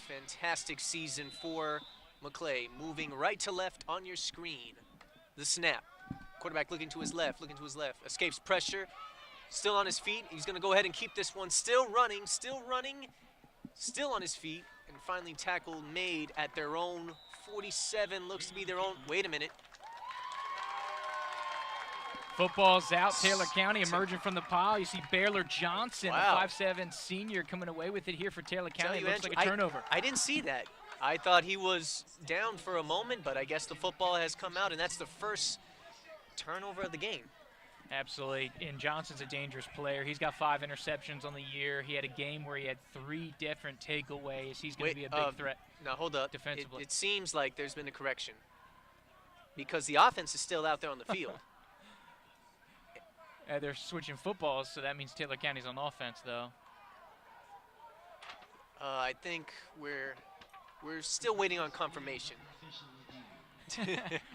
fantastic season for Maclay. Moving right to left on your screen. The snap. Quarterback looking to his left, escapes pressure, still on his feet. He's going to go ahead and keep this one. Still running, still on his feet. And finally tackle made at their own 47. Looks to be their own. Wait a minute. Football's out. Taylor County emerging from the pile. You see Baylor Johnson, Wow. a 5'7" senior, coming away with it here for Taylor County. It looks Andrew, like a turnover. I didn't see that. I thought he was down for a moment, but I guess the football has come out, and that's the first turnover of the game. Absolutely. And Johnson's a dangerous player. He's got 5 interceptions on the year. He had a game where he had 3 different takeaways. He's going to be a big threat. Now, hold up. Defensively. It seems like there's been a correction because the offense is still out there on the field. They're switching footballs, so that means Taylor County's on offense, though. I think we're still waiting on confirmation.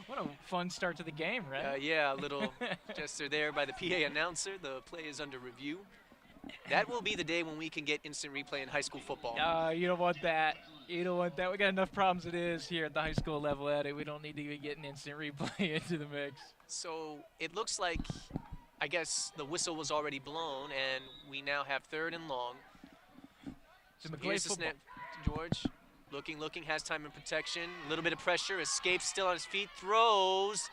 What a fun start to the game, right? Yeah, a little gesture there by the PA announcer. The play is under review. That will be the day when we can get instant replay in high school football. You don't want that. You don't want that. We got enough problems it is here at the high school level, Eddie. We don't need to even get an instant replay into the mix. So it looks like, I guess, the whistle was already blown, and we now have 3rd and long. So Here's the snap to George. Looking, has time and protection. A little bit of pressure, escapes, still on his feet, throws.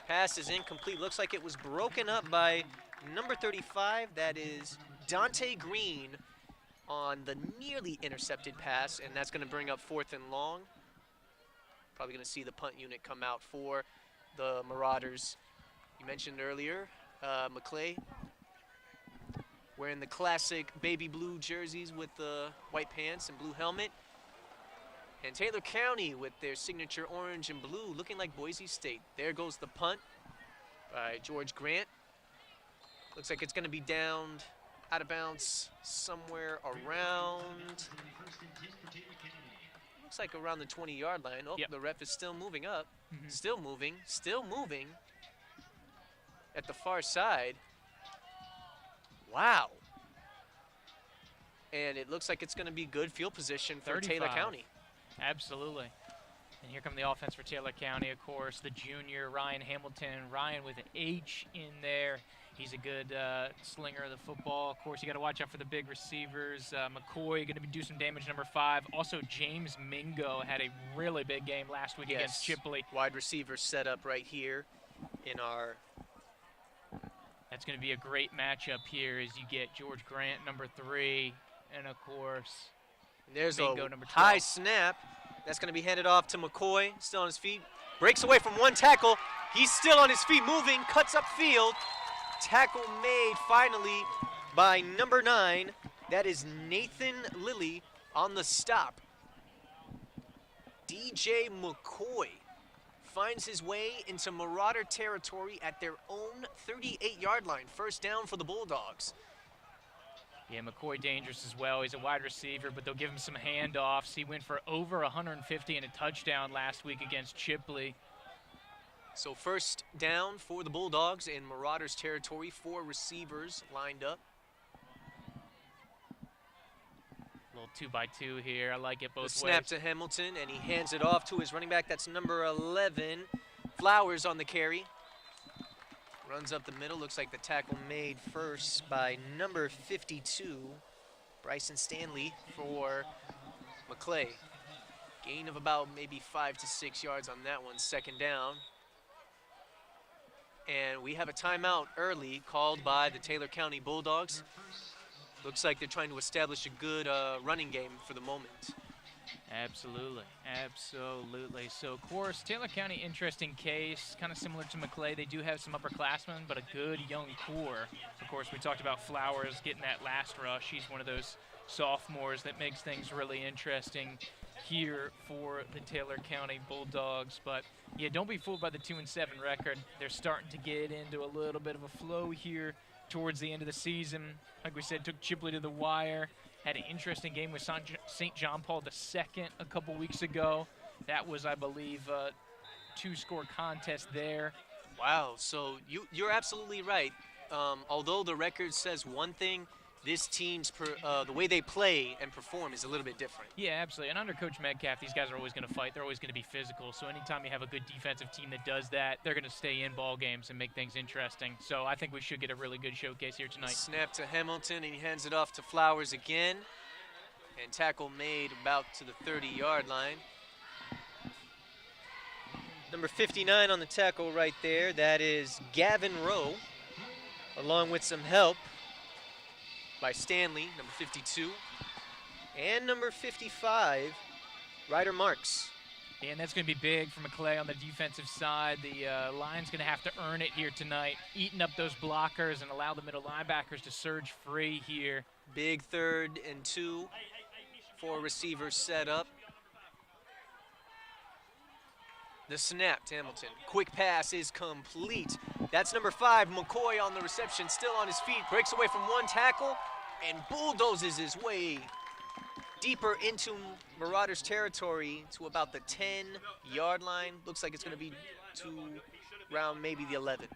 Pass is incomplete. Looks like it was broken up by number 35. That is Dante Green on the nearly intercepted pass, and that's going to bring up 4th and long. Probably going to see the punt unit come out for the Marauders. You mentioned earlier, Maclay wearing the classic baby blue jerseys with the white pants and blue helmet. And Taylor County with their signature orange and blue, looking like Boise State. There goes the punt by George Grant. Looks like it's going to be downed out of bounds somewhere around, looks like around the 20-yard line. Oh, yep. The ref is still moving up. Still moving at the far side. Wow. And it looks like it's going to be good field position for 35. Taylor County. Absolutely. And here come the offense for Taylor County, of course, the junior, Ryan Hamilton. Ryan with an H in there. He's a good slinger of the football. Of course, you got to watch out for the big receivers. McCoy going to do some damage, number 5. Also, James Mingo had a really big game last week against Chipley. Wide receiver set up right here in our... That's going to be a great matchup here as you get George Grant, number 3, and, of course, there's Mingo, a number 12. High snap. That's going to be handed off to McCoy, still on his feet. Breaks away from one tackle. He's still on his feet, moving, cuts upfield. Tackle made finally by number 9. That is Nathan Lilly on the stop. DJ McCoy finds his way into Marauder territory at their own 38-yard line. First down for the Bulldogs. Yeah, McCoy dangerous as well. He's a wide receiver, but they'll give him some handoffs. He went for over 150 and a touchdown last week against Chipley. So first down for the Bulldogs in Marauders territory. 4 receivers lined up. A little 2-by-2 here. I like it both ways. Snap to Hamilton, and he hands it off to his running back. That's number 11. Flowers on the carry. Runs up the middle. Looks like the tackle made first by number 52, Bryson Stanley for Maclay. Gain of about maybe 5 to 6 yards on that one. Second down. And we have a timeout early called by the Taylor County Bulldogs. Looks like they're trying to establish a good running game for the moment. Absolutely, absolutely. So, of course, Taylor County, interesting case, kind of similar to Maclay. They do have some upperclassmen, but a good young core. Of course, we talked about Flowers getting that last rush. He's one of those sophomores that makes things really interesting here for the Taylor County Bulldogs. But, yeah, don't be fooled by the 2-7 record. They're starting to get into a little bit of a flow here towards the end of the season. Like we said, took Chipley to the wire. Had an interesting game with St. John Paul II a couple weeks ago. That was, I believe, a 2-score contest there. Wow, so you're absolutely right. Although the record says one thing, this team's, the way they play and perform is a little bit different. Yeah, absolutely. And under Coach Metcalf, these guys are always going to fight. They're always going to be physical. So anytime you have a good defensive team that does that, they're going to stay in ball games and make things interesting. So I think we should get a really good showcase here tonight. Snap to Hamilton, and he hands it off to Flowers again. And tackle made about to the 30-yard line. Number 59 on the tackle right there, that is Gavin Rowe, along with some help by Stanley, number 52, and number 55, Ryder Marks. Yeah, and that's going to be big for Maclay on the defensive side. The line's going to have to earn it here tonight, eating up those blockers and allow the middle linebackers to surge free here. Big 3rd and 2, 4 receivers set up. The snap to Hamilton. Quick pass is complete. That's number 5, McCoy on the reception, still on his feet, breaks away from one tackle and bulldozes his way deeper into Marauders territory to about the 10-yard line. Looks like it's going to be to around maybe the 11.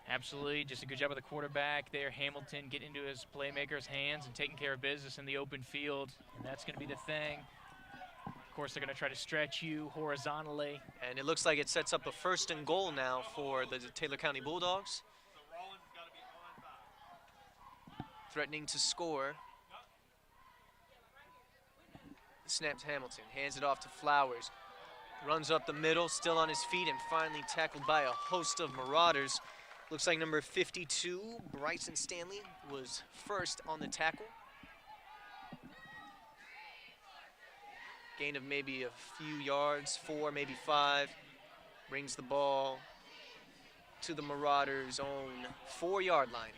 Absolutely, just a good job of the quarterback there. Hamilton getting into his playmaker's hands and taking care of business in the open field, and that's going to be the thing. Of course, they're going to try to stretch you horizontally. And it looks like it sets up a 1st and goal now for the Taylor County Bulldogs. Threatening to score. Snap to Hamilton, hands it off to Flowers. Runs up the middle, still on his feet, and finally tackled by a host of Marauders. Looks like number 52, Bryson Stanley, was first on the tackle. Gain of maybe a few yards, 4, maybe 5. Brings the ball to the Marauders' own 4-yard line.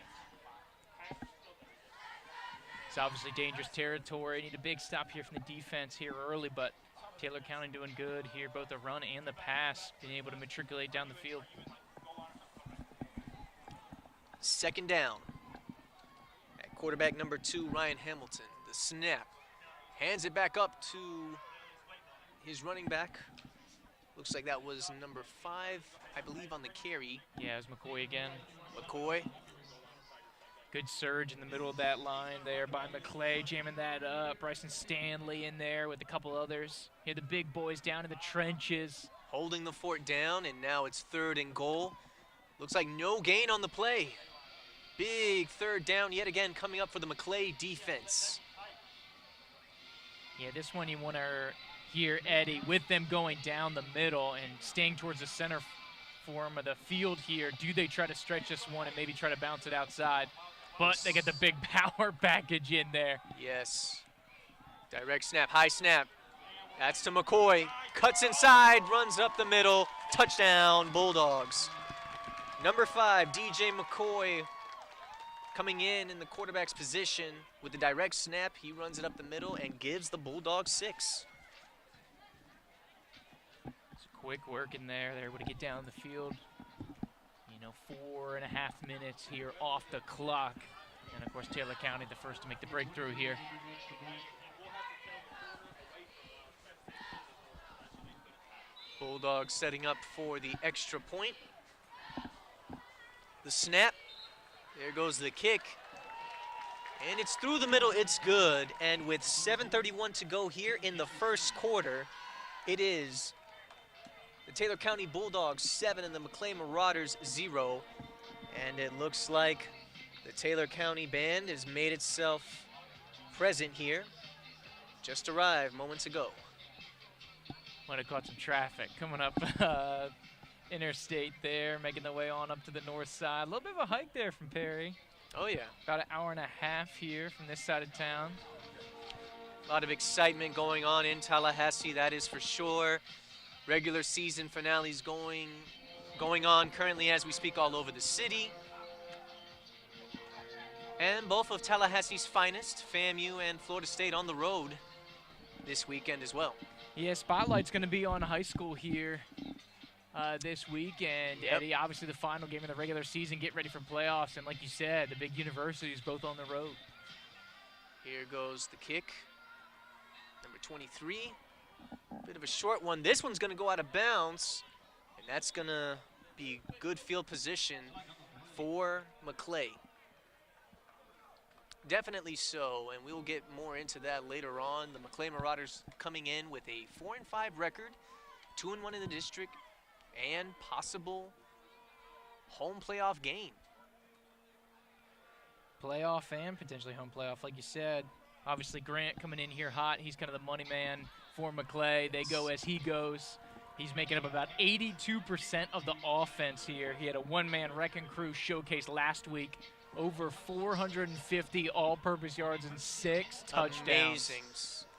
It's obviously dangerous territory. Need a big stop here from the defense here early, but Taylor County doing good here, both the run and the pass, being able to matriculate down the field. 2nd down. At quarterback number 2, Ryan Hamilton. The snap. Hands it back up to his running back. Looks like that was number 5, I believe, on the carry. Yeah, it was McCoy again. McCoy. Good surge in the middle of that line there by Maclay, jamming that up. Bryson Stanley in there with a couple others. Here the big boys down in the trenches. Holding the fort down, and now it's 3rd and goal. Looks like no gain on the play. Big 3rd down yet again coming up for the Maclay defense. Yeah, this one you want to hear Eddie with them going down the middle and staying towards the center form of the field here. Do they try to stretch this one and maybe try to bounce it outside? But they get the big power package in there. Yes. Direct snap, high snap. That's to McCoy. Cuts inside, runs up the middle. Touchdown, Bulldogs. Number 5, DJ McCoy, coming in the quarterback's position with the direct snap. He runs it up the middle and gives the Bulldogs 6. It's quick work in there. They're able to get down the field. 4.5 minutes here off the clock. And of course, Taylor County the first to make the breakthrough here. Bulldogs setting up for the extra point. The snap. There goes the kick. And it's through the middle, it's good. And with 7:31 to go here in the first quarter, it is the Taylor County Bulldogs 7 and the Maclay Marauders 0. And it looks like the Taylor County band has made itself present here. Just arrived moments ago. Might have caught some traffic coming up interstate there, making their way on up to the north side. A little bit of a hike there from Perry. Oh, yeah. About an hour and a half here from this side of town. A lot of excitement going on in Tallahassee, that is for sure. Regular season finales going on currently as we speak all over the city. And both of Tallahassee's finest, FAMU and Florida State, on the road this weekend as well. Yeah, Spotlight's going to be on high school here this weekend. Yep. Eddie, obviously the final game of the regular season, get ready for playoffs. And like you said, the big universities both on the road. Here goes the kick. Number 23. Bit of a short one. This one's going to go out of bounds. And that's going to be good field position for Maclay. Definitely so, and we'll get more into that later on. The Maclay Marauders coming in with a 4-5 record, 2-1 in the district, and possible home playoff game. Playoff and potentially home playoff, like you said. Obviously, Grant coming in here hot. He's kind of the money man for Maclay. They go as he goes. He's making up about 82% of the offense here. He had a one-man wrecking crew showcase last week. Over 450 all-purpose yards and 6 touchdowns. Amazing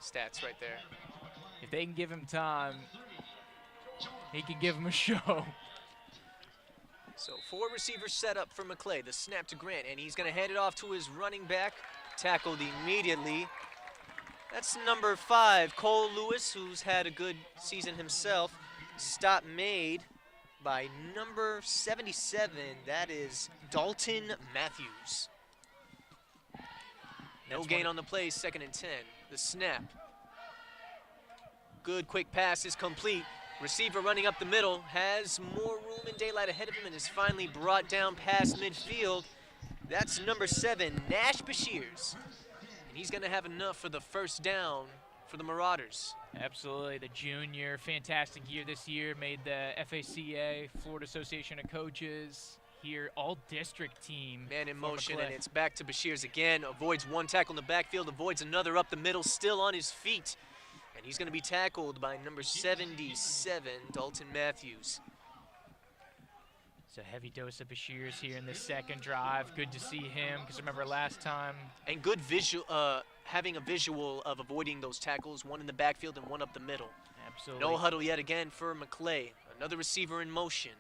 stats right there. If they can give him time, he can give him a show. So 4 receivers set up for Maclay. The snap to Grant, and he's going to hand it off to his running back. Tackled immediately. That's number 5, Cole Lewis, who's had a good season himself. Stop made by number 77. That is Dalton Matthews. No gain on the play, 2nd and 10. The snap. Good quick pass is complete. Receiver running up the middle, has more room and daylight ahead of him and is finally brought down past midfield. That's number 7, Nash Bashirs. And he's gonna have enough for the first down for the Marauders. Absolutely, the junior, fantastic year this year, made the FACA, Florida Association of Coaches, here, all-district team. Man in motion, and it's back to Bashirs again. Avoids one tackle in the backfield, avoids another up the middle, still on his feet. And he's gonna be tackled by number 77, Dalton Matthews. It's a heavy dose of Bashirs here in the second drive. Good to see him, because remember last time. And good visual, having a visual of avoiding those tackles, one in the backfield and one up the middle. Absolutely. No huddle yet again for Maclay. Another receiver in motion.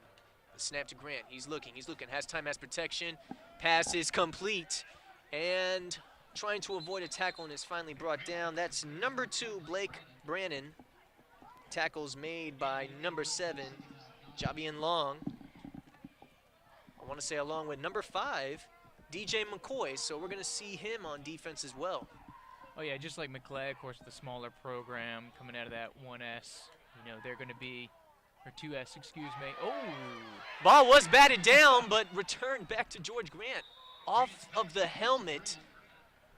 The snap to Grant. He's looking, has time, has protection. Pass is complete. And trying to avoid a tackle and is finally brought down. That's number 2, Blake Brannon. Tackles made by number 7, Javian Long. I want to say along with number 5, DJ McCoy. So we're going to see him on defense as well. Oh, yeah, just like Maclay, of course, the smaller program coming out of that 1S. You know, they're going to be, or 2S, excuse me. Oh! Ball was batted down, but returned back to George Grant. Off of the helmet.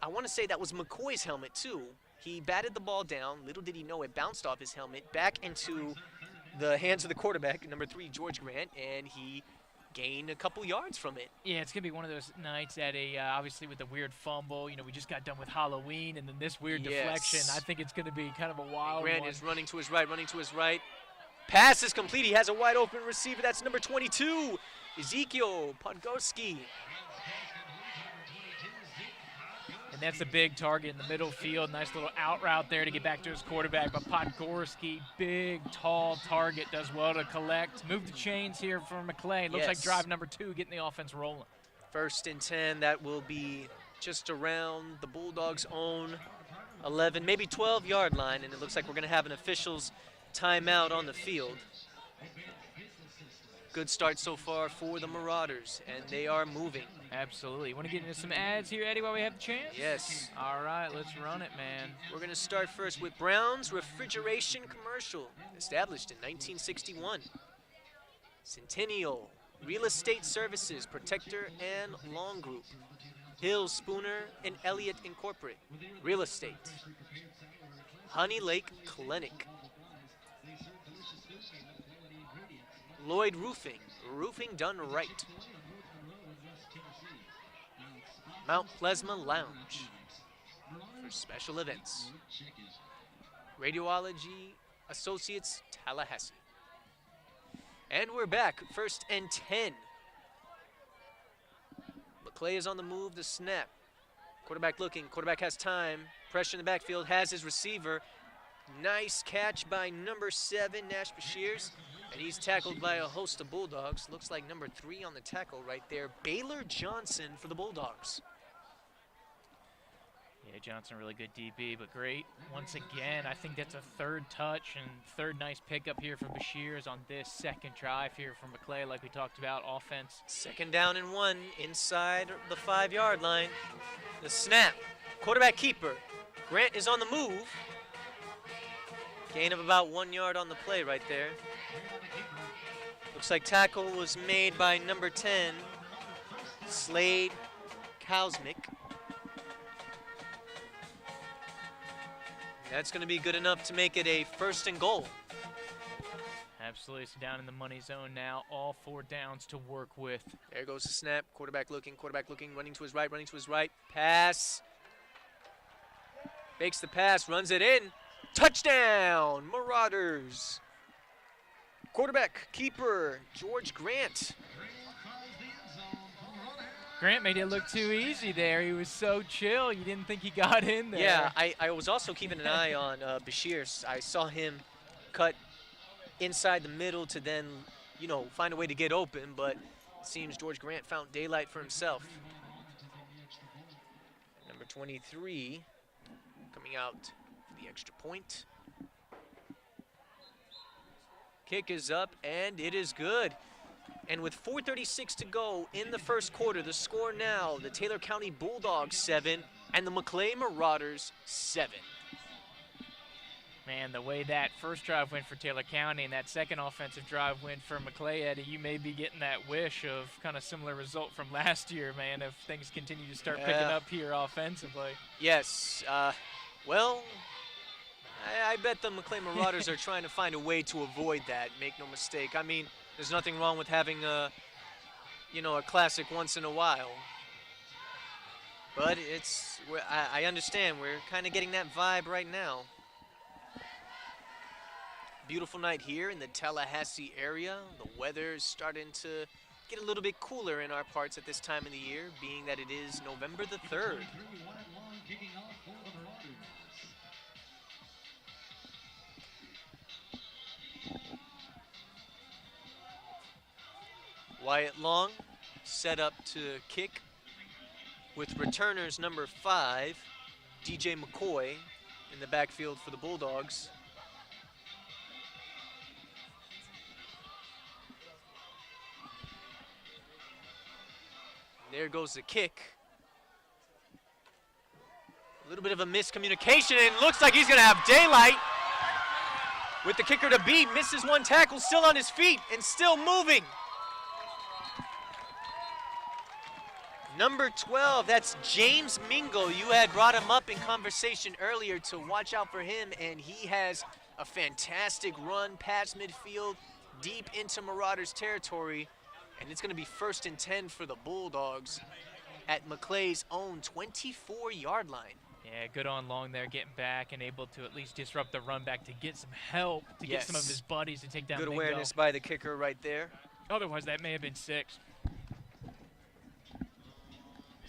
I want to say that was McCoy's helmet, too. He batted the ball down. Little did he know it bounced off his helmet back into the hands of the quarterback, number 3, George Grant, and he gained a couple yards from it. Yeah, it's going to be one of those nights at a, obviously with a weird fumble. You know, we just got done with Halloween, and then this weird deflection. I think it's going to be kind of a wild Grant one. is running to his right, Pass is complete. He has a wide open receiver. That's number 22, Ezekiel Podgorski. And that's a big target in the middle field. Nice little out route there to get back to his quarterback. But Podgorski, big, tall target, does well to collect. Move the chains here for Maclay. Looks like drive number 2, getting the offense rolling. 1st and 10. That will be just around the Bulldogs' own 11, maybe 12-yard line. And it looks like we're going to have an official's timeout on the field. Good start so far for the Marauders, and they are moving. Absolutely. Want to get into some ads here, Eddie, while we have the chance? Yes. All right, let's run it, man. We're going to start first with Brown's Refrigeration Commercial, established in 1961. Centennial Real Estate Services, Protector and Long Group. Hill, Spooner, and Elliott Incorporate, Real Estate. Honey Lake Clinic. Lloyd Roofing, roofing done right. Mount Plesma Lounge for special events. Radiology Associates, Tallahassee. And we're back, 1st and 10. Maclay is on the move, the snap. Quarterback looking, quarterback has time. Pressure in the backfield, has his receiver. Nice catch by number 7, Nash Bashirs. And he's tackled by a host of Bulldogs. Looks like number 3 on the tackle right there, Baylor Johnson for the Bulldogs. Yeah, Johnson, really good DB, but great. Once again, I think that's a 3rd touch and 3rd nice pickup here for Bashirs on this 2nd drive here from Maclay, like we talked about, offense. 2nd down and 1 inside the 5-yard line. The snap, quarterback keeper. Grant is on the move. Gain of about 1 yard on the play right there. Looks like tackle was made by number 10, Slade Kosmic. That's going to be good enough to make it a 1st and goal. Absolutely. So down in the money zone now. All 4 downs to work with. There goes the snap. Quarterback looking, running to his right, Pass. Fakes the pass, runs it in. Touchdown, Marauders. Quarterback, keeper, George Grant. Grant made it look too easy there. He was so chill. You didn't think he got in there. Yeah, I was also keeping an eye on Bashir. I saw him cut inside the middle to then, find a way to get open, but it seems George Grant found daylight for himself. Number 23 coming out for the extra point. Kick is up, and it is good. And with 4:36 to go in the first quarter, the score now, the Taylor County Bulldogs 7 and the Maclay Marauders 7. Man, the way that first drive went for Taylor County and that second offensive drive went for Maclay, Eddie, you may be getting that wish of kind of similar result from last year, man, if things continue to start picking up here offensively. Yes. Well, I bet the Maclay Marauders are trying to find a way to avoid that, make no mistake. I mean, there's nothing wrong with having a classic once in a while. But I understand, we're kind of getting that vibe right now. Beautiful night here in the Tallahassee area. The weather is starting to get a little bit cooler in our parts at this time of the year, being that it is November the 3rd. Wyatt Long set up to kick with returners number 5, DJ McCoy, in the backfield for the Bulldogs. There goes the kick. A little bit of a miscommunication, and it looks like he's going to have daylight. With the kicker to beat, misses one tackle, still on his feet and still moving. Number 12, that's James Mingo. You had brought him up in conversation earlier to watch out for him, and he has a fantastic run past midfield, deep into Marauders territory, and it's going to be 1st and 10 for the Bulldogs at Maclay's own 24-yard line. Yeah, good on Long there, getting back and able to at least disrupt the run back to get some help, to get some of his buddies to take down Good Mingo. awareness by the kicker right there. Otherwise, that may have been 6.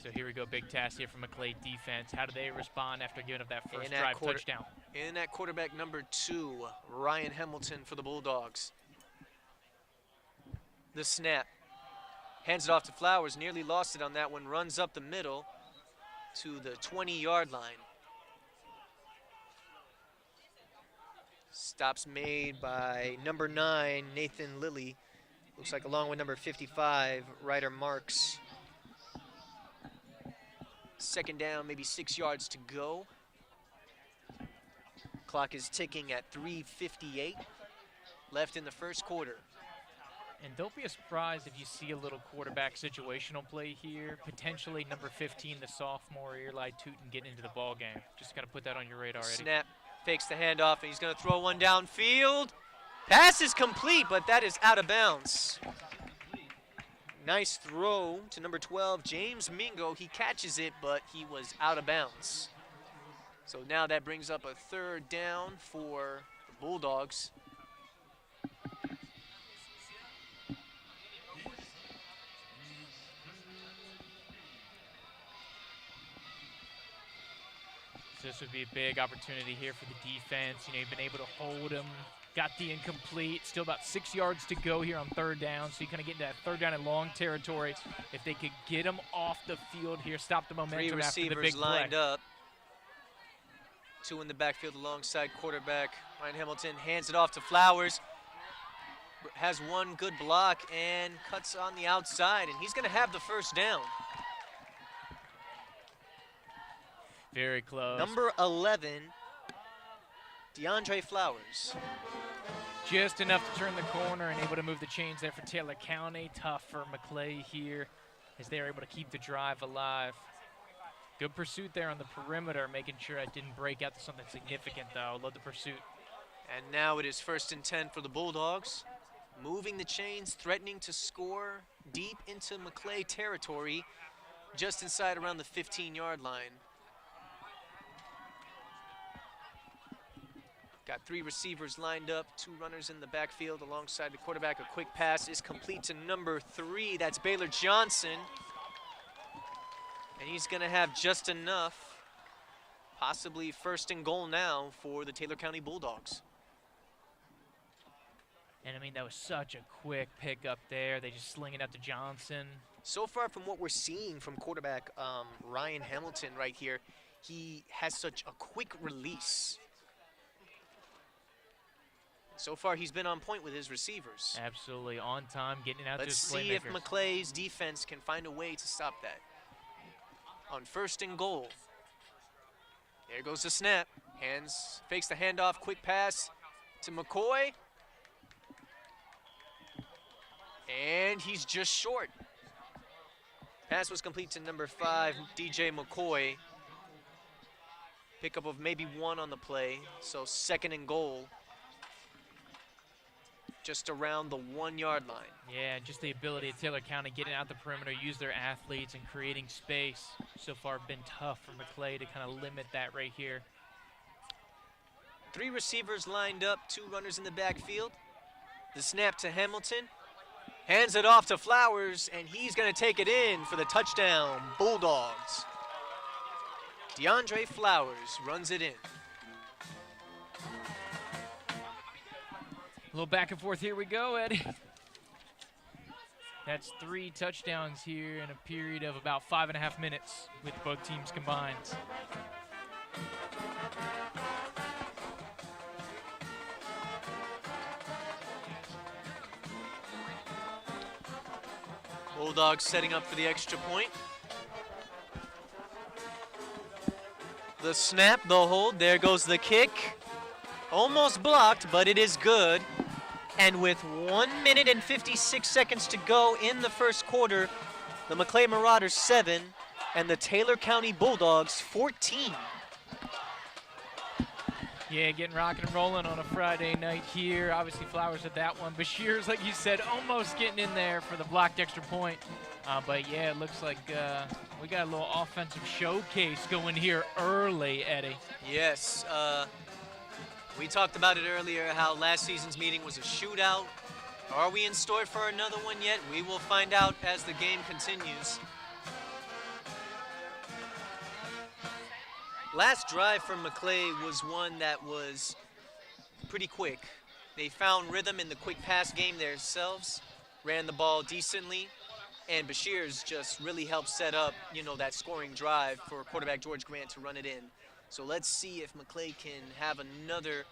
So here we go, big task here from Maclay defense. How do they respond after giving up that first drive touchdown? In that quarterback number 2, Ryan Hamilton for the Bulldogs. The snap. Hands it off to Flowers, nearly lost it on that one, runs up the middle to the 20-yard line. Stops made by number 9, Nathan Lilly. Looks like along with number 55, Ryder Marks. 2nd down, maybe 6 yards to go. Clock is ticking at 3:58 left in the first quarter. And don't be surprised if you see a little quarterback situational play here. Potentially number 15, the sophomore, Eli Tootin, getting into the ball game. Just got to put that on your radar, Eddie. Snap, fakes the handoff, and he's going to throw one downfield. Pass is complete, but that is out of bounds. Nice throw to number 12, James Mingo. He catches it, but he was out of bounds. So now that brings up a 3rd down for the Bulldogs. So this would be a big opportunity here for the defense. You know, you've been able to hold him. Got the incomplete. Still about 6 yards to go here on 3rd down. So you kind of get into that 3rd down and long territory. If they could get him off the field here, stop the momentum after the big play. 3 receivers lined up. 2 in the backfield alongside quarterback Ryan Hamilton. Hands it off to Flowers. Has one good block and cuts on the outside. And he's going to have the 1st down. Very close. Number 11, DeAndre Flowers. Just enough to turn the corner and able to move the chains there for Taylor County. Tough for Maclay here. as they're able to keep the drive alive. Good pursuit there on the perimeter, making sure it didn't break out to something significant, though. Love the pursuit. And now it is 1st and 10 for the Bulldogs. Moving the chains, threatening to score deep into Maclay territory, just inside around the 15-yard line. Got 3 receivers lined up, 2 runners in the backfield alongside the quarterback. A quick pass is complete to number 3. That's Baylor Johnson. And he's going to have just enough, possibly 1st and goal now for the Taylor County Bulldogs. And I mean, that was such a quick pickup there. They just sling it out to Johnson. So far from what we're seeing from quarterback Ryan Hamilton right here, he has such a quick release. So far, he's been on point with his receivers. Absolutely on time, getting out to his playmakers. Let's see if Maclay's defense can find a way to stop that. On 1st and goal. There goes the snap. Fakes the handoff, quick pass to McCoy. And he's just short. Pass was complete to number 5, DJ McCoy. Pickup of maybe 1 on the play, so 2nd and goal. Just around the 1-yard line. Yeah, just the ability of Taylor County getting out the perimeter, use their athletes and creating space. So far been tough for Maclay to kind of limit that right here. 3 receivers lined up, 2 runners in the backfield. The snap to Hamilton. Hands it off to Flowers, and he's going to take it in for the touchdown, Bulldogs. DeAndre Flowers runs it in. A little back and forth, here we go, Eddie. That's 3 touchdowns here in a period of about 5.5 minutes with both teams combined. Bulldogs setting up for the extra point. The snap, the hold, there goes the kick. Almost blocked, but it is good. And with 1 minute and 56 seconds to go in the first quarter, the Maclay Marauders 7 and the Taylor County Bulldogs 14. Yeah, getting rocking and rolling on a Friday night here. Obviously, Flowers at that one. Bashir's, like you said, almost getting in there for the blocked extra point. But yeah, it looks like we got a little offensive showcase going here early, Eddie. Yes, we talked about it earlier, how last season's meeting was a shootout. Are we in store for another one yet? We will find out as the game continues. Last drive from Maclay was one that was pretty quick. They found rhythm in the quick pass game themselves, ran the ball decently, and Bashir's just really helped set up, you know, that scoring drive for quarterback George Grant to run it in. So let's see if Maclay can have another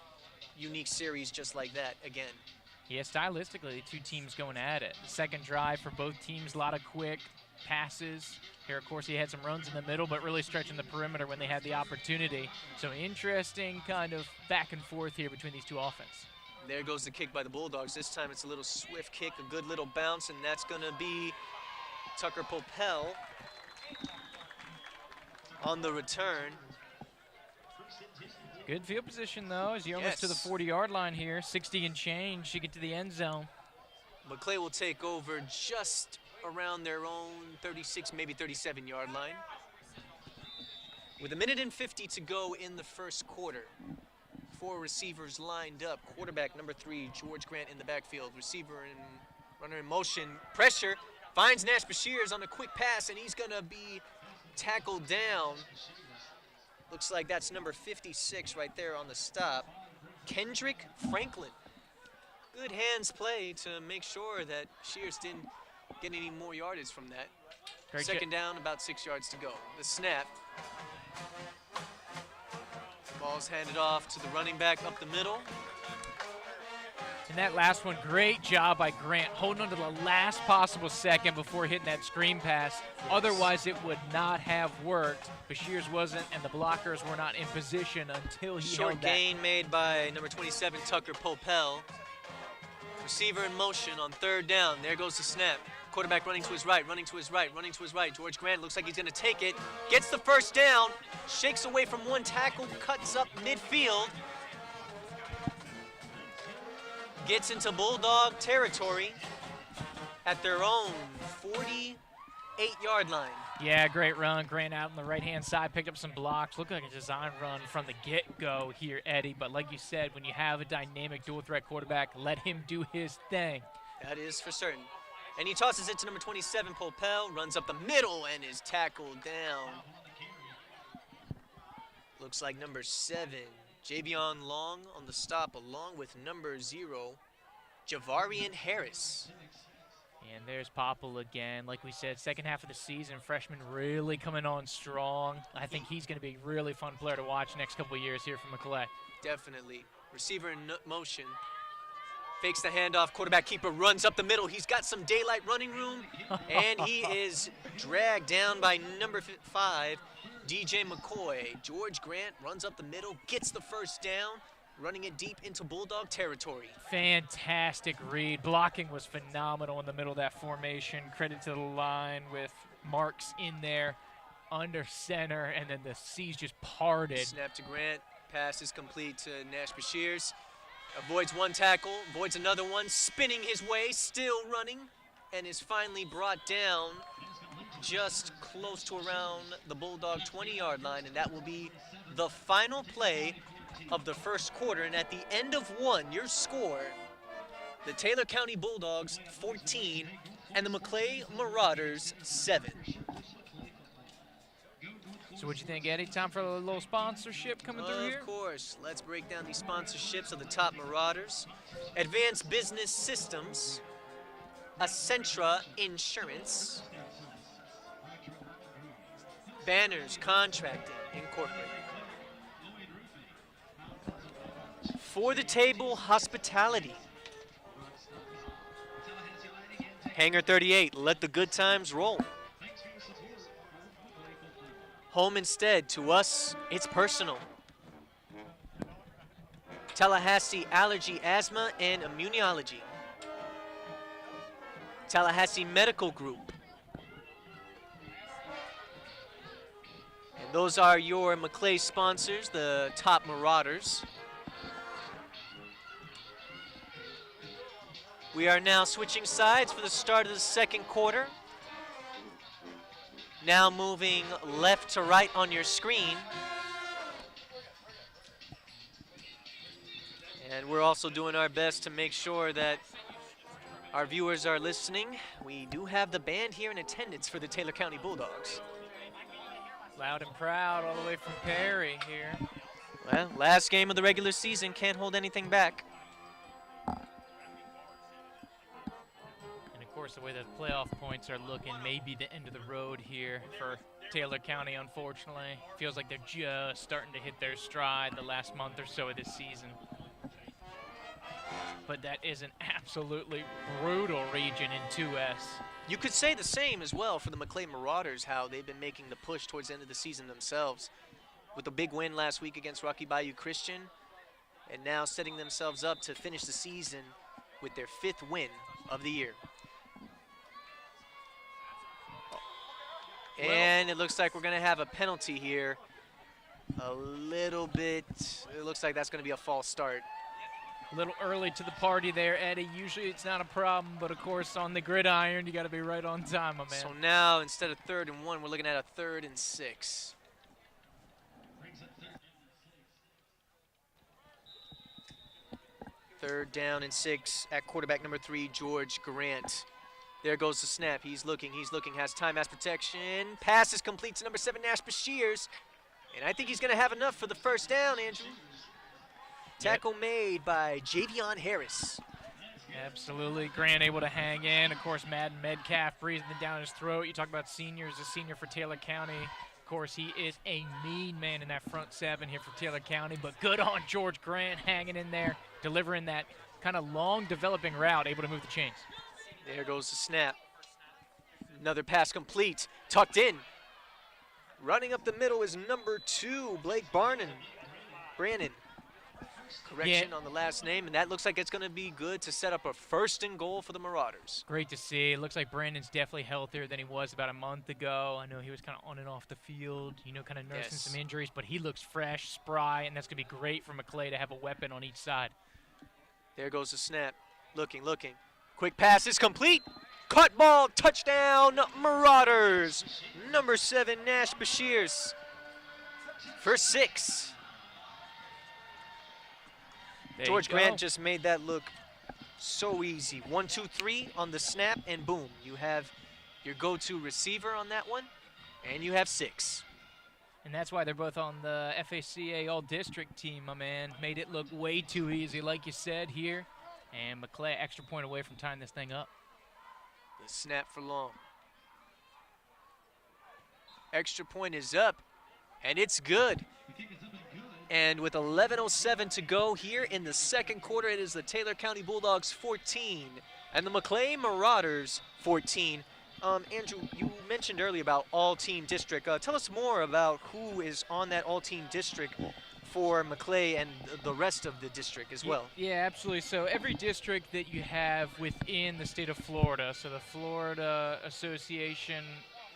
unique series just like that again. Yeah, stylistically, the 2 teams going at it. The second drive for both teams, a lot of quick passes. Here, of course, he had some runs in the middle, but really stretching the perimeter when they had the opportunity. So interesting kind of back and forth here between these 2 offenses. There goes the kick by the Bulldogs. This time it's a little swift kick, a good little bounce, and that's going to be Tucker Popel on the return. Good field position, though, as you're almost to the 40-yard line here. 60 and change to get to the end zone. Maclay will take over just around their own 36, maybe 37-yard line. With 1 minute and 50 to go in the first quarter. 4 receivers lined up. Quarterback number 3, George Grant in the backfield. Receiver and runner in motion. Pressure. Finds Nash Bashirs on a quick pass, and he's going to be tackled down. Looks like that's number 56 right there on the stop. Kendrick Franklin. Good hands play to make sure that Shears didn't get any more yardage from that. Second down, about 6 yards to go. The snap. Ball's handed off to the running back up the middle. And that last one, great job by Grant, holding on to the last possible second before hitting that screen pass. Yes. Otherwise, it would not have worked. Bashirs wasn't, and the blockers were not in position until he held that. Short gain made by number 27, Tucker Popel. Receiver in motion on 3rd down. There goes the snap. Quarterback running to his right, running to his right, running to his right. George Grant looks like he's going to take it. Gets the first down. Shakes away from one tackle. Cuts up midfield. Gets into Bulldog territory at their own 48-yard line. Yeah, great run. Grant out on the right-hand side, picked up some blocks. Looked like a design run from the get-go here, Eddie. But like you said, when you have a dynamic dual-threat quarterback, let him do his thing. That is for certain. And he tosses it to number 27, Popel, runs up the middle and is tackled down. Looks like number 7, Javion Long on the stop, along with number 0, Javarian Harris. And there's Popple again. Like we said, second half of the season, freshman really coming on strong. I think he's going to be a really fun player to watch next couple of years here from Maclay. Definitely. Receiver in motion. Fakes the handoff. Quarterback keeper runs up the middle. He's got some daylight running room. And he is dragged down by number 5, DJ McCoy. George Grant runs up the middle, gets the first down, running it deep into Bulldog territory. Fantastic read. Blocking was phenomenal in the middle of that formation. Credit to the line with Marks in there under center, and then the C's just parted. Snap to Grant. Pass is complete to Nash Bashirs. Avoids one tackle, avoids another one, spinning his way, still running, and is finally brought down just close to around the Bulldog 20-yard line, and that will be the final play of the first quarter. And at the end of one, your score, the Taylor County Bulldogs 14 and the Maclay Marauders 7. So what'd you think, Eddie? Time for a little sponsorship coming through here? Of course. Let's break down these sponsorships of the top Marauders. Advanced Business Systems, Accentra Insurance, Banners Contracting Incorporated, For the Table Hospitality, Hangar 38, let the good times roll. Home Instead, to us, it's personal. Tallahassee Allergy, Asthma, and Immunology. Tallahassee Medical Group. And those are your Maclay sponsors, the top Marauders. We are now switching sides for the start of the second quarter. Now moving left to right on your screen. And we're also doing our best to make sure that our viewers are listening. We do have the band here in attendance for the Taylor County Bulldogs. Loud and proud all the way from Perry here. Well, last game of the regular season, can't hold anything back. Of course, the way the playoff points are looking, maybe the end of the road here for Taylor County, unfortunately. Feels like they're just starting to hit their stride the last month or so of this season. But that is an absolutely brutal region in 2S. You could say the same as well for the Maclay Marauders, how they've been making the push towards the end of the season themselves. With a big win last week against Rocky Bayou Christian, and now setting themselves up to finish the season with their 5th win of the year. And it looks like we're going to have a penalty here. A little bit. It looks like that's going to be a false start. A little early to the party there, Eddie. Usually it's not a problem, but of course on the gridiron, you got to be right on time, my man. So now instead of 3rd and 1, we're looking at a 3rd and 6. Third down and 6 at quarterback number 3, George Grant. There goes the snap. He's looking, has time, has protection. Pass is complete to number 7, Nash Bashirs. And I think he's going to have enough for the first down, Andrew. Tackle made by Javion Harris. Absolutely. Grant able to hang in. Of course, Madden Metcalf breathing down his throat. You talk about seniors, a senior for Taylor County. Of course, he is a mean man in that front 7 here for Taylor County. But good on George Grant hanging in there, delivering that kind of long developing route, able to move the chains. There goes the snap. Another pass complete, tucked in. Running up the middle is number 2, Blake Brannon. correction on the last name, and that looks like it's going to be good to set up a 1st and goal for the Marauders. Great to see. It looks like Brandon's definitely healthier than he was about a month ago. I know he was kind of on and off the field, kind of nursing some injuries, but he looks fresh, spry, and that's going to be great for Maclay to have a weapon on each side. There goes the snap. Looking. Quick pass is complete. Caught ball, touchdown, Marauders. Number 7, Nash Bashirs for 6. George Grant just made that look so easy. 1, 2, 3 on the snap, and boom, you have your go-to receiver on that one, and you have 6. And that's why they're both on the FACA All-District team, my man. Made it look way too easy, like you said here. And Maclay extra point away from tying this thing up. The snap for long. Extra point is up, and it's good. And with 11:07 to go here in the second quarter, it is the Taylor County Bulldogs 14 and the Maclay Marauders 14. Andrew, you mentioned earlier about all-team district. Tell us more about who is on that all-team district for Maclay and the rest of the district as well. Yeah, absolutely. So every district that you have within the state of Florida, so the Florida Association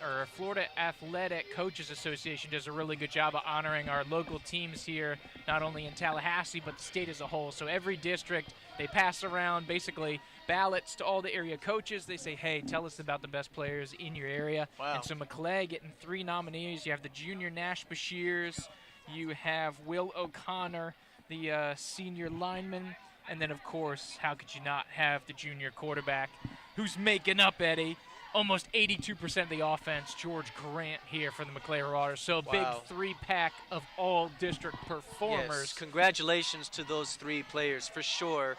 or Florida Athletic Coaches Association does a really good job of honoring our local teams here, not only in Tallahassee, but the state as a whole. So every district, they pass around basically ballots to all the area coaches. They say, hey, tell us about the best players in your area. Wow. And so Maclay getting 3 nominees. You have the junior Nash Bashirs, you have Will O'Connor, the senior lineman, and then, of course, how could you not have the junior quarterback who's making up, Eddie, almost 82% of the offense, George Grant here for the Maclay Marauders. So a big 3-pack of all district performers. Yes, congratulations to those 3 players for sure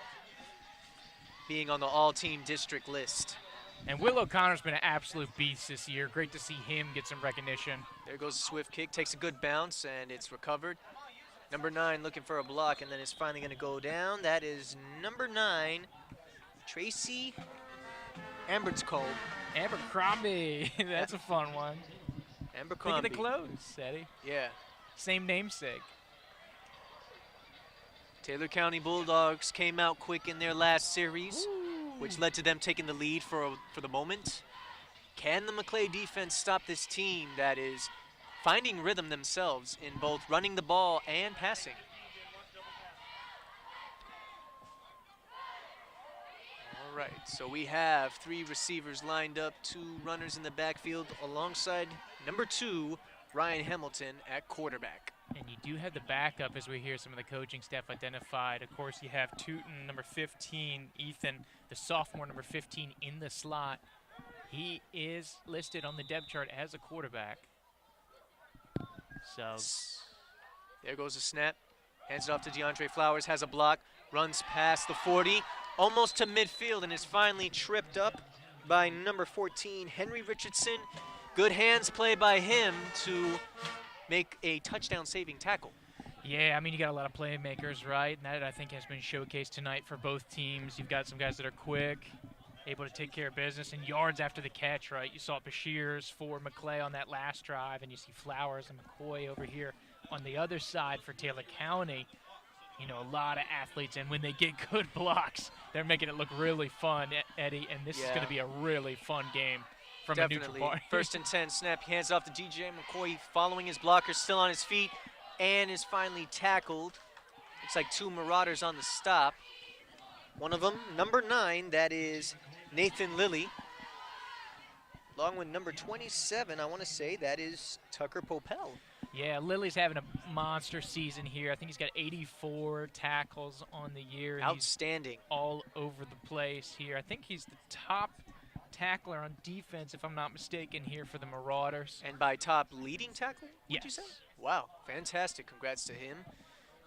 being on the all-team district list. And Will O'Connor's been an absolute beast this year. Great to see him get some recognition. There goes a swift kick, takes a good bounce, and it's recovered. Number 9 looking for a block, and then it's finally going to go down. That is number 9, Tracy Abercrombie. Abercrombie. That's a fun one. Abercrombie. Look at the clothes, Eddie. Yeah. Same namesake. Taylor County Bulldogs came out quick in their last series, which led to them taking the lead for the moment. Can the Maclay defense stop this team that is finding rhythm themselves in both running the ball and passing? All right, so we have 3 receivers lined up, 2 runners in the backfield alongside number 2, Ryan Hamilton at quarterback. And you do have the backup as we hear some of the coaching staff identified. Of course, you have Tootin, number 15, Ethan, the sophomore, number 15, in the slot. He is listed on the depth chart as a quarterback. So there goes the snap. Hands it off to DeAndre Flowers, has a block, runs past the 40, almost to midfield, and is finally tripped up by number 14, Henry Richardson. Good hands play by him to make a touchdown-saving tackle. Yeah, I mean, you got a lot of playmakers, right? And that, I think, has been showcased tonight for both teams. You've got some guys that are quick, able to take care of business, and yards after the catch, right? You saw Bashirs for Maclay on that last drive, and you see Flowers and McCoy over here on the other side for Taylor County. You know, a lot of athletes, and when they get good blocks, they're making it look really fun, Eddie, and this is going to be a really fun game from a neutral party. 1st and 10, snap, hands off to DJ McCoy, following his blocker, still on his feet, and is finally tackled. Looks like 2 Marauders on the stop. One of them, number 9, that is Nathan Lilly. Along with number 27, I want to say, that is Tucker Popel. Yeah, Lilly's having a monster season here. I think he's got 84 tackles on the year. Outstanding. He's all over the place here. I think he's the top tackler on defense, if I'm not mistaken, here for the Marauders. And by top leading tackle, would you Yes. say? Wow, fantastic. Congrats to him.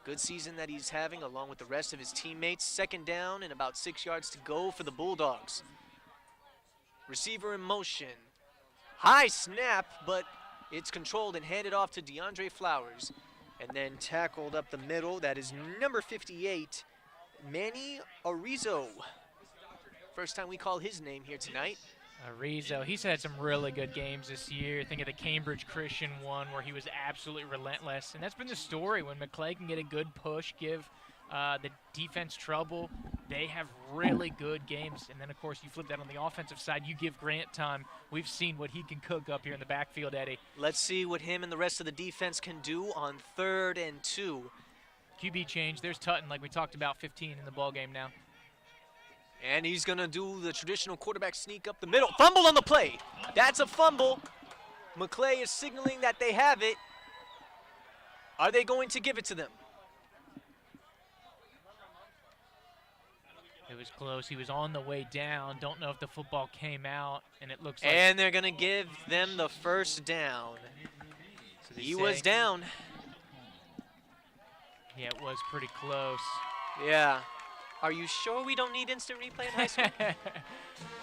Good season that he's having along with the rest of his teammates. 2nd down and about 6 yards to go for the Bulldogs. Receiver in motion. High snap, but it's controlled and handed off to DeAndre Flowers. And then tackled up the middle. That is number 58, Manny Arizo. First time we call his name here tonight. Arizo, he's had some really good games this year. Think of the Cambridge Christian one where he was absolutely relentless. And that's been the story. When Maclay can get a good push, give the defense trouble. They have really good games. And then, of course, you flip that on the offensive side. You give Grant time. We've seen what he can cook up here in the backfield, Eddie. Let's see what him and the rest of the defense can do on 3rd and 2. QB change. There's Tutton, like we talked about, 15 in the ball game now. And he's going to do the traditional quarterback sneak up the middle. Fumble on the play. That's a fumble. Maclay is signaling that they have it. Are they going to give it to them? It was close. He was on the way down. Don't know if the football came out, and it looks like... And they're going to give them the first down. So he was down. Yeah, it was pretty close. Yeah. Are you sure we don't need instant replay in high school?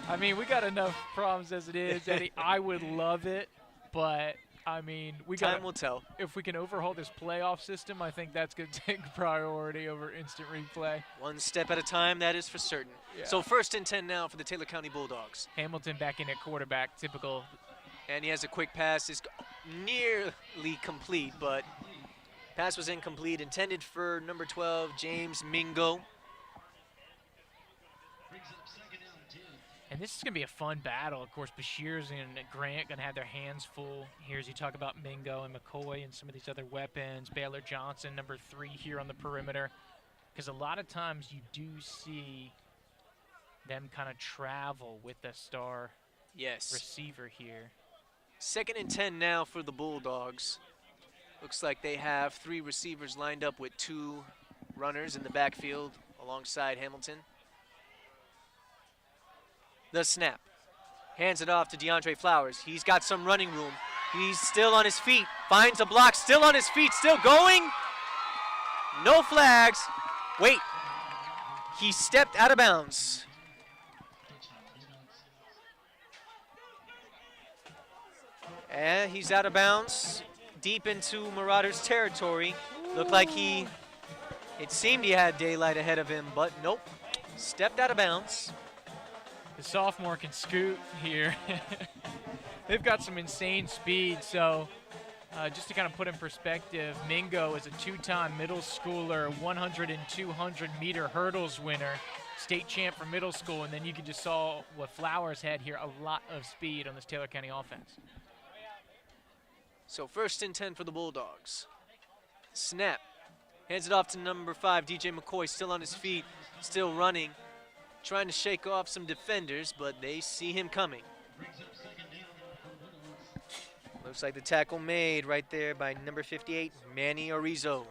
I mean, we got enough problems as it is, Eddie. I would love it, but... I mean, Time will tell. If we can overhaul this playoff system, I think that's going to take priority over instant replay. One step at a time, that is for certain. Yeah. So 1st and 10 now for the Taylor County Bulldogs. Hamilton back in at quarterback, typical. And he has a quick pass. It's nearly complete, but pass was incomplete. Intended for number 12, James Mingo. And this is going to be a fun battle. Of course, Bashir's and Grant going to have their hands full here as you talk about Mingo and McCoy and some of these other weapons. Baylor Johnson, number 3 here on the perimeter. Because a lot of times you do see them kind of travel with the star receiver here. 2nd and 10 now for the Bulldogs. Looks like they have 3 receivers lined up with 2 runners in the backfield alongside Hamilton. The snap. Hands it off to DeAndre Flowers. He's got some running room. He's still on his feet. Finds a block. Still on his feet. Still going. No flags. Wait. He stepped out of bounds. And he's out of bounds. Deep into Marauders territory. Looked like it seemed he had daylight ahead of him, but nope. Stepped out of bounds. The sophomore can scoot here. They've got some insane speed, so just to kind of put in perspective, Mingo is a 2-time middle schooler, 100 and 200 meter hurdles winner, state champ for middle school, and then you can just saw what Flowers had here, a lot of speed on this Taylor County offense. So 1st and 10 for the Bulldogs. Snap. Hands it off to number 5, DJ McCoy, still on his feet, still running. Trying to shake off some defenders, but they see him coming. Looks like the tackle made right there by number 58, Manny Arizo.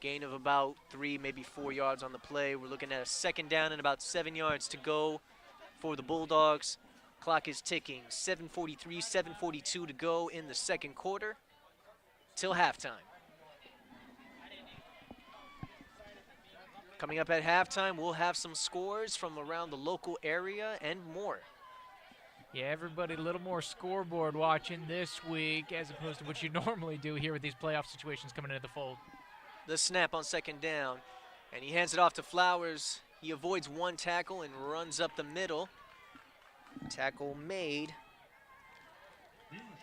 Gain of about 3, maybe 4 yards on the play. We're looking at a 2nd down and about 7 yards to go for the Bulldogs. Clock is ticking. 7:43, 7:42 to go in the 2nd quarter till halftime. Coming up at halftime, we'll have some scores from around the local area and more. Yeah, everybody a little more scoreboard watching this week as opposed to what you normally do here with these playoff situations coming into the fold. The snap on 2nd down, and he hands it off to Flowers. He avoids 1 tackle and runs up the middle. Tackle made.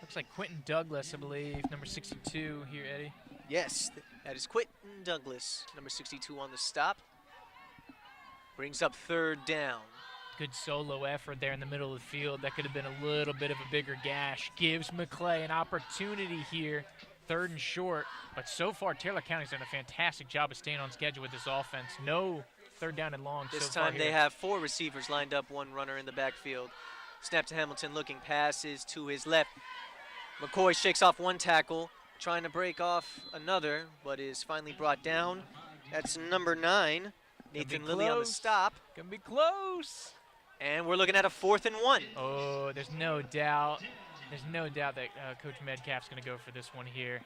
Looks like Quentin Douglas, I believe, number 62 here, Eddie. Yes, that is Quentin Douglas, number 62 on the stop. Brings up 3rd down. Good solo effort there in the middle of the field. That could have been a little bit of a bigger gash. Gives Maclay an opportunity here, 3rd and short. But so far, Taylor County's done a fantastic job of staying on schedule with this offense. No 3rd down and long This so far time they have 4 receivers lined up, 1 runner in the backfield. Snap to Hamilton, looking passes to his left. McCoy shakes off 1 tackle, trying to break off another, but is finally brought down. That's number 9, Nathan Lilly on the stop. Gonna be close. And we're looking at a 4th and 1. Oh, there's no doubt. There's no doubt that Coach Metcalf's going to go for this one here.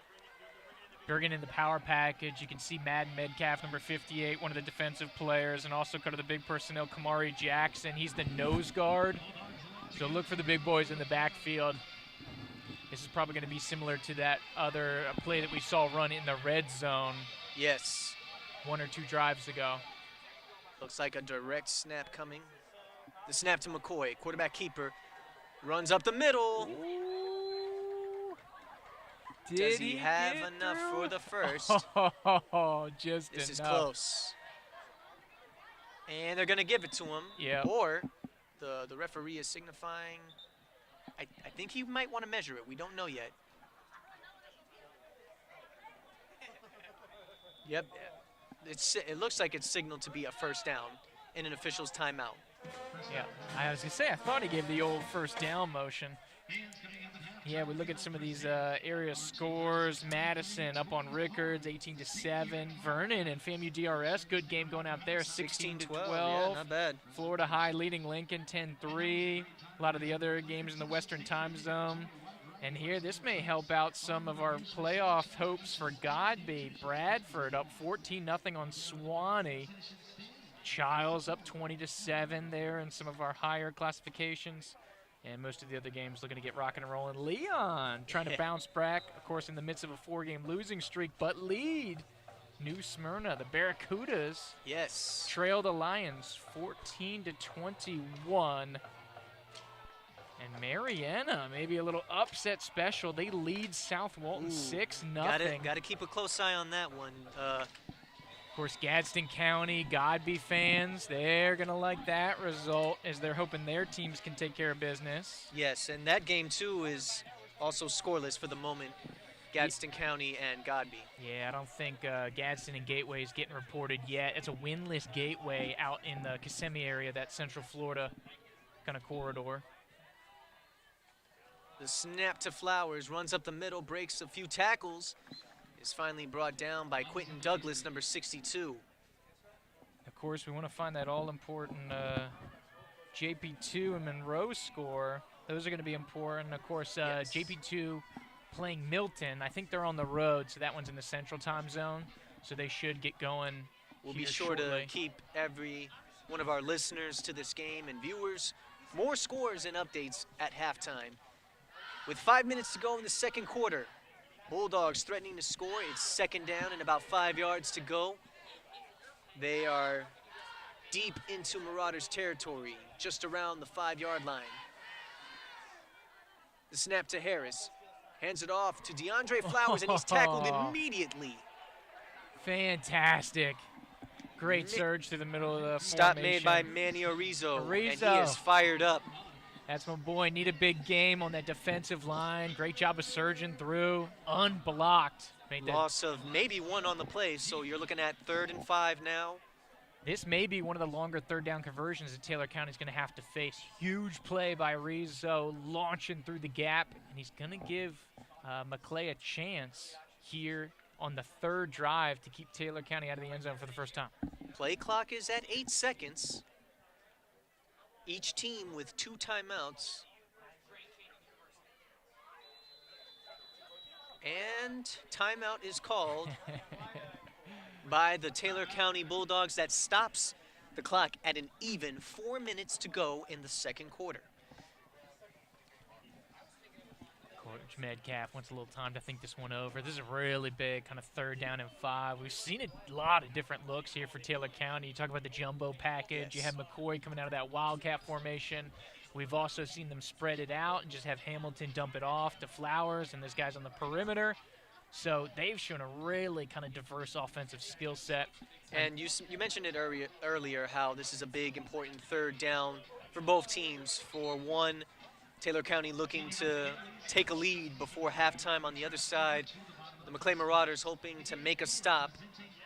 Bergen in the power package. You can see Madden Metcalf, number 58, one of the defensive players, and also kind of the big personnel, Kamari Jackson. He's the nose guard. So look for the big boys in the backfield. This is probably going to be similar to that other play that we saw run in the red zone. Yes. 1 or 2 drives ago. Looks like a direct snap coming. The snap to McCoy, quarterback keeper, runs up the middle. Ooh. Does he have enough for the first? Oh, just This is enough. close. And they're going to give it to him. Yeah. Or the referee is signifying. I think he might want to measure it. We don't know yet. Yep. It looks like it's signaled to be a first down in an official's timeout. Yeah, I was going to say, I thought he gave the old first down motion. Yeah, we look at some of these area scores. Madison up on Rickards, 18-7. Vernon and FAMU DRS, good game going out there, 16-12. Yeah, not bad. Florida High leading Lincoln 10-3. A lot of the other games in the Western time zone. And here, this may help out some of our playoff hopes for Godby. Bradford up 14-0 on Swanee. Childs up 20-7 there in some of our higher classifications. And most of the other games looking to get rocking and rolling. Leon trying to bounce back, of course, in the midst of a 4-game losing streak, but lead New Smyrna. The Barracudas trail the Lions 14-21. And Mariana, maybe a little upset special. They lead South Walton 6-0. Got to keep a close eye on that one. Of course, Gadsden County, Godby fans, they're going to like that result as they're hoping their teams can take care of business. Yes, and that game, too, is also scoreless for the moment, Gadsden County and Godby. Yeah, I don't think Gadsden and Gateway is getting reported yet. It's a winless Gateway out in the Kissimmee area, that Central Florida kind of corridor. The snap to Flowers, runs up the middle, breaks a few tackles. Is finally brought down by Quentin Douglas, number 62. Of course, we want to find that all-important JP2 and Monroe score. Those are going to be important. Of course, JP2 playing Milton. I think they're on the road, so that one's in the Central time zone. So they should get going. We'll be sure to keep every one of our listeners to this game and viewers more scores and updates at halftime. With 5 minutes to go in the second quarter, Bulldogs threatening to score. It's second down and about 5 yards to go. They are deep into Marauders territory, just around the 5-yard line. The snap to Harris. Hands it off to DeAndre Flowers, and he's tackled immediately. Fantastic. Great surge through the middle of the Stop formation. made by Manny Arizo, and he Arizo. is fired up. That's my boy. Need a big game on that defensive line. Great job of surging through. Unblocked. Loss of maybe one on the play, so you're looking at 3rd and 5 now. This may be one of the longer third down conversions that Taylor County's going to have to face. Huge play by Rizzo, launching through the gap, and he's going to give Maclay a chance here on the 3rd drive to keep Taylor County out of the end zone for the first time. Play clock is at 8 seconds. Each team with 2 timeouts. And timeout is called by the Taylor County Bulldogs. That stops the clock at an even 4 minutes to go in the second quarter. Coach Metcalf wants a little time to think this one over. This is a really big kind of 3rd down and 5. We've seen a lot of different looks here for Taylor County. You talk about the jumbo package. You have McCoy coming out of that Wildcat formation. We've also seen them spread it out and just have Hamilton dump it off to Flowers and those guys on the perimeter. So they've shown a really kind of diverse offensive skill set. And you mentioned it earlier how this is a big, important 3rd down for both teams. For one, Taylor County looking to take a lead before halftime. On the other side, the Maclay Marauders hoping to make a stop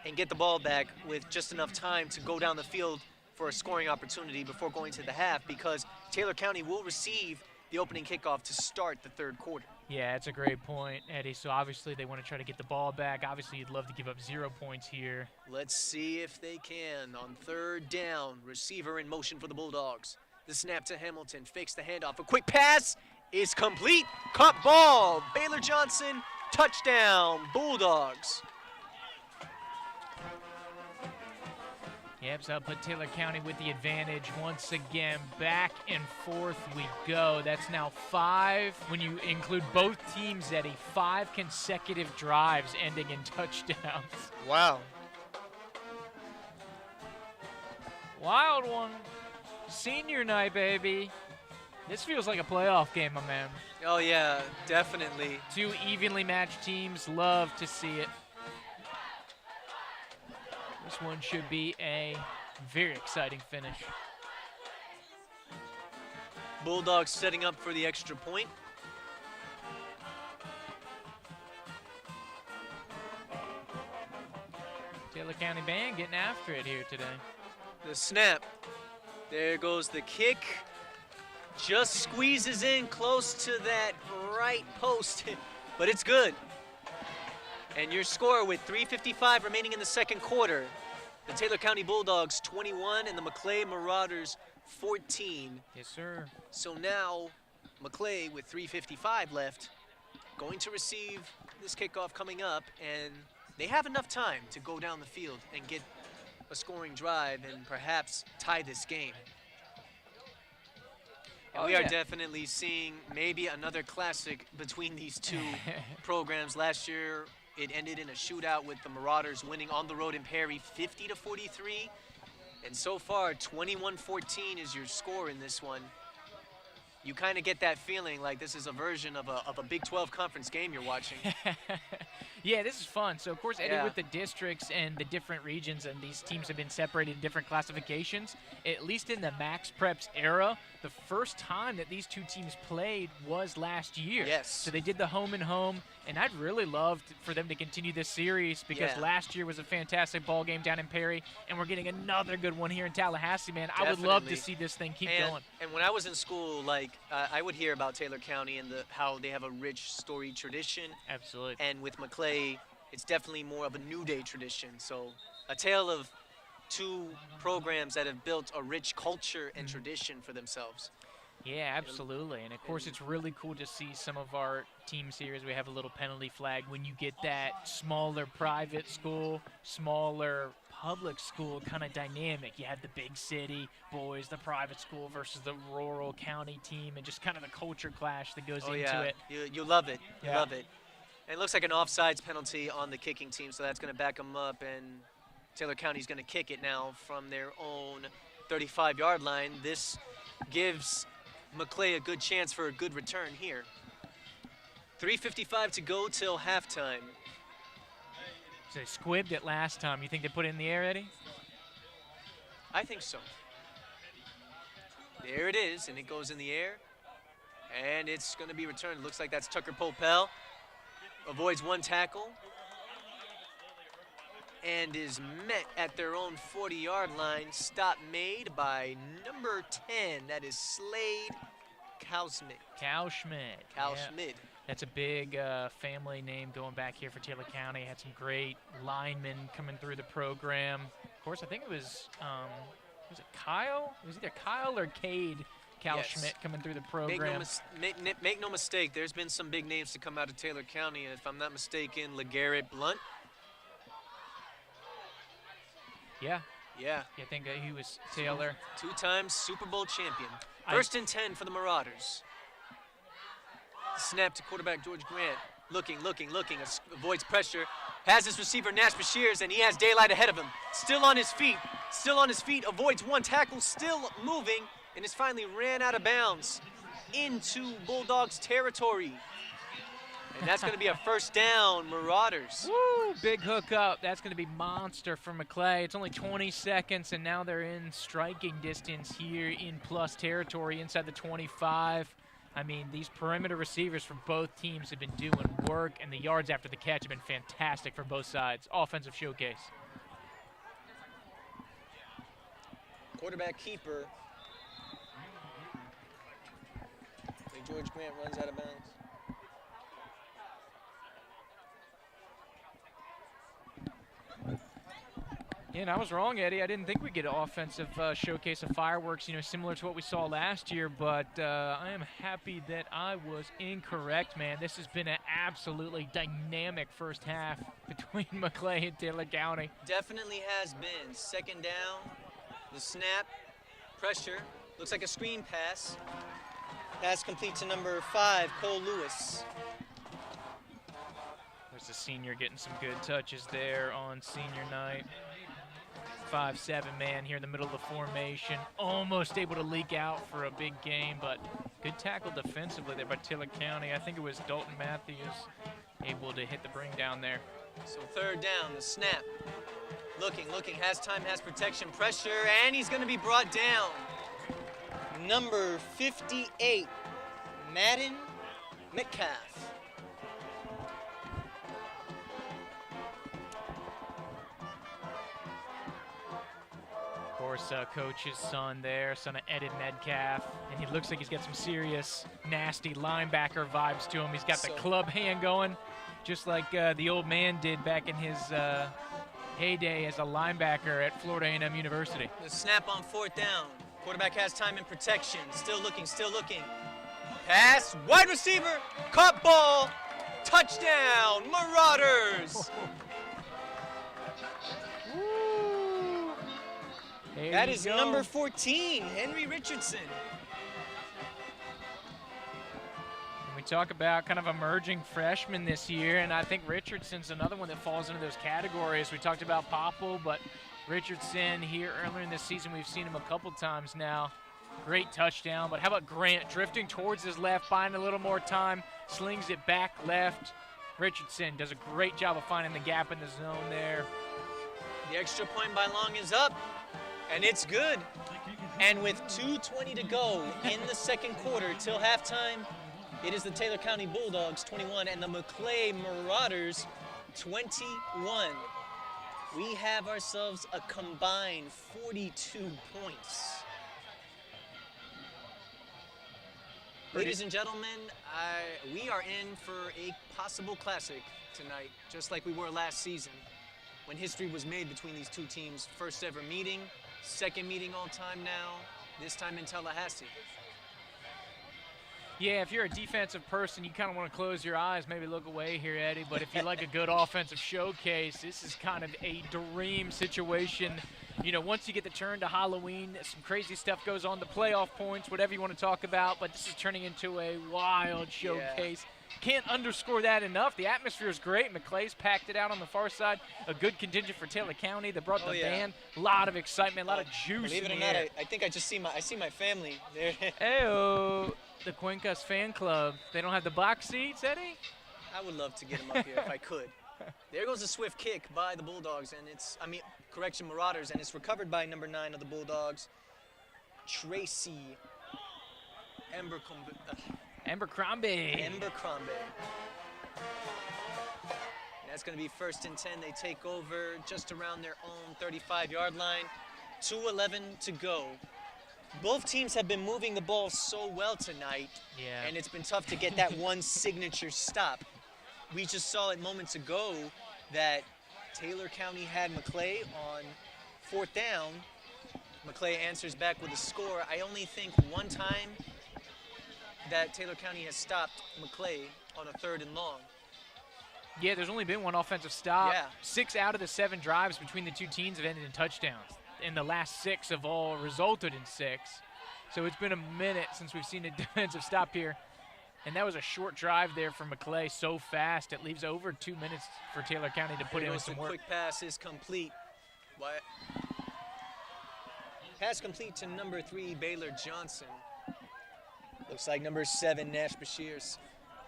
and get the ball back with just enough time to go down the field for a scoring opportunity before going to the half, because Taylor County will receive the opening kickoff to start the 3rd quarter. Yeah, that's a great point, Eddie. So obviously they want to try to get the ball back. Obviously you'd love to give up 0 points here. Let's see if they can. On 3rd down, receiver in motion for the Bulldogs. The snap to Hamilton, fakes the handoff. A quick pass is complete. Caught ball. Baylor Johnson, touchdown, Bulldogs. Yep, so I'll put Taylor County with the advantage once again. Back and forth we go. That's now 5, when you include both teams, Eddie, 5 consecutive drives ending in touchdowns. Wow. Wild one. Senior night, baby. This feels like a playoff game, my man. Oh, yeah, definitely. Two evenly matched teams, love to see it. This one should be a very exciting finish. Bulldogs setting up for the extra point. Taylor County band getting after it here today. The snap. There goes the kick. Just squeezes in close to that right post, but it's good. And your score with 3:55 remaining in the second quarter. The Taylor County Bulldogs 21 and the Maclay Marauders 14. Yes, sir. So now Maclay with 3:55 left going to receive this kickoff coming up, and they have enough time to go down the field and get a scoring drive and perhaps tie this game. And we are definitely seeing maybe another classic between these two programs. Last year, it ended in a shootout with the Marauders winning on the road in Perry 50-43. And so far, 21-14 is your score in this one. You kind of get that feeling like this is a version of a Big 12 conference game you're watching. Yeah, this is fun. So, of course, Eddie, Yeah. with the districts and the different regions, and these teams have been separated in different classifications, at least in the Max Preps era, the first time that these two teams played was last year. Yes. So they did the home and home, and I'd really love for them to continue this series because Yeah. last year was a fantastic ball game down in Perry, and we're getting another good one here in Tallahassee, man. I would love to Definitely. see this thing keep and, going. And when I was in school, like, I would hear about Taylor County and how they have a rich, storied tradition. Absolutely. And with Maclay, it's definitely more of a new day tradition. So a tale of two programs that have built a rich culture and tradition for themselves. Yeah, absolutely. And of course, it's really cool to see some of our teams here as we have a little penalty flag when you get that smaller private school, smaller public school kind of dynamic. You have the big city boys, the private school versus the rural county team, and just kind of the culture clash that goes Oh, into yeah. it. You love it. You Yeah. love it. And it looks like an offsides penalty on the kicking team, so that's going to back them up. And Taylor County's going to kick it now from their own 35-yard line. This gives Maclay a good chance for a good return here. 3:55 to go till halftime. So they squibbed it last time. You think they put it in the air, Eddie? I think so. There it is, and it goes in the air. And it's going to be returned. It looks like that's Tucker Popel. Avoids one tackle. And is met at their own 40-yard line. Stop made by number 10. That is Slade Kowsmith. Cal Schmidt. Cal Yeah. Schmidt. That's a big family name going back here for Taylor County. Had some great linemen coming through the program. Of course, I think it was it Kyle? It was either Kyle or Cade Cal Yes. Schmidt coming through the program. Make no mistake, there's been some big names to come out of Taylor County. If I'm not mistaken, LeGarrette Blunt. Yeah, Yeah, I think he was Taylor. two-time Super Bowl champion. First and 10 for the Marauders. Snap to quarterback George Grant. Looking, avoids pressure. Has his receiver Nash Bashirs, and he has daylight ahead of him. Still on his feet, avoids one tackle, still moving, and is finally ran out of bounds into Bulldogs territory. And that's going to be a first down, Marauders. Woo, big hook up. That's going to be monster for Maclay. It's only 20 seconds, and now they're in striking distance here in plus territory inside the 25. I mean, these perimeter receivers for both teams have been doing work, and the yards after the catch have been fantastic for both sides. Offensive showcase. Quarterback keeper. George Grant runs out of bounds. Yeah, and I was wrong, Eddie. I didn't think we'd get an offensive showcase of fireworks, similar to what we saw last year, but I am happy that I was incorrect, man. This has been an absolutely dynamic first half between Maclay and Taylor County. Definitely has been. Second down, the snap, pressure, looks like a screen pass. Pass complete to number 5, Cole Lewis. There's the senior getting some good touches there on senior night. 5-7 man here in the middle of the formation. Almost able to leak out for a big game, but good tackle defensively there by Taylor County. I think it was Dalton Matthews able to hit the bring down there. So 3rd down, the snap. Looking, has time, has protection, pressure, and he's going to be brought down. Number 58, Madden Metcalf. Of course, coach's son there, son of Ed Metcalf, and he looks like he's got some serious, nasty linebacker vibes to him. He's got the club hand going, just like the old man did back in his heyday as a linebacker at Florida A&M University. The snap on 4th down. Quarterback has time and protection. Still looking. Pass, wide receiver, caught ball, touchdown, Marauders. That is number 14, Henry Richardson. We talk about kind of emerging freshmen this year, and I think Richardson's another one that falls into those categories. We talked about Popple, but Richardson here earlier in this season, we've seen him a couple times now. Great touchdown, but how about Grant drifting towards his left, buying a little more time, slings it back left. Richardson does a great job of finding the gap in the zone there. The extra point by Long is up, and it's good. And with 2:20 to go in the 2nd quarter till halftime, it is the Taylor County Bulldogs 21 and the Maclay Marauders 21. We have ourselves a combined 42 points. Ladies and gentlemen, we are in for a possible classic tonight, just like we were last season when history was made between these two teams. First ever meeting, 2nd meeting all time now, this time in Tallahassee. Yeah, if you're a defensive person, you kind of want to close your eyes, maybe look away here, Eddie. But if you like a good offensive showcase, this is kind of a dream situation. You know, once you get the turn to Halloween, some crazy stuff goes on, the playoff points, whatever you want to talk about. But this is turning into a wild showcase. Yeah. Can't underscore that enough. The atmosphere is great. Maclay's packed it out on the far side. A good contingent for Taylor County. They brought the band. A lot of excitement, a lot of juice. Believe it or not, I think I just see my family there. Hey-oh. The Cuencas fan club. They don't have the box seats, Eddie? I would love to get them up here if I could. There goes a swift kick by the Bulldogs, and Marauders, and it's recovered by number 9 of the Bulldogs, Tracy Abercrombie. That's going to be 1st and 10. They take over just around their own 35-yard line. 2:11 to go. Both teams have been moving the ball so well tonight, and it's been tough to get that one signature stop. We just saw it moments ago that Taylor County had Maclay on 4th down. Maclay answers back with a score. I only think one time that Taylor County has stopped Maclay on a 3rd and long. Yeah, there's only been one offensive stop. Yeah. 6 out of the 7 drives between the two teams have ended in touchdowns. And the last 6 have all resulted in 6. So it's been a minute since we've seen a defensive stop here. And that was a short drive there for Maclay, so fast. It leaves over 2 minutes for Taylor County to put in some work. Quick pass is complete. Pass complete to number 3, Baylor Johnson. Looks like number 7, Nash Bashir's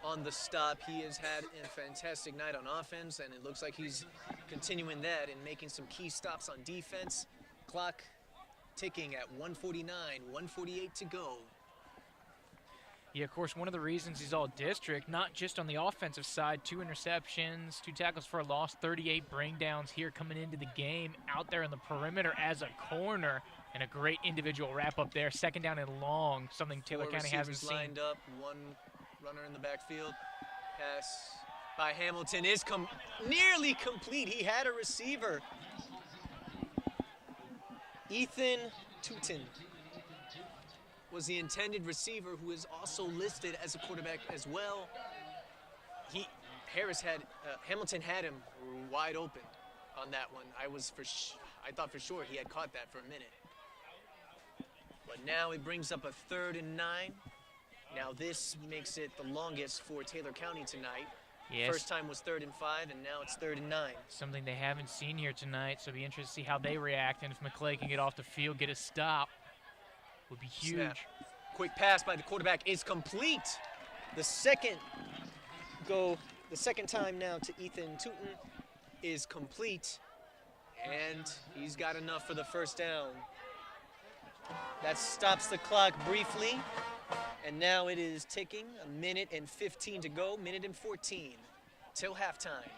on the stop. He has had a fantastic night on offense, and it looks like he's continuing that and making some key stops on defense. Clock ticking at 1:49, 1:48 to go. Yeah, of course, one of the reasons he's all district, not just on the offensive side, 2 interceptions, 2 tackles for a loss, 38 bring downs here coming into the game, out there in the perimeter as a corner, and a great individual wrap up there. 2nd down and long, something Taylor County hasn't seen. Lined up, 1 runner in the backfield. Pass by Hamilton is nearly complete. He had a receiver. Ethan Tootin was the intended receiver, who is also listed as a quarterback as well. Hamilton had him wide open on that one. I thought for sure he had caught that for a minute. But now it brings up a 3rd and 9. Now this makes it the longest for Taylor County tonight. Yes. First time was 3rd and 5, and now it's 3rd and 9. Something they haven't seen here tonight, so it'll be interesting to see how they react, and if Maclay can get off the field, get a stop, would be huge. Snap. Quick pass by the quarterback is complete. The second time now to Ethan Tootin is complete, and he's got enough for the first down. That stops the clock briefly, and now it is ticking. 1:15 to go, 1:14 till halftime.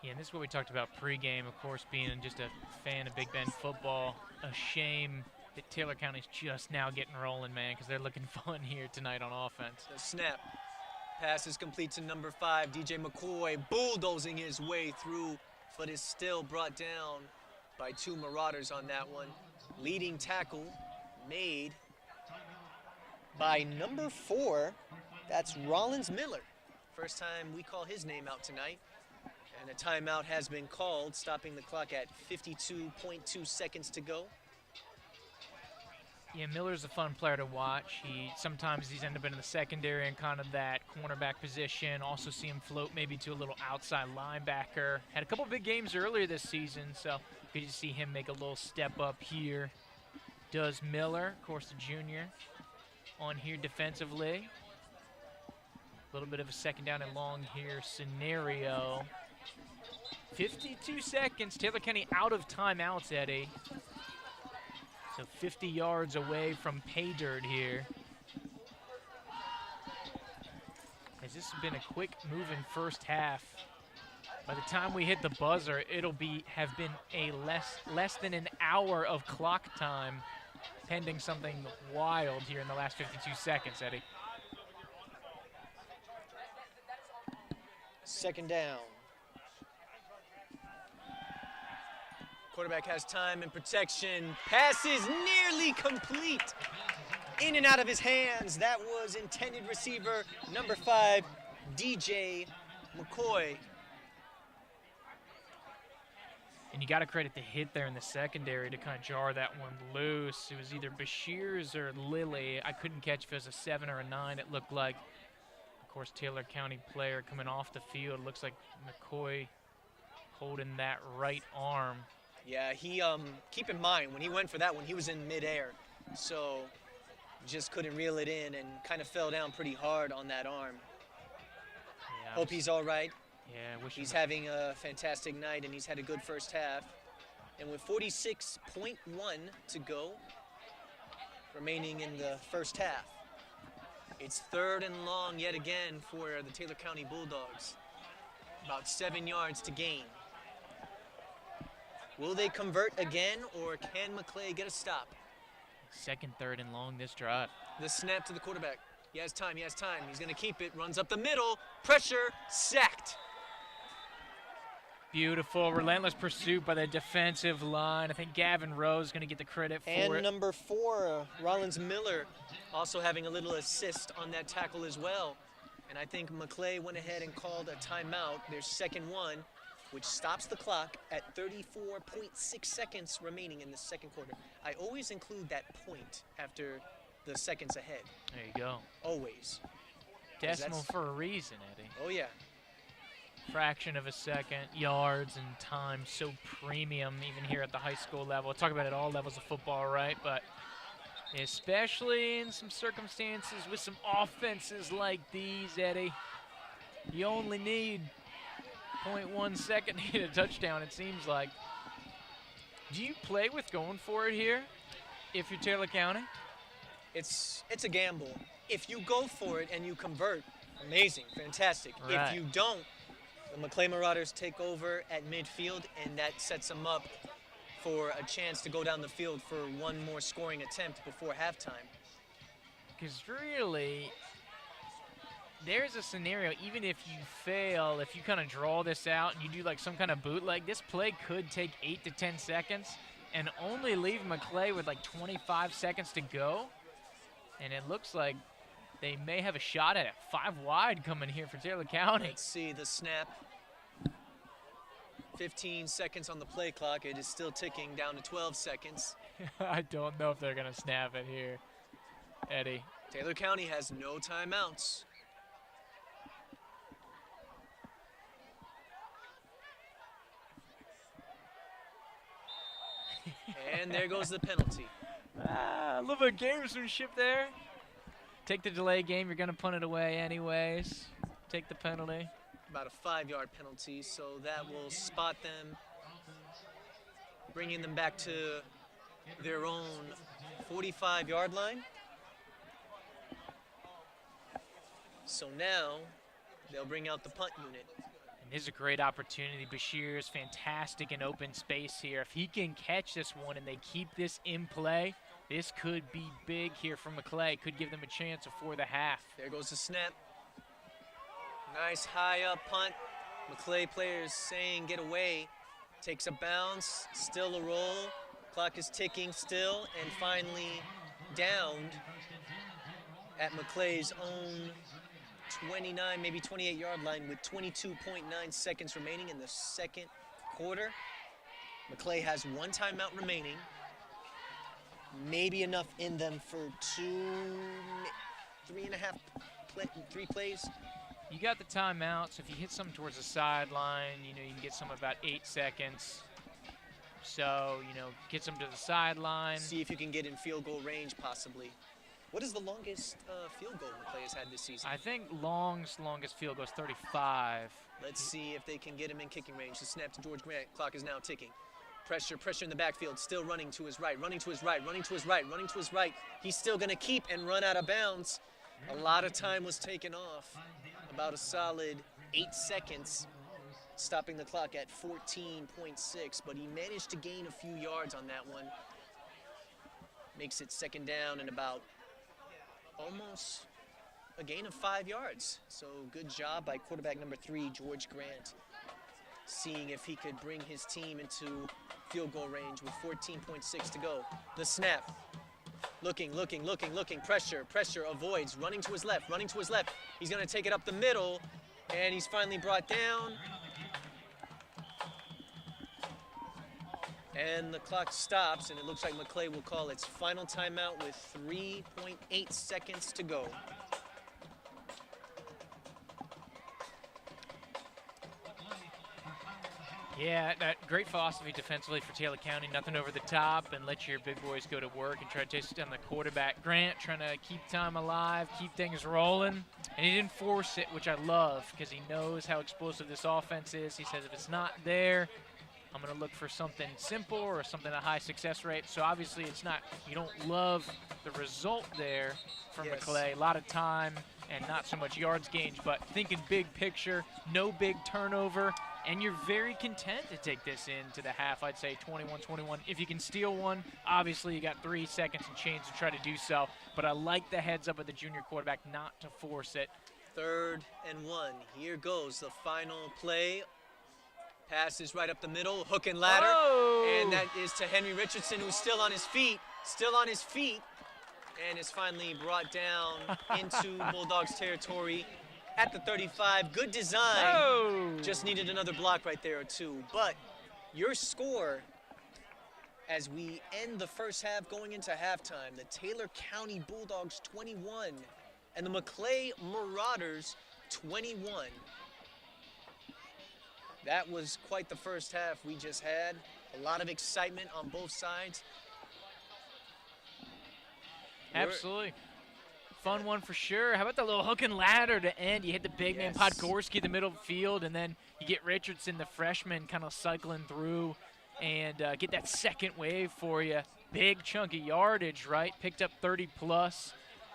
Yeah, and this is what we talked about pregame, of course, being just a fan of Big Bend football. A shame that Taylor County's just now getting rolling, man, because they're looking fun here tonight on offense. The snap. Pass is complete to number 5, DJ McCoy, bulldozing his way through, but is still brought down by 2 Marauders on that one. Leading tackle made by number 4, that's Rollins Miller. First time we call his name out tonight. And a timeout has been called, stopping the clock at 52.2 seconds to go. Yeah, Miller's a fun player to watch. Sometimes he's ended up in the secondary and kind of that cornerback position. Also see him float maybe to a little outside linebacker. Had a couple big games earlier this season, so good to see him make a little step up here. Does Miller, of course, the junior, on here defensively. A little bit of a second down and long here scenario. 52 seconds. Taylor County out of timeouts, Eddie. So 50 yards away from pay dirt here. As this has been a quick moving first half. By the time we hit the buzzer, it'll have been a less than an hour of clock time, pending something wild here in the last 52 seconds, Eddie. Second down. Quarterback has time and protection. Pass is nearly complete. In and out of his hands. That was intended receiver number 5, DJ McCoy. And you got to credit the hit there in the secondary to kind of jar that one loose. It was either Bashir's or Lilly. I couldn't catch if it was a 7 or a 9, it looked like. Of course, Taylor County player coming off the field. Looks like McCoy holding that right arm. Yeah, he, keep in mind, when he went for that one, he was in midair. So just couldn't reel it in and kind of fell down pretty hard on that arm. Yeah, Hope he's all right. Yeah, wish He's having a fantastic night, and he's had a good first half. And with 46.1 to go, remaining in the first half, it's 3rd and long yet again for the Taylor County Bulldogs. About 7 yards to gain. Will they convert again, or can Maclay get a stop? Second, 3rd and long this drive. The snap to the quarterback. He has time, He's going to keep it, runs up the middle, pressure, sacked. Beautiful, relentless pursuit by the defensive line. I think Gavin Rose is going to get the credit for it. And number 4, Rollins Miller, also having a little assist on that tackle as well. And I think Maclay went ahead and called a timeout, their second one, which stops the clock at 34.6 seconds remaining in the second quarter. I always include that point after the seconds ahead. There you go. Always. Decimal for a reason, Eddie. Oh, yeah. Fraction of a second, yards and time, so premium even here at the high school level. We'll talk about it at all levels of football, right? But especially in some circumstances with some offenses like these, Eddie, you only need 0.1 second to hit a touchdown, it seems like. Do you play with going for it here if you're Taylor County? It's a gamble. If you go for it and you convert, amazing, fantastic. Right. If you don't, the Maclay Marauders take over at midfield, and that sets them up for a chance to go down the field for one more scoring attempt before halftime. Because really, there's a scenario, even if you fail, if you kind of draw this out and you do like some kind of bootleg, this play could take 8 to 10 seconds and only leave Maclay with like 25 seconds to go. And it looks like they may have a shot at it. 5 wide coming here for Taylor County. Let's see the snap. 15 seconds on the play clock. It is still ticking down to 12 seconds. I don't know if they're going to snap it here, Eddie. Taylor County has no timeouts. And there goes the penalty. A little bit of gamesmanship there. Take the delay game. You're going to punt it away anyways. Take the penalty. About a 5-yard penalty, so that will spot them, bringing them back to their own 45-yard line. So now they'll bring out the punt unit. And this is a great opportunity. Bashir is fantastic in open space here. If he can catch this one and they keep this in play, this could be big here for Maclay. Could give them a chance before the half. There goes the snap. Nice high up punt. Maclay players saying get away. Takes a bounce, still a roll. Clock is ticking still, and finally downed at Maclay's own 29, maybe 28-yard line with 22.9 seconds remaining in the second quarter. Maclay has one timeout remaining. Maybe enough in them for three plays. You got the timeout, so if you hit something towards the sideline, you can get some about 8 seconds. So, get some to the sideline. See if you can get in field goal range, possibly. What is the longest field goal Maclay has had this season? I think longest field goal is 35. Let's see if they can get him in kicking range. The snap to George Grant. Clock is now ticking. Pressure in the backfield. Still running to his right, running to his right. He's still going to keep and run out of bounds. A lot of time was taken off. About a solid 8 seconds, stopping the clock at 14.6. But he managed to gain a few yards on that one. Makes it second down and about almost a gain of 5 yards. So good job by quarterback number 3, George Grant, seeing if he could bring his team into field goal range with 14.6 to go. The snap. Looking. Pressure, avoids. Running to his left. He's going to take it up the middle, and he's finally brought down. And the clock stops, and it looks like Maclay will call its final timeout with 3.8 seconds to go. Yeah, that great philosophy defensively for Taylor County. Nothing over the top and let your big boys go to work and try to chase down the quarterback. Grant trying to keep time alive, keep things rolling. And he didn't force it, which I love because he knows how explosive this offense is. He says if it's not there, I'm going to look for something simple or something at a high success rate. So obviously it's not, you don't love the result there from Maclay. A lot of time and not so much yards gained, but thinking big picture, no big turnover. And you're very content to take this into the half, I'd say 21-21. If you can steal one, obviously you got 3 seconds and change to try to do so. But I like the heads up of the junior quarterback not to force it. 3rd and 1. Here goes the final play. Pass is right up the middle, hook and ladder. Oh! And that is to Henry Richardson, who's still on his feet. And is finally brought down into Bulldogs territory. At the 35, good design. Oh. Just needed another block right there or two. But your score, as we end the first half going into halftime, the Taylor County Bulldogs 21 and the Maclay Marauders 21. That was quite the first half we just had. A lot of excitement on both sides. Absolutely. Fun one for sure. How about the little hook and ladder to end? You hit the big man Podgorski in the middle of the field, and then you get Richardson, the freshman, kind of cycling through and get that second wave for you. Big chunk of yardage, right? Picked up 30+.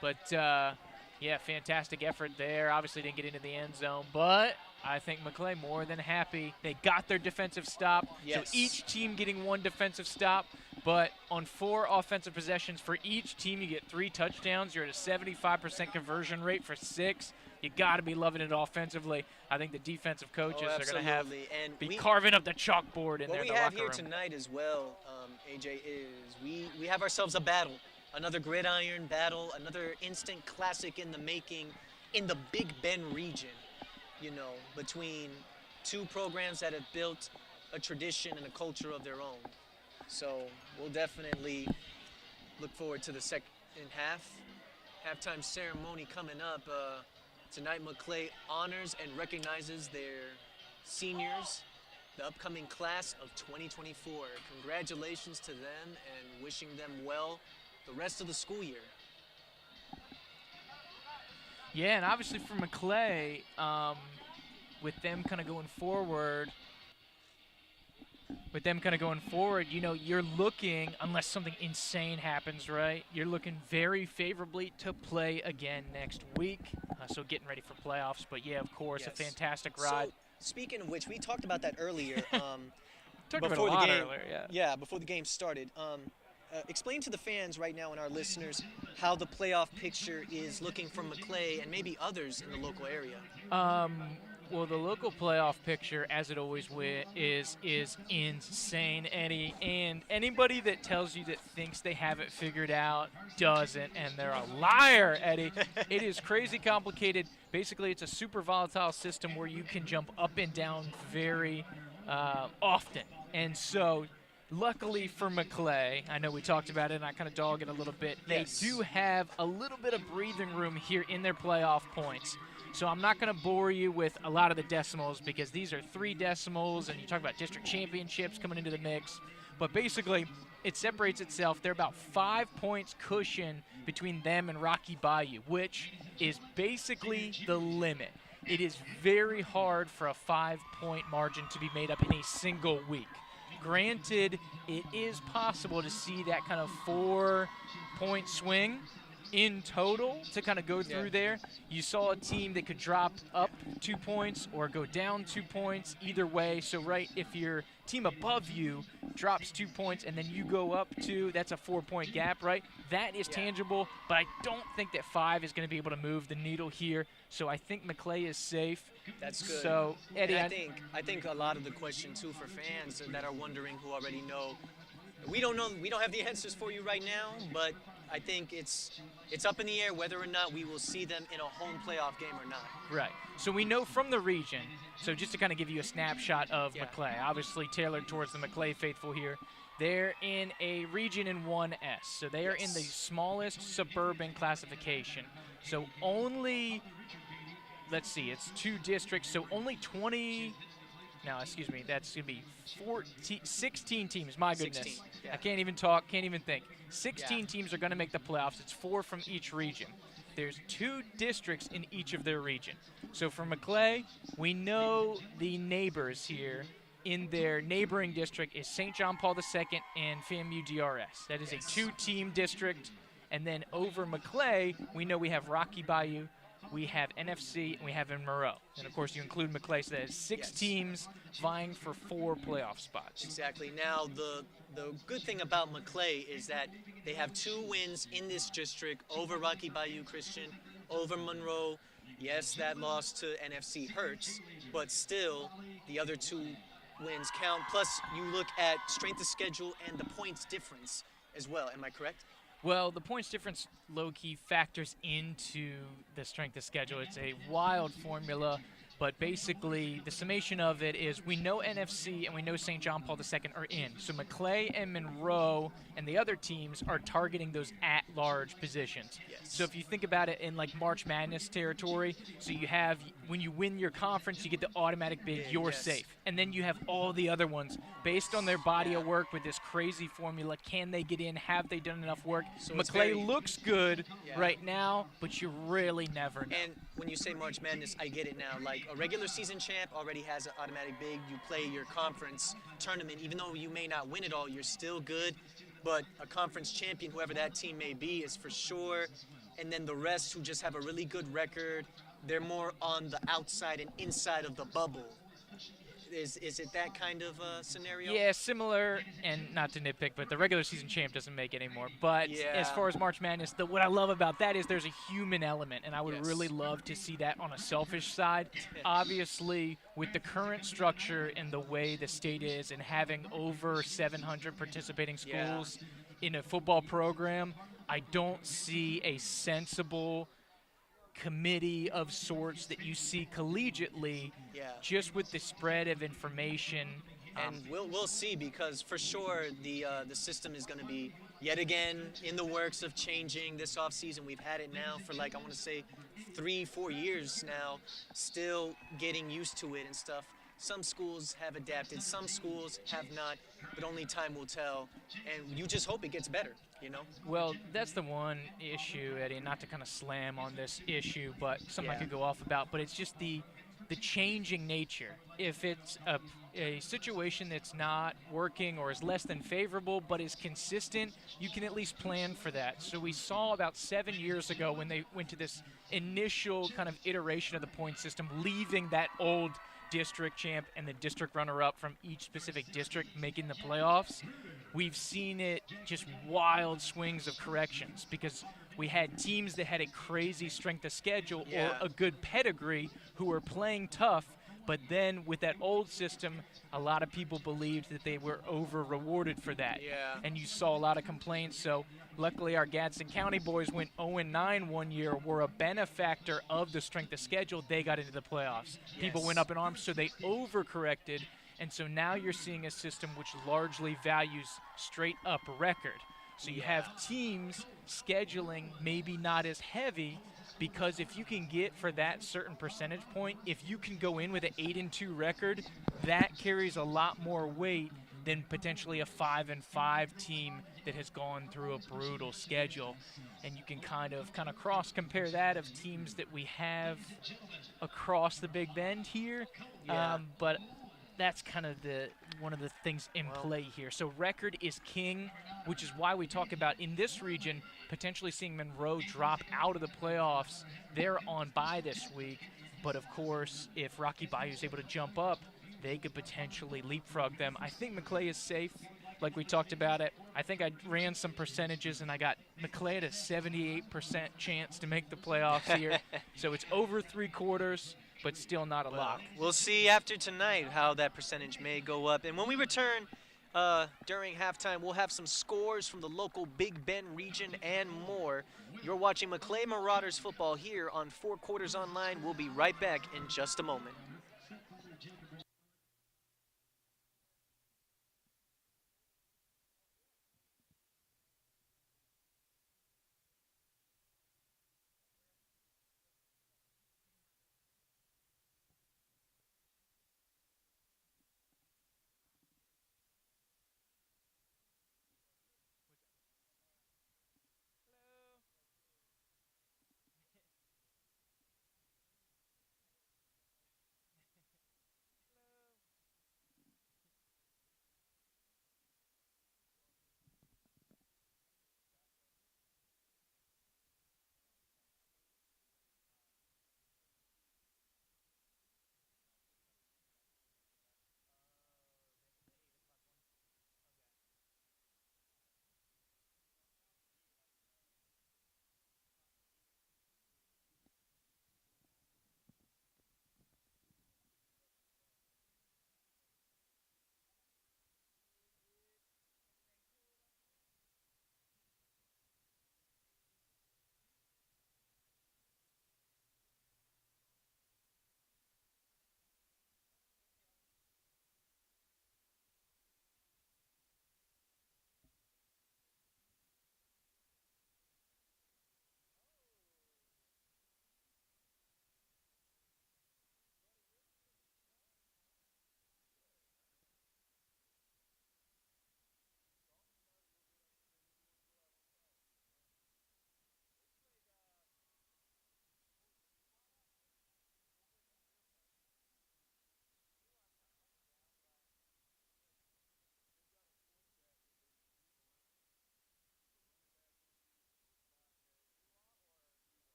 But, yeah, fantastic effort there. Obviously didn't get into the end zone, but I think Maclay more than happy. They got their defensive stop. Yes. So each team getting 1 defensive stop. But on 4 offensive possessions for each team, you get 3 touchdowns. You're at a 75% conversion rate for 6. You got to be loving it offensively. I think the defensive coaches are going to be carving up the chalkboard in there. What we have here tonight as well, AJ, is we have ourselves a battle, another gridiron battle, another instant classic in the making in the Big Bend region. You know, between 2 programs that have built a tradition and a culture of their own. So we'll definitely look forward to the second half. Halftime ceremony coming up. Tonight, Maclay honors and recognizes their seniors the upcoming class of 2024. Congratulations to them and wishing them well the rest of the school year. Yeah, and obviously for Maclay, with them kind of going forward, you know, you're looking, unless something insane happens, right? You're looking very favorably to play again next week. So getting ready for playoffs. But yeah, of course, Yes. a fantastic ride. So, speaking of which, we talked about that earlier. Talked about before a the lot game, earlier, yeah, before the game started. Explain to the fans right now and our listeners how the playoff picture is looking for Maclay and maybe others in the local area. Well, the local playoff picture, as it always is insane, Eddie. And anybody that tells you that thinks they have it figured out doesn't, and they're a liar, Eddie. It is crazy complicated. Basically, it's a super volatile system where you can jump up and down very often. And so, luckily for Maclay, I know we talked about it and I kind of dog it a little bit, Yes. they do have a little bit of breathing room here in their playoff points. So I'm not going to bore you with a lot of the decimals because these are 3 decimals, and you talk about district championships coming into the mix. But basically, it separates itself. They're about 5 points cushion between them and Rocky Bayou, which is basically the limit. It is very hard for a 5-point margin to be made up in a single week. Granted, it is possible to see that kind of 4-point swing in total to kind of go through there. You saw a team that could drop up 2 points or go down 2 points either way. So right, if your team above you drops 2 points and then you go up 2, that's a 4-point gap, right? That is tangible, but I don't think that 5 is going to be able to move the needle here. So I think Maclay is safe. That's good. So Eddie, and I think a lot of the question too for fans that are wondering who already know, we don't know, we don't have the answers for you right now, but I think it's up in the air whether or not we will see them in a home playoff game or not. Right. So we know from the region, so just to kind of give you a snapshot of Maclay, obviously tailored towards the Maclay faithful here, they're in a region in 1S. So they are in the smallest suburban classification. So only, let's see, it's 2 districts, so only 20, no, excuse me, that's going to be 16 teams, my goodness. 16, yeah. I can't even talk, can't even think. 16 teams are going to make the playoffs. It's 4 from each region. There's 2 districts in each of their region. So for Maclay, we know the neighbors here in their neighboring district is St. John Paul II and FAMU DRS. That is a 2-team district. And then over Maclay, we know we have Rocky Bayou, we have NFC, and we have in Moreau. And of course, you include Maclay, so that is 6 teams vying for 4 playoff spots. Exactly. Now, the good thing about Maclay is that they have 2 wins in this district over Rocky Bayou Christian, over Monroe. Yes, that loss to NFC hurts, but still, the other 2 wins count. Plus, you look at strength of schedule and the points difference as well. Am I correct? Well, the points difference low-key factors into the strength of schedule. It's a wild formula, but basically the summation of it is we know NFC and we know St. John Paul II are in. So Maclay and Monroe and the other teams are targeting those at-large positions. Yes. So if you think about it in like March Madness territory, so you have, when you win your conference, you get the automatic bid, you're safe. And then you have all the other ones based on their body of work with this crazy formula. Can they get in? Have they done enough work? So Maclay looks good right now, but you really never know. And when you say March Madness, I get it now. Like a regular season champ already has an automatic bid. You play your conference tournament. Even though you may not win it all, you're still good. But a conference champion, whoever that team may be, is for sure. And then the rest who just have a really good record, they're more on the outside and inside of the bubble. Is it that kind of scenario? Yeah, similar, and not to nitpick, but the regular season champ doesn't make anymore. But as far as March Madness, what I love about that is there's a human element, and I would really love to see that on a selfish side. Obviously, with the current structure and the way the state is and having over 700 participating schools in a football program, I don't see a sensible committee of sorts that you see collegiately just with the spread of information. And we'll see, because for sure the system is going to be yet again in the works of changing this offseason. We've had it now for like, I want to say 3-4 years now, still getting used to it and stuff. Some schools have adapted, some schools have not, but only time will tell. And you just hope it gets better, you know? Well, that's the one issue, Eddie. Not to kind of slam on this issue, but something I Yeah. could go off about. But it's just the changing nature. If it's a situation that's not working or is less than favorable but is consistent, you can at least plan for that. So we saw about 7 years ago when they went to this initial kind of iteration of the point system, leaving that old district champ and the district runner-up from each specific district making the playoffs. We've seen it just wild swings of corrections because we had teams that had a crazy strength of schedule Yeah. or a good pedigree who were playing tough, but then with that old system, a lot of people believed that they were over rewarded for that. Yeah. And you saw a lot of complaints. So luckily our Gadsden County boys went 0-9 one year, were a benefactor of the strength of schedule. They got into the playoffs. People Yes. went up in arms, so they overcorrected. And so now you're seeing a system which largely values straight up record. So you have teams scheduling maybe not as heavy because if you can get for that certain percentage point, if you can go in with an 8-2 record, that carries a lot more weight than potentially a 5-5 team that has gone through a brutal schedule. And you can kind of cross compare that of teams that we have across the Big Bend here. Yeah. But that's kind of one of the things in Well, play here. So record is king, which is why we talk about in this region potentially seeing Monroe drop out of the playoffs. They're on bye this week, but of course, if Rocky Bayou is able to jump up, they could potentially leapfrog them. I think Maclay is safe, like we talked about it. I think I ran some percentages and I got Maclay at a 78% chance to make the playoffs here. So it's over 3/4. But still not a lock. We'll see after tonight how that percentage may go up. And when we return during halftime, we'll have some scores from the local Big Bend region and more. You're watching Maclay Marauders football here on Four Quarters Online. We'll be right back in just a moment.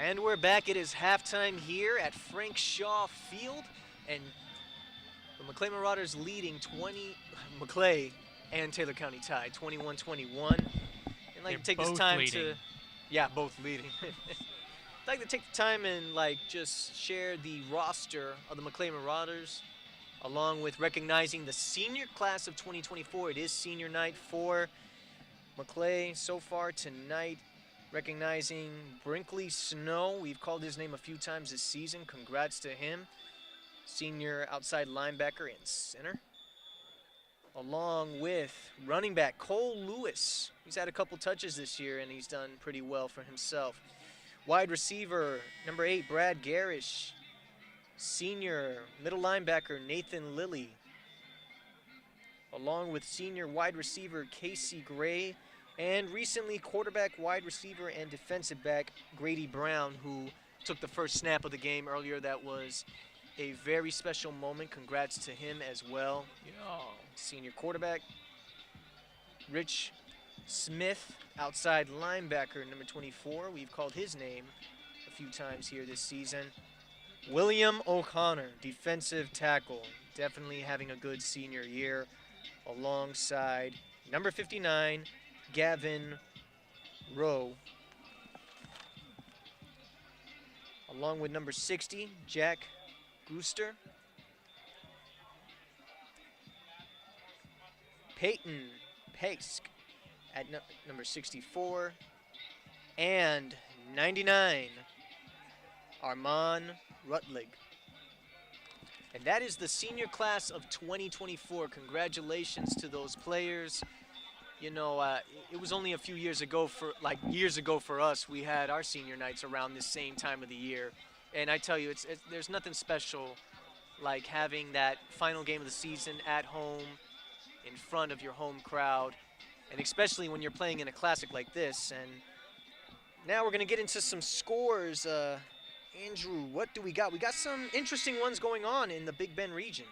And we're back. It is halftime here at Frank Shaw Field. And the Maclay Marauders leading Maclay and Taylor County tied 21-21. And I'd like to take this time to, both leading. I'd like to take the time and just share the roster of the Maclay Marauders, along with recognizing the senior class of 2024. It is senior night for Maclay so far tonight. Recognizing Brinkley Snow. We've called his name a few times this season. Congrats to him. Senior outside linebacker and center. Along with running back Cole Lewis. He's had a couple touches this year and he's done pretty well for himself. Wide receiver number 8, Brad Garish. Senior middle linebacker Nathan Lilly. Along with senior wide receiver Casey Gray. And recently, quarterback, wide receiver, and defensive back Grady Brown, who took the first snap of the game earlier. That was a very special moment. Congrats to him as well. Senior quarterback, Rich Smith, outside linebacker, number 24. We've called his name a few times here this season. William O'Connor, defensive tackle, definitely having a good senior year, alongside number 59, Gavin Rowe, along with number 60, Jack Gooster, Peyton Pask at number 64, and 99, Armand Rutlig. And that is the senior class of 2024. Congratulations to those players. You know, it was only a few years ago for us. We had our senior nights around this same time of the year. And I tell you, there's nothing special like having that final game of the season at home in front of your home crowd, and especially when you're playing in a classic like this. And now we're going to get into some scores. Andrew, what do we got? We got some interesting ones going on in the Big Bend region.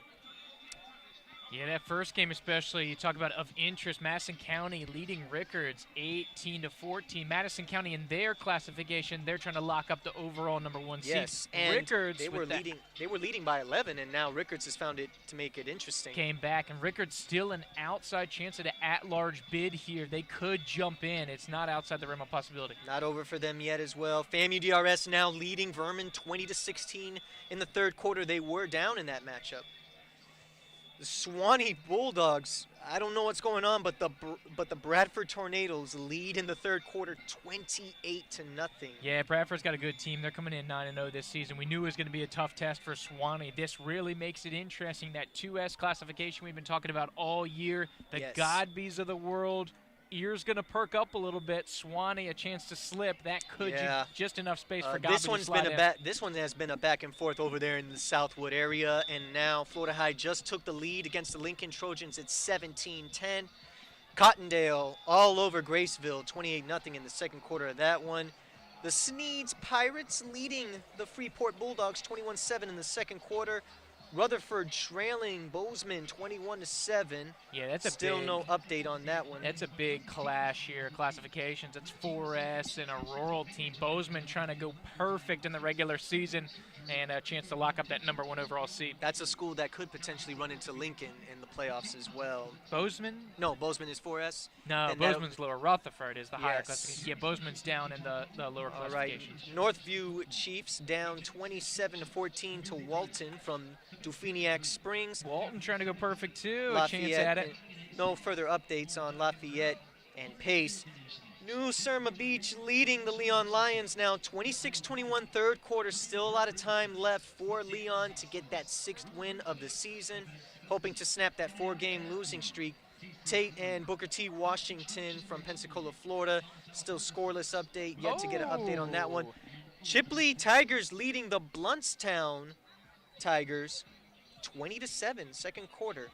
Yeah, that first game especially, you talk about of interest. Madison County leading Rickards 18-14. Madison County in their classification, they're trying to lock up the overall number 1 seed. Yes, and Rickards they were leading by 11, and now Rickards has found it to make it interesting. Came back, and Rickards still an outside chance at an at-large bid here. They could jump in. It's not outside the realm of possibility. Not over for them yet as well. FAMU DRS now leading Vernon 20-16 in the third quarter. They were down in that matchup. The Suwannee Bulldogs, I don't know what's going on, but the Bradford Tornadoes lead in the third quarter 28-0. Yeah, Bradford's got a good team. They're coming in 9-0 this season. We knew it was going to be a tough test for Suwannee. This really makes it interesting, that 2S classification we've been talking about all year. The Godbys of the world. Ears going to perk up a little bit. Suwannee, a chance to slip. That could just enough space for Godby to slide in. This one has been a back and forth over there in the Southwood area, and now Florida High just took the lead against the Lincoln Trojans at 17-10. Cottondale all over Graceville, 28-0 in the second quarter of that one. The Sneads Pirates leading the Freeport Bulldogs 21-7 in the second quarter. Rutherford trailing Bozeman 21-7. Yeah, that's still no update on that one. That's a big clash here. Classifications. It's 4S and a rural team. Bozeman trying to go perfect in the regular season and a chance to lock up that number 1 overall seed. That's a school that could potentially run into Lincoln in the playoffs as well. Bozeman? No, Bozeman is 4S. No, Bozeman's lower. Rutherford is the higher classification. Yeah, Bozeman's down in the lower classifications. Right. Northview Chiefs down 27-14 to Walton from Dufiniac Springs. Walton trying to go perfect too. Lafayette, a chance at it. No further updates on Lafayette and Pace. New Surma Beach leading the Leon Lions now 26-21 third quarter. Still a lot of time left for Leon to get that 6th win of the season. Hoping to snap that 4-game losing streak. Tate and Booker T. Washington from Pensacola, Florida. Still scoreless update. Yet to get an update on that one. Chipley Tigers leading the Bluntstown Tigers 20-7 second quarter.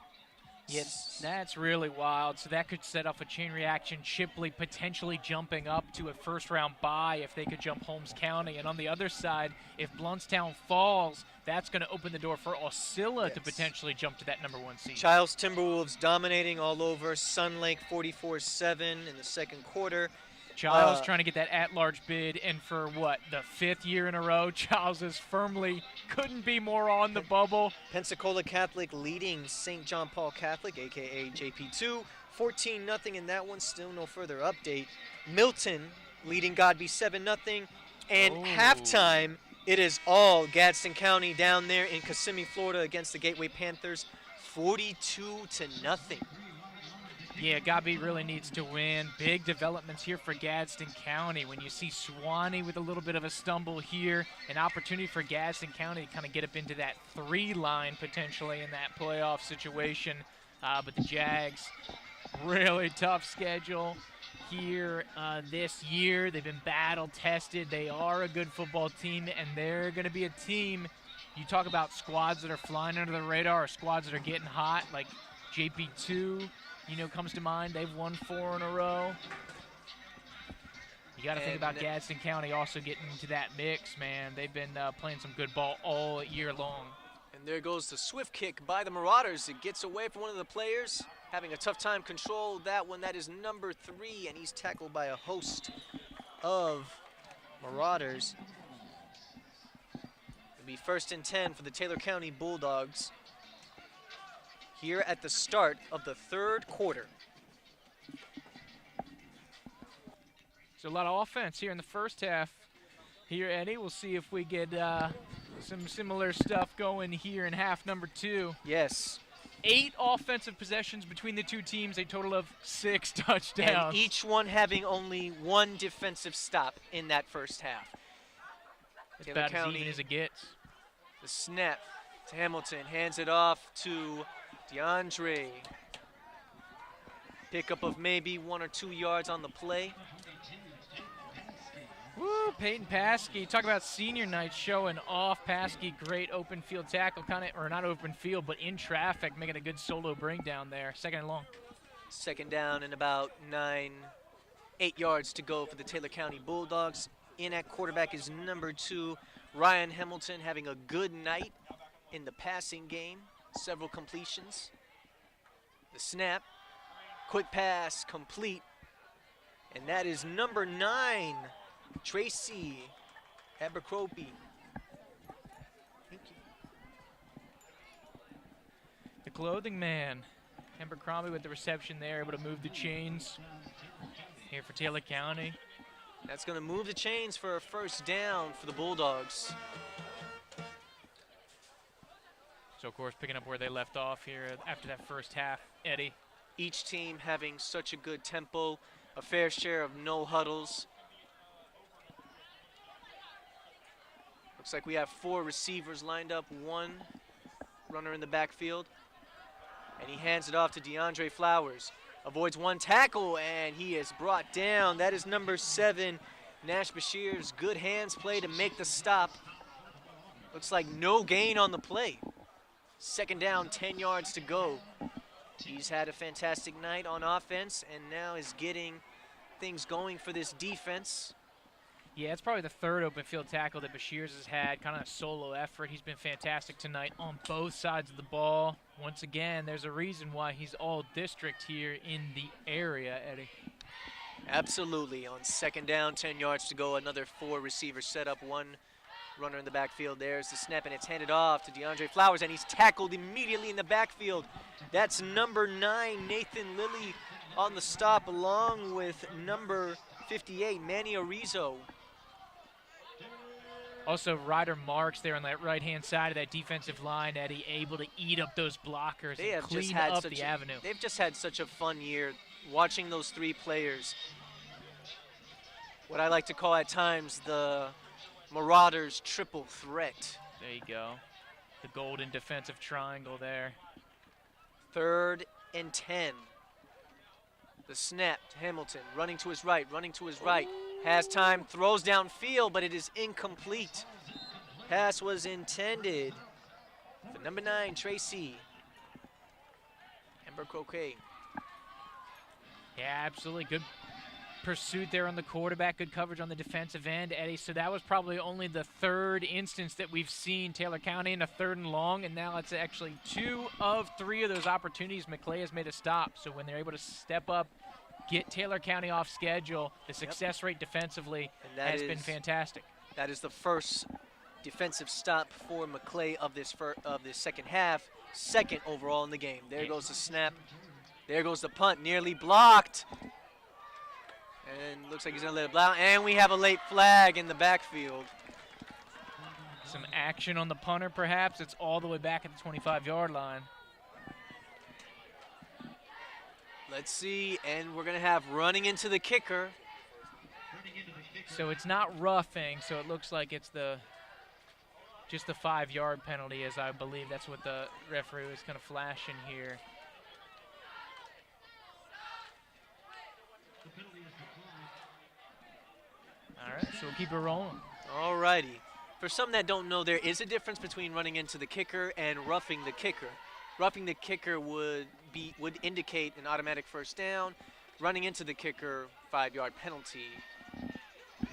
Yes, that's really wild. So that could set off a chain reaction. Chipley potentially jumping up to a first-round bye if they could jump Holmes County. And on the other side, if Bluntstown falls, that's going to open the door for Osceola to potentially jump to that number 1 seed. Childs Timberwolves dominating all over Sun Lake 44-7 in the second quarter. Giles trying to get that at-large bid, and for what, the 5th year in a row, Giles is firmly couldn't be more on the bubble. Pensacola Catholic leading St. John Paul Catholic, aka JP2, 14-0 in that one. Still no further update. Milton leading Godby 7-0, and halftime it is all Gadsden County down there in Kissimmee, Florida, against the Gateway Panthers, 42-0. Yeah, Godby really needs to win. Big developments here for Gadsden County. When you see Swanee with a little bit of a stumble here, an opportunity for Gadsden County to kind of get up into that 3 line potentially in that playoff situation. But the Jags, really tough schedule here this year. They've been battle tested. They are a good football team, and they're going to be a team. You talk about squads that are flying under the radar or squads that are getting hot, like JP2. Comes to mind. They've won 4 in a row. You got to think about Gadsden County also getting into that mix, man. They've been playing some good ball all year long. And there goes the swift kick by the Marauders. It gets away from one of the players, having a tough time control that one. That is number 3, and he's tackled by a host of Marauders. It'll be 1st and 10 for the Taylor County Bulldogs here at the start of the 3rd quarter. So a lot of offense here in the first half here, Eddie. We'll see if we get some similar stuff going here in half number 2. Yes. 8 offensive possessions between the two teams, a total of 6 touchdowns. And each one having only 1 defensive stop in that first half. It's about as even as it gets. The snap to Hamilton, hands it off to DeAndre. Pickup of maybe 1 or 2 yards on the play. Woo, Peyton Paskey. Talk about senior night showing off. Paskey, great open field tackle, or not open field, but in traffic, making a good solo bring down there. 2nd and long. 2nd down and about 8 yards to go for the Taylor County Bulldogs. In at quarterback is number 2, Ryan Hamilton, having a good night in the passing game. Several completions. The snap, quick pass, complete. And that is number 9, Tracy Abercrombie. Thank you. The clothing man, Abercrombie with the reception there, able to move the chains here for Taylor County. That's going to move the chains for a 1st down for the Bulldogs. So, of course, picking up where they left off here after that first half, Eddie. Each team having such a good tempo, a fair share of no huddles. Looks like we have 4 receivers lined up, 1 runner in the backfield. And he hands it off to DeAndre Flowers. Avoids 1 tackle, and he is brought down. That is number 7, Nash Bashir's good hands play to make the stop. Looks like no gain on the play. 2nd down, 10 yards to go. He's had a fantastic night on offense and now is getting things going for this defense. Yeah, it's probably the 3rd open field tackle that Bashir's has had, kind of a solo effort. He's been fantastic tonight on both sides of the ball. Once again, there's a reason why he's all district here in the area, Eddie. Absolutely. On 2nd down, 10 yards to go, another 4 receivers set up, 1 runner in the backfield. There's the snap, and it's handed off to DeAndre Flowers, and he's tackled immediately in the backfield. That's number 9, Nathan Lilly, on the stop, along with number 58, Manny Arizo. Also, Ryder Marks there on that right-hand side of that defensive line, Eddie, able to eat up those blockers and clean up the avenue. They've just had such a fun year watching those 3 players. What I like to call at times the Marauders triple threat. There you go. The golden defensive triangle there. 3rd and 10. The snap to Hamilton, running to his right, has time, throws downfield, but it is incomplete. Pass was intended for number 9, Tracy Abercrombie. Yeah, absolutely. Good pursuit there on the quarterback, good coverage on the defensive end, Eddie. So that was probably only the 3rd instance that we've seen Taylor County in a 3rd and long, and now it's actually 2 of 3 of those opportunities Maclay has made a stop. So when they're able to step up get Taylor County off schedule. The success rate defensively has been fantastic. That is the first defensive stop for Maclay of this second half. Second overall in the game. There goes the snap. There goes the punt, nearly blocked. And looks like he's gonna let it blow. And we have a late flag in the backfield. Some action on the punter, perhaps. It's all the way back at the 25-yard line. Let's see, and we're gonna have running into the kicker. So it's not roughing, so it looks like it's just the 5-yard penalty, as I believe that's what the referee was kind of flashing here. All right, so we'll keep it rolling. All righty. For some that don't know, there is a difference between running into the kicker and roughing the kicker. Roughing the kicker would indicate an automatic first down. Running into the kicker, 5-yard penalty,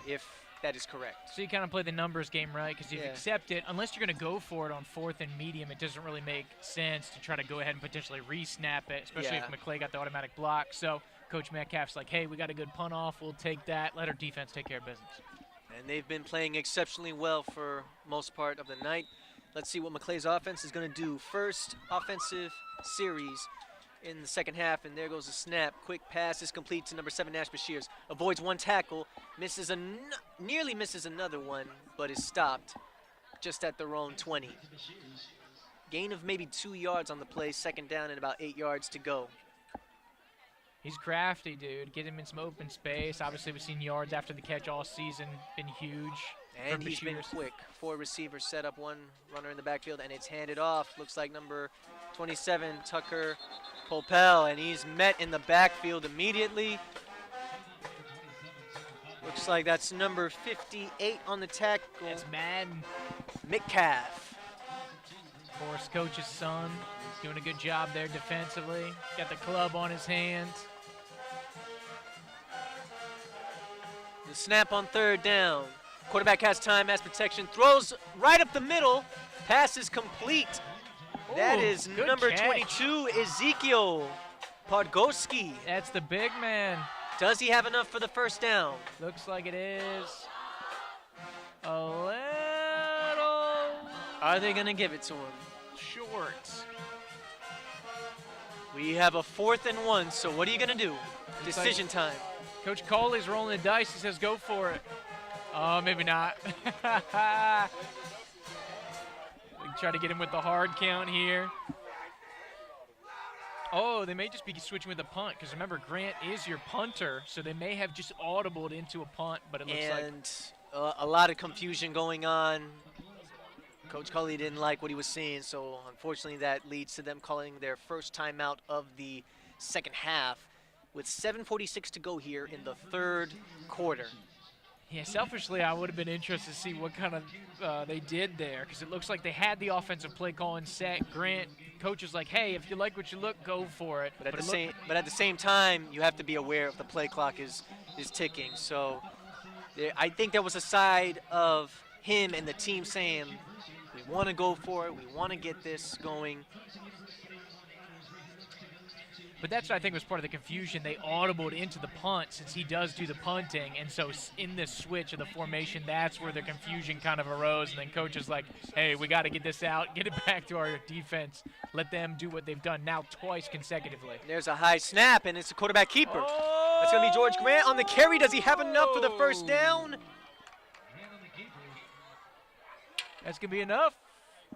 if that is correct. So you kind of play the numbers game, right? Because you accept it. Unless you're going to go for it on 4th and medium, it doesn't really make sense to try to go ahead and potentially re-snap it, especially if Maclay got the automatic block. So Coach Metcalf's like, hey, we got a good punt off. We'll take that. Let our defense take care of business. And they've been playing exceptionally well for most part of the night. Let's see what Maclay's offense is going to do. First offensive series in the second half, and there goes the snap. Quick pass is complete to number 7, Nash Bashirs. Avoids one tackle, nearly misses another one, but is stopped just at their own 20. Gain of maybe 2 yards on the play, second down and about 8 yards to go. He's crafty, dude. Get him in some open space. Obviously, we've seen yards after the catch all season. Been huge. And he's been quick. 4 receivers set up, 1 runner in the backfield, and it's handed off. Looks like number 27, Tucker Popel, and he's met in the backfield immediately. Looks like that's number 58 on the tackle. It's Madden. Metcalf. Of course, coach's son. Doing a good job there defensively. Got the club on his hands. The snap on 3rd down. Quarterback has time, has protection, throws right up the middle. Pass is complete. Ooh, that is number catch. 22, Ezekiel Podgoski. That's the big man. Does he have enough for the first down? Looks like it is. A little Are they going to give it to him? short. We have a 4th and 1, so what are you going to do? Decision time. Coach Coley's rolling the dice. He says go for it. Oh, maybe not. We try to get him with the hard count here. Oh, they may just be switching with a punt, because remember, Grant is your punter, so they may have just audibled into a punt, but it looks like... And a lot of confusion going on. Coach Cully didn't like what he was seeing, so unfortunately that leads to them calling their first timeout of the second half with 7:46 to go here in the 3rd quarter. Yeah, selfishly, I would have been interested to see what kind of they did there, because it looks like they had the offensive play calling set. Grant, coach is like, hey, if you like what you look, go for it. But at the same time, you have to be aware of the play clock is ticking. So I think there was a side of him and the team saying, we want to go for it, we want to get this going. But that's what I think was part of the confusion. They audibled into the punt since he does do the punting. And so in this switch of the formation, that's where the confusion kind of arose. And then coach is like, hey, we got to get this out, get it back to our defense. Let them do what they've done now twice consecutively. There's a high snap, and it's a quarterback keeper. Oh! That's going to be George Grant on the carry. Does he have enough for the first down? That's going to be enough.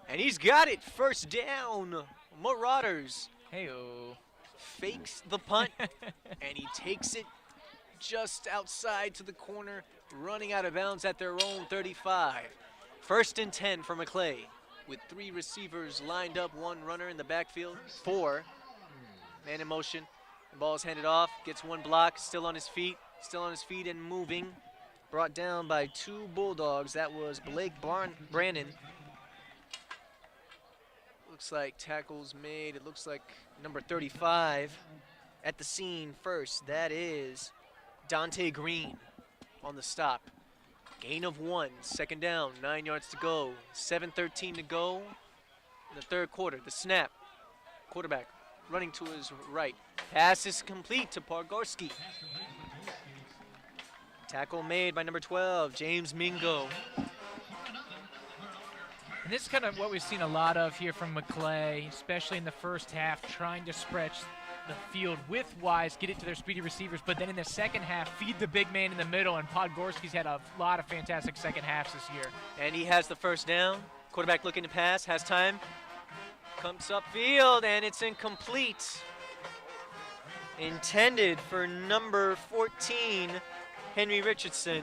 And he's got it. First down. Marauders. Hey-oh. Fakes the punt, and he takes it just outside to the corner, running out of bounds at their own 35. 1st and 10 for Maclay, with 3 receivers lined up, 1 runner in the backfield, 4. Man in motion. The ball is handed off, gets 1 block, still on his feet and moving. Brought down by 2 Bulldogs. That was Blake Brannon. Looks like tackles made. It looks like number 35 at the scene first. That is Dante Green on the stop. Gain of 1, 2nd down, 9 yards to go. 7:13 to go in the 3rd quarter. The snap. Quarterback running to his right. Pass is complete to Podgorski. Tackle made by number 12, James Mingo. And this is kind of what we've seen a lot of here from Maclay, especially in the first half, trying to stretch the field width-wise, get it to their speedy receivers, but then in the second half, feed the big man in the middle, and Podgorski's had a lot of fantastic second halves this year. And he has the first down. Quarterback looking to pass, has time. Comes upfield, and it's incomplete. Intended for number 14, Henry Richardson.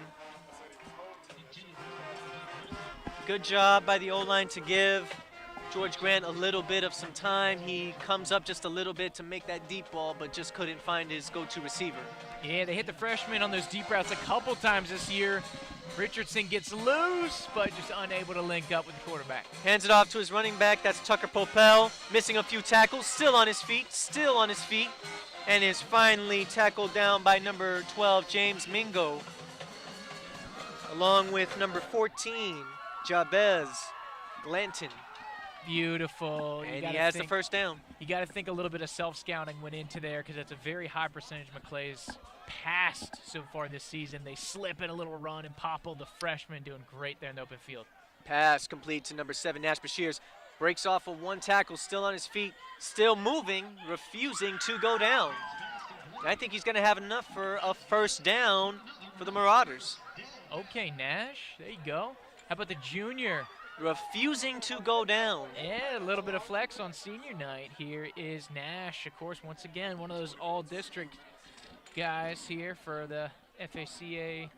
Good job by the O-line to give George Grant a little bit of some time. He comes up just a little bit to make that deep ball, but just couldn't find his go-to receiver. Yeah, they hit the freshman on those deep routes a couple times this year. Richardson gets loose, but just unable to link up with the quarterback. Hands it off to his running back. That's Tucker Popel. Missing a few tackles, still on his feet, and is finally tackled down by number 12, James Mingo, along with number 14, Jabez Glanton. Beautiful. And he has the first down. You got to think a little bit of self-scouting went into there because that's a very high percentage Maclay's passed so far this season. They slip in a little run, and Popple, the freshman, doing great there in the open field. Pass complete to number 7, Nash Bashirs. Breaks off of one tackle, still on his feet, still moving, refusing to go down. And I think he's going to have enough for a first down for the Marauders. Okay, Nash, there you go. How about the junior? Refusing to go down. Yeah, a little bit of flex on senior night. Here is Nash, of course, once again, one of those all-district guys here for the FACA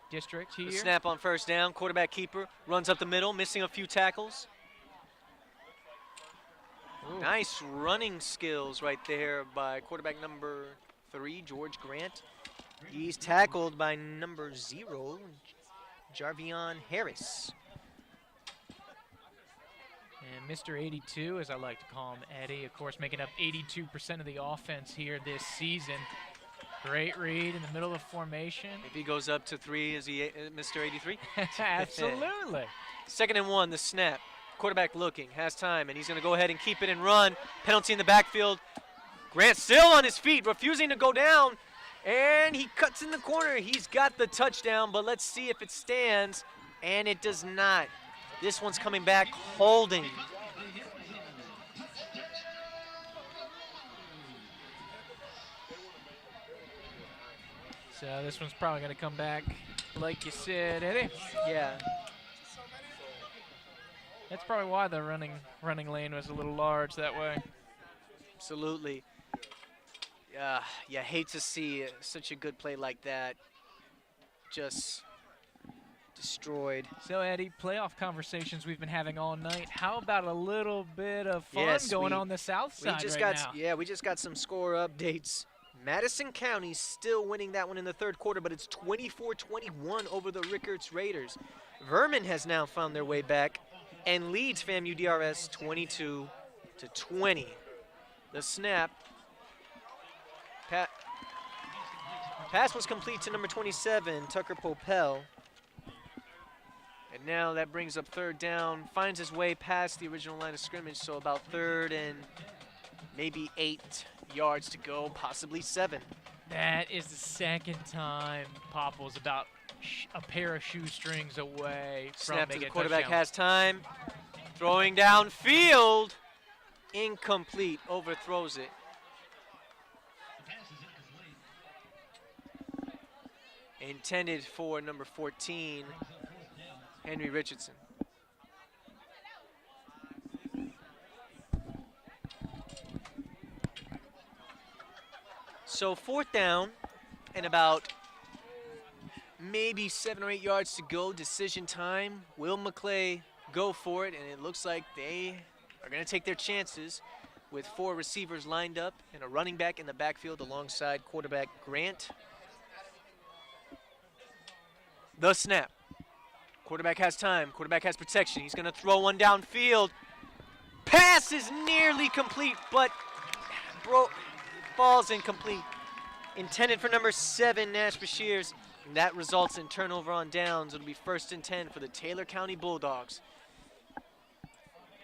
district here. The snap on first down, quarterback keeper, runs up the middle, missing a few tackles. Ooh. Nice running skills right there by quarterback number 3, George Grant. He's tackled by number 0, Jarvion Harris. And Mr. 82, as I like to call him, Eddie, of course, making up 82% of the offense here this season. Great read in the middle of formation. If he goes up to 3, is he Mr. 83? Absolutely. 2nd and 1, the snap. Quarterback looking, has time, and he's going to go ahead and keep it and run. Penalty in the backfield. Grant still on his feet, refusing to go down, and he cuts in the corner. He's got the touchdown, but let's see if it stands, and it does not. This one's coming back, holding. So this one's probably going to come back, like you said, Eddie. Yeah. That's probably why the running lane was a little large that way. Absolutely. You hate to see such a good play like that just destroyed. So, Eddie, playoff conversations we've been having all night. How about a little bit of fun going on the south side now? Yeah, we just got some score updates. Madison County still winning that one in the 3rd quarter, but it's 24-21 over the Rickards Raiders. Vernon has now found their way back and leads FAMU DRS 22-20. The snap. Pass was complete to number 27, Tucker Popel. And now that brings up 3rd down, finds his way past the original line of scrimmage, so about 3rd and maybe 8 yards to go, possibly 7. That is the 2nd time Popple's about a pair of shoestrings away from snap to making the quarterback, touchdown. has time. Throwing downfield. Incomplete, overthrows it. Intended for number 14, Henry Richardson. So 4th down and about maybe 7 or 8 yards to go, decision time. Will Maclay go for it? And it looks like they are going to take their chances with 4 receivers lined up and a running back in the backfield alongside quarterback Grant. The snap. Quarterback has time. Quarterback has protection. He's going to throw one downfield. Pass is nearly complete, but falls incomplete. Intended for number 7, Nash Bashirs. And that results in turnover on downs. It'll be 1st and 10 for the Taylor County Bulldogs.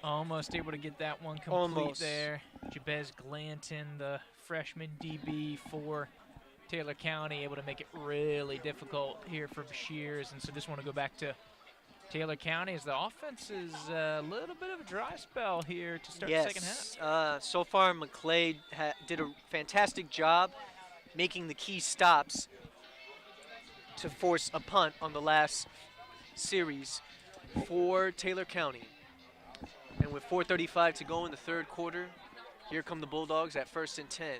Almost able to get that one complete Almost. there. Jabez Glanton, the freshman DB for Taylor County, able to make it really difficult here for Bashirs. And so just want to go back to Taylor County as the offense is a little bit of a dry spell here to start the second half. So far Maclay did a fantastic job making the key stops to force a punt on the last series for Taylor County. And with 4:35 to go in the third quarter, here come the Bulldogs at 1st and 10.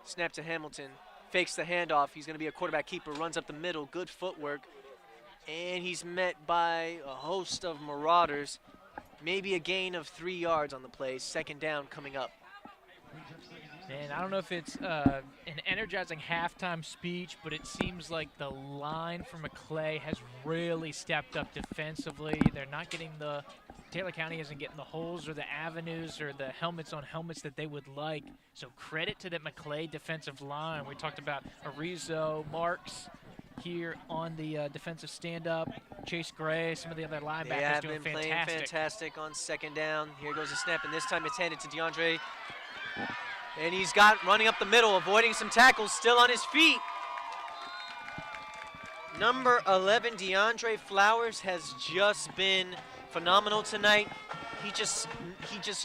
Snap to Hamilton, fakes the handoff. He's going to be a quarterback keeper, runs up the middle, good footwork. And he's met by a host of Marauders. Maybe a gain of 3 yards on the play. Second down coming up. Man, I don't know if it's an energizing halftime speech, but it seems like the line for Maclay has really stepped up defensively. They're not getting Taylor County isn't getting the holes or the avenues or the helmets on helmets that they would like. So credit to that Maclay defensive line. We talked about Arizo, Marks here on the defensive stand-up. Chase Gray, some of the other linebackers doing been playing fantastic on second down. Here goes the snap, and this time it's handed to DeAndre. And he's got running up the middle, avoiding some tackles, still on his feet. Number 11, DeAndre Flowers, has just been phenomenal tonight. He just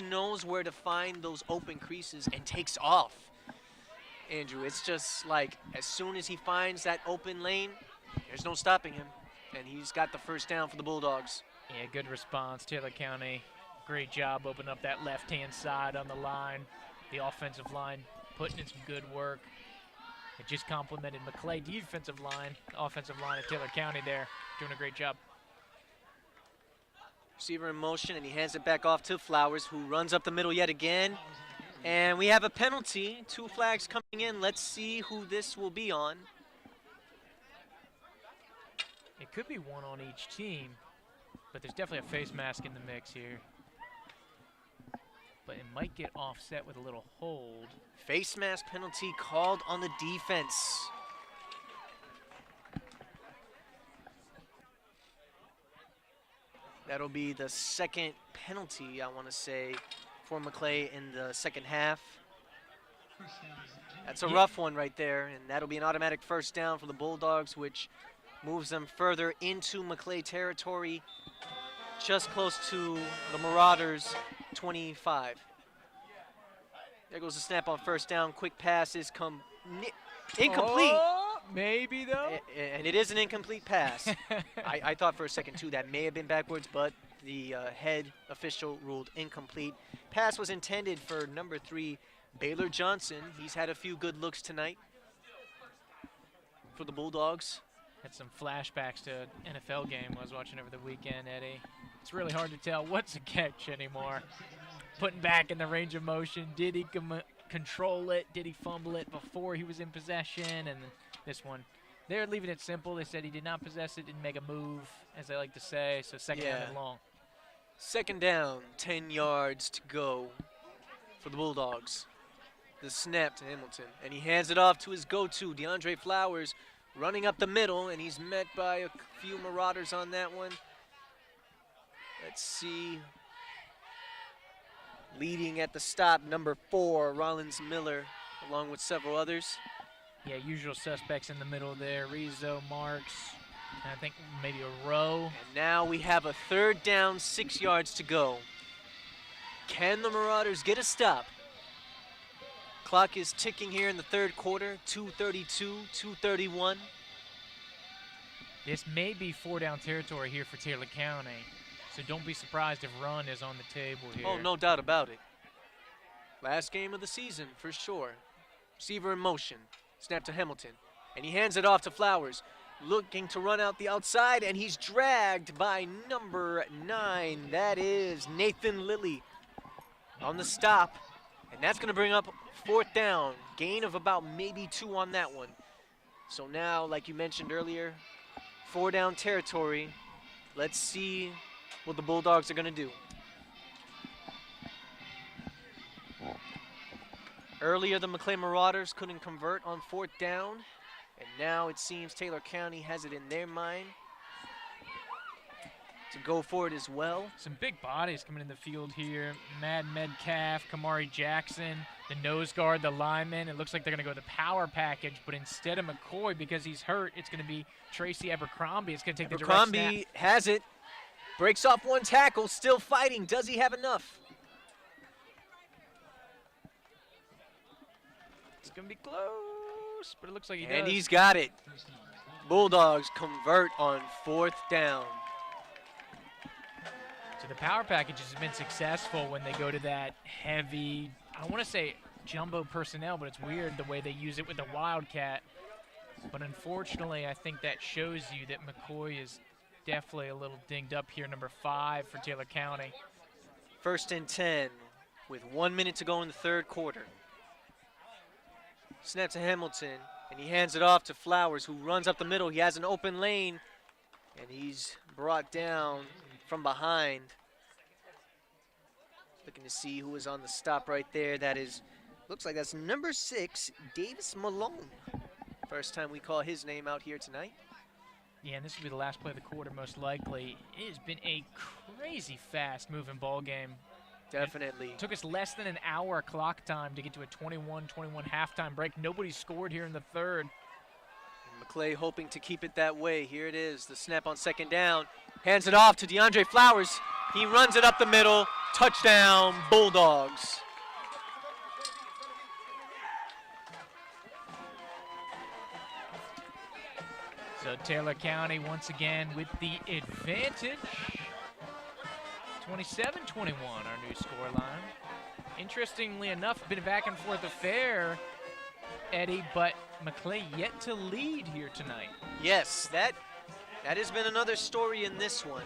knows where to find those open creases and takes off. Andrew, it's just like as soon as he finds that open lane, there's no stopping him. And he's got the first down for the Bulldogs. Yeah, good response. Taylor County, great job opening up that left-hand side on the line. The offensive line putting in some good work. It just complimented Maclay defensive line, the offensive line at Taylor County there, doing a great job. Receiver in motion, and he hands it back off to Flowers, who runs up the middle yet again. And we have a penalty, 2 flags coming in. Let's see who this will be on. It could be one on each team, but there's definitely a face mask in the mix here. But it might get offset with a little hold. Face mask penalty called on the defense. That'll be the second penalty, I want to say, for Maclay in the second half. That's a rough one right there, and that'll be an automatic first down for the Bulldogs, which moves them further into Maclay territory, just close to the Marauders' 25. There goes the snap on first down. Quick pass is incomplete. Oh, maybe though. And it is an incomplete pass. I thought for a second too that may have been backwards, but the head official ruled incomplete. Pass was intended for number 3, Baylor Johnson. He's had a few good looks tonight for the Bulldogs. Had some flashbacks to an NFL game I was watching over the weekend, Eddie. It's really hard to tell what's a catch anymore. Putting back in the range of motion, did he control it? Did he fumble it before he was in possession? And this one, they're leaving it simple. They said he did not possess it, didn't make a move, as they like to say, so second down and long. Second down, 10 yards to go for the Bulldogs. The snap to Hamilton, and he hands it off to his go-to, DeAndre Flowers, running up the middle, and he's met by a few Marauders on that one. Let's see. Leading at the stop, number 4, Rollins Miller, along with several others. Yeah, usual suspects in the middle there. Rizzo, Marks, and I think maybe a Rowe. And now we have a third down, 6 yards to go. Can the Marauders get a stop? Clock is ticking here in the third quarter, 2:32, 2:31. This may be 4-down territory here for Taylor County, so don't be surprised if run is on the table here. Oh, no doubt about it. Last game of the season, for sure. Receiver in motion, snap to Hamilton, and he hands it off to Flowers, looking to run out the outside, and he's dragged by number 9. That is Nathan Lilly on the stop, and that's going to bring up fourth down, gain of about maybe 2 on that one. So now, like you mentioned earlier, 4-down territory. Let's see what the Bulldogs are going to do. Earlier, the Maclay Marauders couldn't convert on 4th down, and now it seems Taylor County has it in their mind to go for it as well. Some big bodies coming in the field here. Mad Metcalf, Kamari Jackson, the nose guard, the lineman. It looks like they're going to go the power package, but instead of McCoy, because he's hurt, it's going to be Tracy Abercrombie. It's going to take the direct snap. Abercrombie has it. Breaks off one tackle, still fighting. Does he have enough? It's going to be close, but it looks like he does. And he's got it. Bulldogs convert on 4th down. So the power package has been successful when they go to that heavy, I don't want to say jumbo personnel, but it's weird the way they use it with the Wildcat. But unfortunately, I think that shows you that McCoy is definitely a little dinged up here, number 5 for Taylor County. 1st and 10 with 1 minute to go in the 3rd quarter. Snap to Hamilton, and he hands it off to Flowers, who runs up the middle. He has an open lane, and he's brought down from behind. Looking to see who is on the stop right there. That is, looks like that's number 6, Davis Malone. First time we call his name out here tonight. Yeah, and this will be the last play of the quarter, most likely. It has been a crazy fast moving ball game. Definitely. It took us less than an hour clock time to get to a 21-21 halftime break. Nobody scored here in the 3rd. Maclay hoping to keep it that way. Here it is, the snap on 2nd down. Hands it off to DeAndre Flowers. He runs it up the middle. Touchdown, Bulldogs. So Taylor County once again with the advantage. 27-21, our new scoreline. Interestingly enough, been a back and forth affair, Eddie, but Maclay yet to lead here tonight. Yes, that has been another story in this one.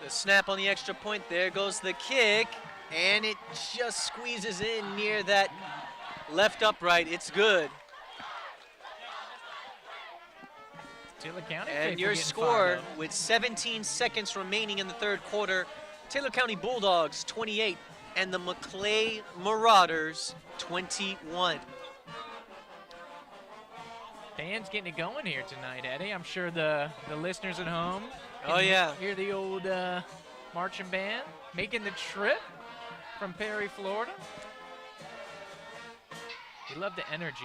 The snap on the extra point, there goes the kick, and it just squeezes in near that left upright. It's good. Taylor County and your score with 17 seconds remaining in the 3rd quarter, Taylor County Bulldogs 28 and the Maclay Marauders 21. Fans getting it going here tonight, Eddie. I'm sure the listeners at home can hear the old marching band making the trip from Perry, Florida. We love the energy.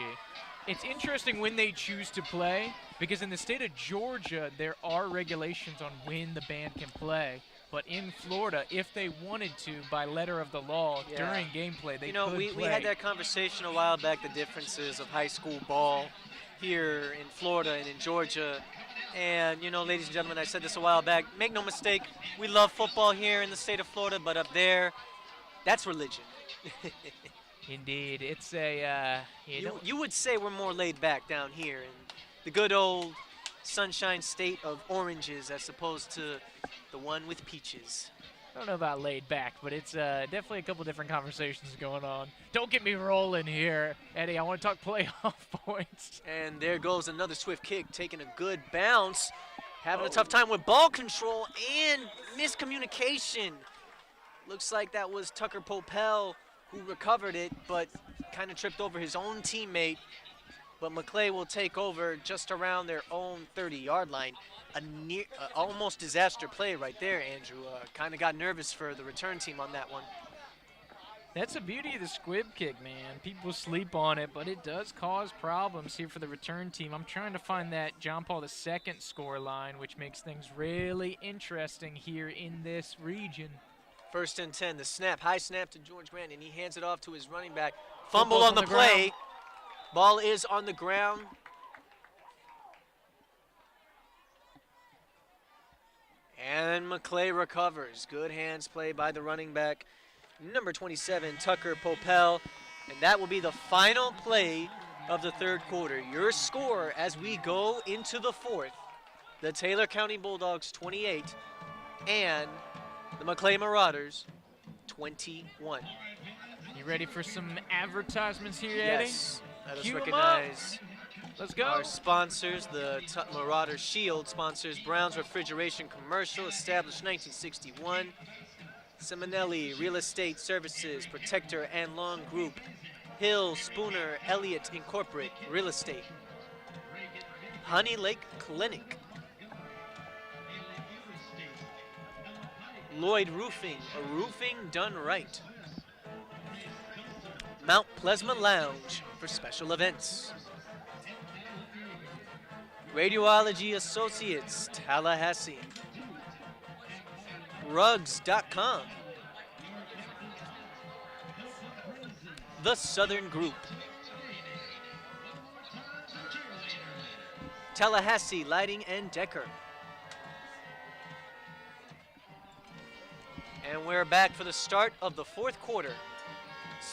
It's interesting when they choose to play, because in the state of Georgia, there are regulations on when the band can play. But in Florida, if they wanted to, by letter of the law, during gameplay, they could play. We had that conversation a while back, the differences of high school ball here in Florida and in Georgia. And, ladies and gentlemen, I said this a while back, make no mistake, we love football here in the state of Florida, but up there, that's religion. Indeed, it's a you would say we're more laid back down here in the good old sunshine state of oranges as opposed to the one with peaches. I don't know about laid back, but it's definitely a couple different conversations going on. Don't get me rolling here, Eddie. I want to talk playoff points. And there goes another swift kick, taking a good bounce, having a tough time with ball control and miscommunication. Looks like that was Tucker Popel who recovered it, but kind of tripped over his own teammate. But Maclay will take over just around their own 30-yard line. A near, almost disaster play right there, Andrew. Kind of got nervous for the return team on that one. That's the beauty of the squib kick, man. People sleep on it, but it does cause problems here for the return team. I'm trying to find that John Paul II score line, which makes things really interesting here in this region. 1st and 10, the snap, high snap to George Grant, and he hands it off to his running back. Fumble on the play. Ball is on the ground. And Maclay recovers. Good hands play by the running back, number 27, Tucker Popel. And that will be the final play of the 3rd quarter. Your score as we go into the 4th, the Taylor County Bulldogs 28 and the Maclay Marauders 21. You ready for some advertisements here, Eddie? Yes. Let us Cue recognize Let's go. our sponsors. The Marauder Shield sponsors Brown's Refrigeration Commercial, established 1961. Simonelli Real Estate Services, Protector and Long Group. Hill, Spooner, Elliott Incorporate Real Estate. Honey Lake Clinic. Lloyd Roofing, a roofing done right. Mount Pleasant Lounge for special events. Radiology Associates, Tallahassee. Rugs.com. The Southern Group. Tallahassee Lighting and Decker. And we're back for the start of the fourth quarter.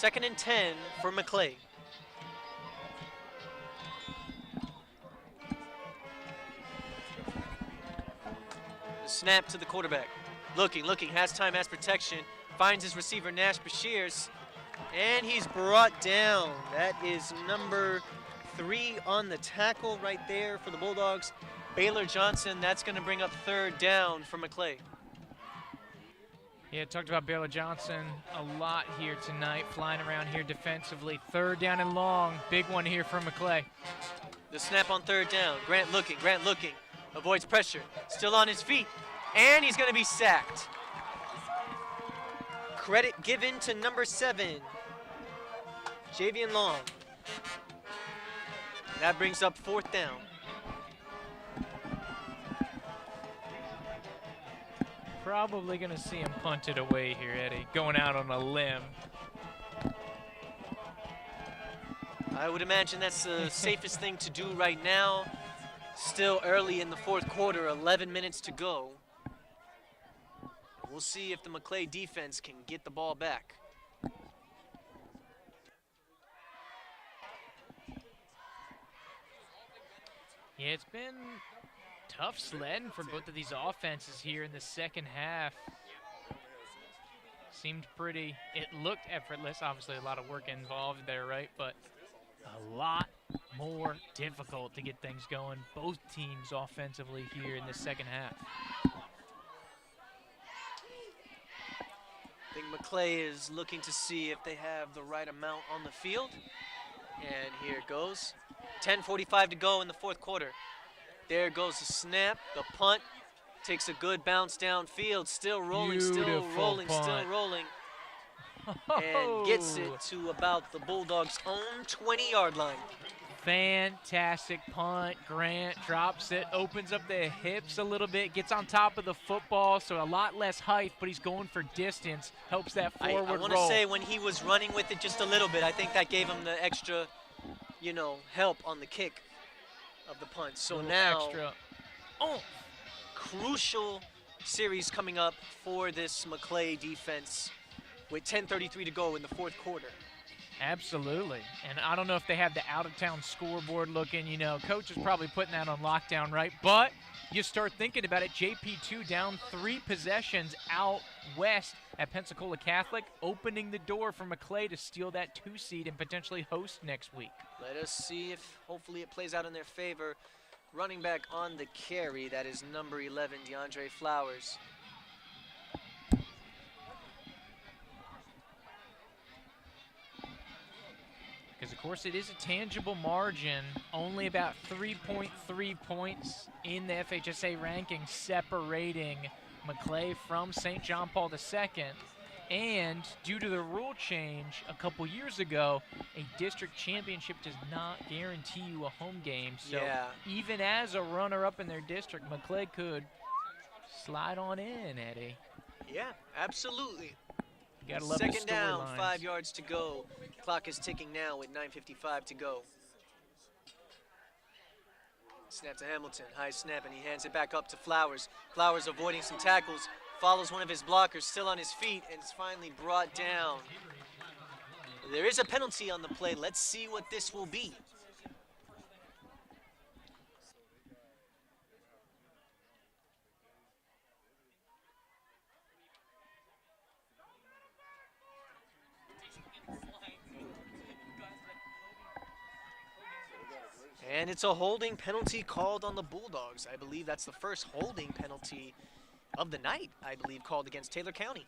2nd and 10 for Maclay. The snap to the quarterback. Looking, has time, has protection. Finds his receiver, Nash Bashirs. And he's brought down. That is number 3 on the tackle right there for the Bulldogs. Baylor Johnson, that's going to bring up 3rd down for Maclay. Yeah, talked about Baylor Johnson a lot here tonight, flying around here defensively. 3rd down and long, big one here for Maclay. The snap on 3rd down. Grant looking, avoids pressure, still on his feet, and he's going to be sacked. Credit given to number 7, Javian Long. That brings up 4th down. Probably going to see him punted away here, Eddie, going out on a limb. I would imagine that's the safest thing to do right now. Still early in the fourth quarter, 11 minutes to go. We'll see if the Maclay defense can get the ball back. Yeah, it's been tough sledding for both of these offenses here in the second half. Seemed pretty, it looked effortless. Obviously a lot of work involved there, right? But a lot more difficult to get things going, both teams offensively here in the second half. I think Maclay is looking to see if they have the right amount on the field. And here it goes. 10:45 to go in the fourth quarter. There goes the snap, the punt. Takes a good bounce downfield, still rolling, Beautiful still rolling. And gets it to about the Bulldogs' own 20-yard line. Fantastic punt. Grant drops it, opens up the hips a little bit, gets on top of the football, so a lot less height, but he's going for distance, helps that forward roll. I want to say when he was running with it just a little bit, I think that gave him the extra, help on the kick of the punt. So now, crucial series coming up for this Maclay defense with 10:33 to go in the fourth quarter. Absolutely. And I don't know if they have the out-of-town scoreboard looking. Coach is probably putting that on lockdown, right? But you start thinking about it, JP2 down 3 possessions out west at Pensacola Catholic, opening the door for Maclay to steal that 2 seed and potentially host next week. Let us see if hopefully it plays out in their favor. Running back on the carry, that is number 11, DeAndre Flowers. Because, of course, it is a tangible margin, only about 3.3 points in the FHSA ranking separating Maclay from St. John Paul II. And due to the rule change a couple years ago, a district championship does not guarantee you a home game. So even as a runner-up in their district, Maclay could slide on in, Eddie. Yeah, absolutely. You gotta love Second the down, storylines. 5 yards to go. Clock is ticking now with 9:55 to go. Snap to Hamilton, high snap, and he hands it back up to Flowers. Flowers avoiding some tackles, follows one of his blockers, still on his feet, and is finally brought down. There is a penalty on the play. Let's see what this will be. And it's a holding penalty called on the Bulldogs. I believe that's the first holding penalty of the night, I believe, called against Taylor County.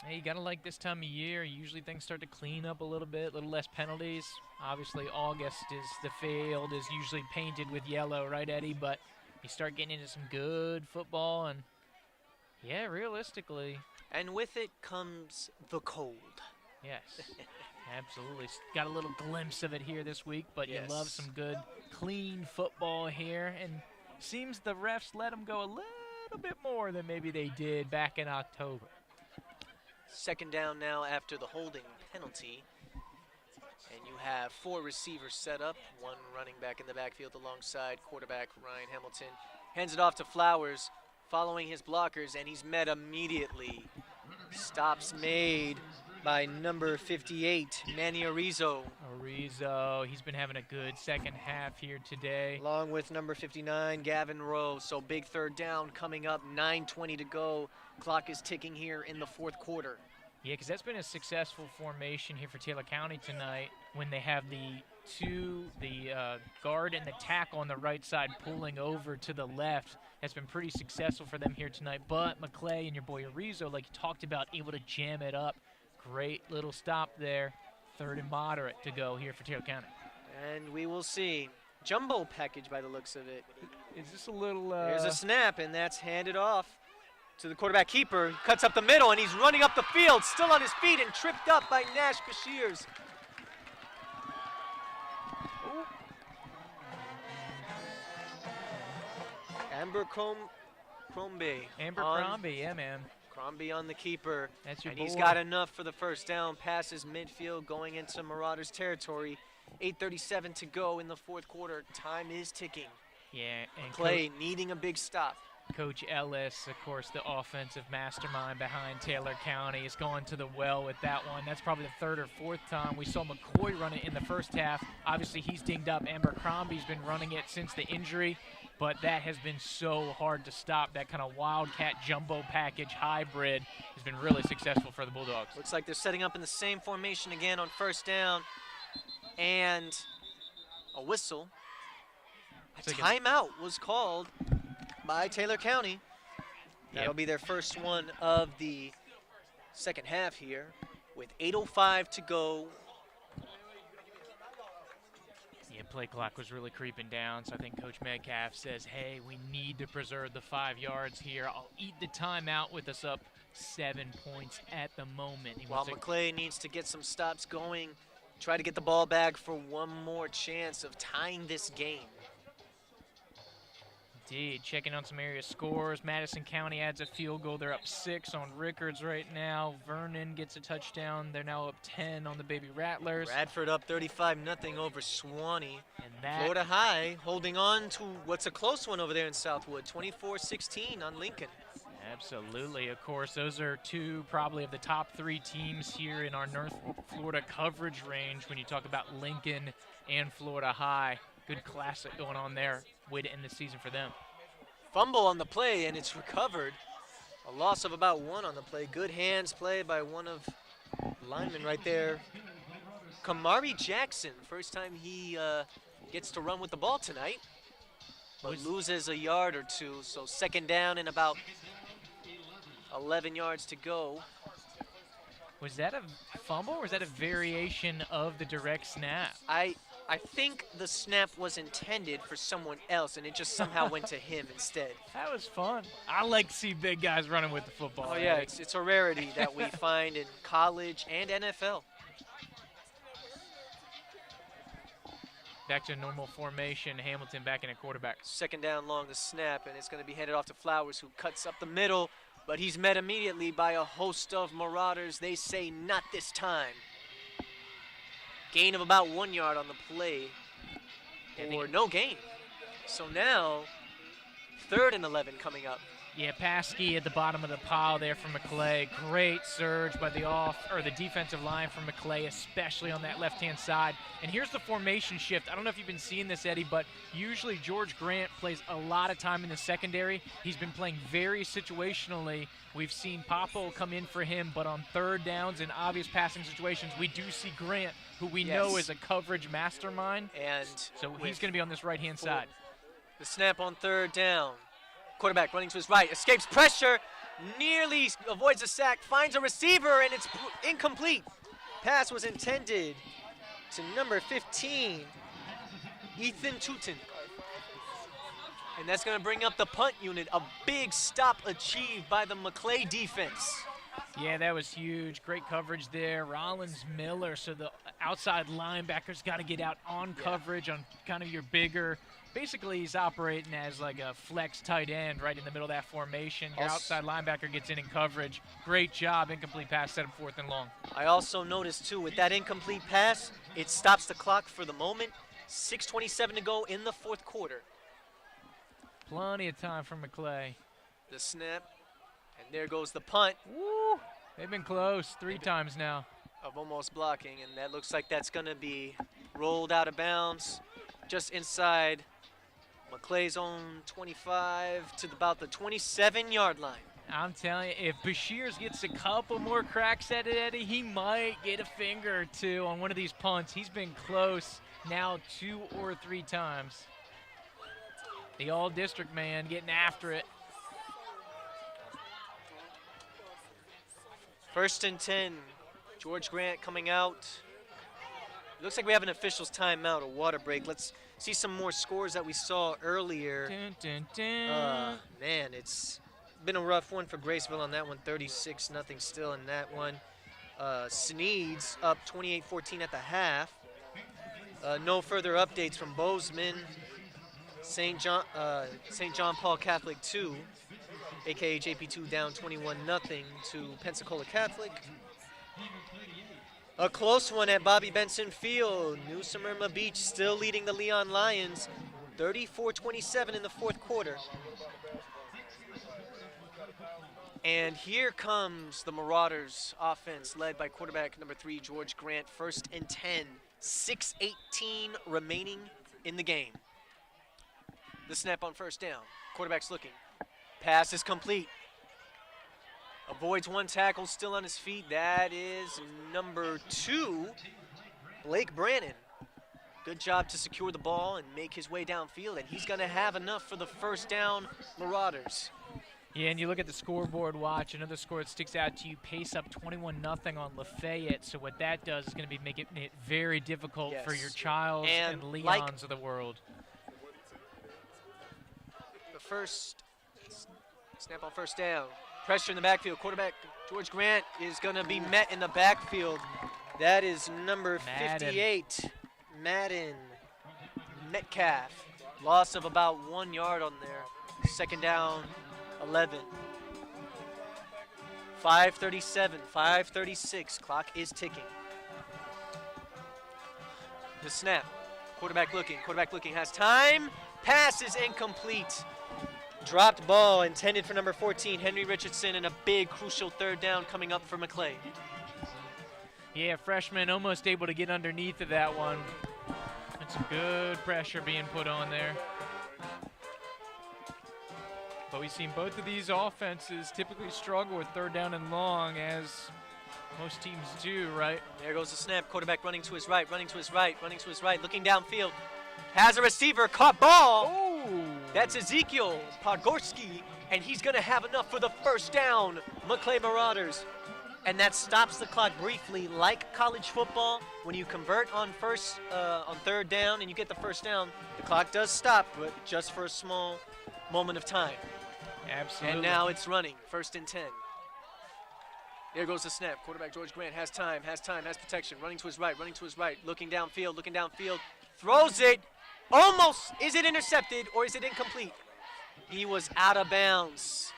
Hey, you got to like this time of year. Usually things start to clean up a little bit, a little less penalties. Obviously, August is the field is usually painted with yellow, right, Eddie? But you start getting into some good football, and yeah, realistically, And with it comes the cold. yes, absolutely. Got a little glimpse of it here this week, but you love some good, clean football here. And seems the refs let them go a little bit more than maybe they did back in October. Second down now after the holding penalty. And you have 4 receivers set up, 1 running back in the backfield alongside quarterback Ryan Hamilton. Hands it off to Flowers, following his blockers, and he's met immediately. Stops made by number 58, Manny Arizo. Arizo, he's been having a good second half here today. Along with number 59, Gavin Rowe. So big third down coming up, 9:20 to go. Clock is ticking here in the 4th quarter. Yeah, because that's been a successful formation here for Taylor County tonight when they have the guard and the tackle on the right side pulling over to the left. That's been pretty successful for them here tonight. But Maclay and your boy Arizo, like you talked about, able to jam it up. Great little stop there. 3rd and moderate to go here for Taylor County. And we will see. Jumbo package by the looks of it. Is this a little... There's a snap, and that's handed off to the quarterback keeper. He cuts up the middle, and he's running up the field, still on his feet, and tripped up by Nash Bashirs. Amber Crombie. Amber Crombie, yeah, man. Crombie on the keeper. That's your and boy. he's got enough for the first down. Passes midfield going into Marauders territory. 8:37 to go in the 4th quarter. Time is ticking. Yeah, and Clay needing a big stop. Coach Ellis, of course, the offensive mastermind behind Taylor County, is going to the well with that one. That's probably the 3rd or 4th time. We saw McCoy run it in the first half. Obviously, he's dinged up. Amber Crombie's been running it since the injury, but that has been so hard to stop. That kind of wildcat jumbo package hybrid has been really successful for the Bulldogs. Looks like they're setting up in the same formation again on first down. And a whistle. A timeout was called by Taylor County. That'll be their first one of the second half here with 8:05 to go. Yeah, play clock was really creeping down, so I think Coach Metcalf says, hey, we need to preserve the 5 yards here. I'll eat the timeout with us up 7 points at the moment. While Maclay needs to get some stops going, try to get the ball back for one more chance of tying this game. Indeed, checking on some area scores. Madison County adds a field goal. They're up 6 on Rickards right now. Vernon gets a touchdown. They're now up 10 on the Baby Rattlers. Bradford up 35-0 over Suwannee. And that Florida High holding on to what's a close one over there in Southwood, 24-16 on Lincoln. Absolutely. Of course, those are 2 probably of the top 3 teams here in our North Florida coverage range when you talk about Lincoln and Florida High. Good classic going on there. Way to end the season for them. Fumble on the play, and it's recovered. A loss of about 1 on the play. Good hands play by one of the linemen right there. Kamari Jackson, first time he gets to run with the ball tonight, but loses a yard or 2. So second down and about 11 yards to go. Was that a fumble or was that a variation of the direct snap? I think the snap was intended for someone else, and it just somehow went to him instead. That was fun. I like to see big guys running with the football. Oh, yeah, it's a rarity that we find in college and NFL. Back to normal formation. Hamilton back in a quarterback. Second down long, the snap, and it's going to be handed off to Flowers, who cuts up the middle, but he's met immediately by a host of Marauders. They say not this time. Gain of about 1 yard on the play, or no gain. So now, 3rd and 11 coming up. Yeah, Paskey at the bottom of the pile there from Maclay. Great surge by the defensive line from Maclay, especially on that left-hand side. And here's the formation shift. I don't know if you've been seeing this, Eddie, but usually George Grant plays a lot of time in the secondary. He's been playing very situationally. We've seen Popo come in for him, but on 3rd downs and obvious passing situations, we do see Grant, who we know is a coverage mastermind. And so he's going to be on this right-hand side. The snap on 3rd down. Quarterback running to his right, escapes pressure, nearly avoids a sack, finds a receiver, and it's incomplete. Pass was intended to number 15, Ethan Tootin. And that's going to bring up the punt unit. A big stop achieved by the Maclay defense. Yeah, that was huge. Great coverage there. Rollins Miller, so the outside linebacker's got to get out on coverage on kind of your bigger. Basically, he's operating as like a flex tight end right in the middle of that formation. Your outside linebacker gets in coverage. Great job. Incomplete pass, set up 4th and long. I also noticed, too, with that incomplete pass, it stops the clock for the moment. 6:27 to go in the 4th quarter. Plenty of time for Maclay. The snap, and there goes the punt. Woo! They've been close 3 times now. Of almost blocking, and that looks like that's going to be rolled out of bounds just inside Maclay's own 25 to about the 27-yard line. I'm telling you, if Bashirs gets a couple more cracks at it, Eddie, he might get a finger or two on one of these punts. He's been close now 2 or 3 times. The all-district man getting after it. 1st and 10. George Grant coming out. Looks like we have an official's timeout, a water break. Let's see some more scores that we saw earlier. Dun, dun, dun. Man, it's been a rough one for Graceville on that one. 36-0 still in that one. Sneeds up 28-14 at the half. No further updates from Bozeman. St. John Paul Catholic 2, aka JP2, down 21-0 to Pensacola Catholic. A close one at Bobby Benson Field. New Smyrna Beach still leading the Leon Lions, 34-27 in the 4th quarter. And here comes the Marauders offense led by quarterback number 3, George Grant. 1st and 10, 6:18 remaining in the game. The snap on 1st down. Quarterback's looking. Pass is complete. Avoids 1 tackle, still on his feet. That is number 2, Blake Brannon. Good job to secure the ball and make his way downfield, and he's going to have enough for the 1st down Marauders. Yeah, and you look at the scoreboard, watch, another score that sticks out to you, pace up 21-0 on Lafayette. So what that does is going to be making it very difficult for your Childs and Leons of the world. The first snap on 1st down. Pressure in the backfield. Quarterback George Grant is going to be met in the backfield. That is number 58, Madden Metcalf. Loss of about 1 yard on there. 2nd down, 11. 5:37, 5:36. Clock is ticking. The snap. Quarterback looking, has time. Pass is incomplete. Dropped ball intended for number 14, Henry Richardson, and a big crucial 3rd down coming up for Maclay. Yeah, freshman almost able to get underneath of that one. And some good pressure being put on there. But we've seen both of these offenses typically struggle with 3rd down and long, as most teams do, right? There goes the snap. Quarterback running to his right, looking downfield. Has a receiver, caught ball. Oh! That's Ezekiel Podgorski, and he's going to have enough for the 1st down, Maclay Marauders. And that stops the clock briefly, like college football. When you convert on 3rd down and you get the 1st down, the clock does stop, but just for a small moment of time. Absolutely. And now it's running, 1st and 10. There goes the snap. Quarterback George Grant has time, has protection. Running to his right, looking downfield. Throws it. Almost. Is it intercepted or is it incomplete? He was out of bounds.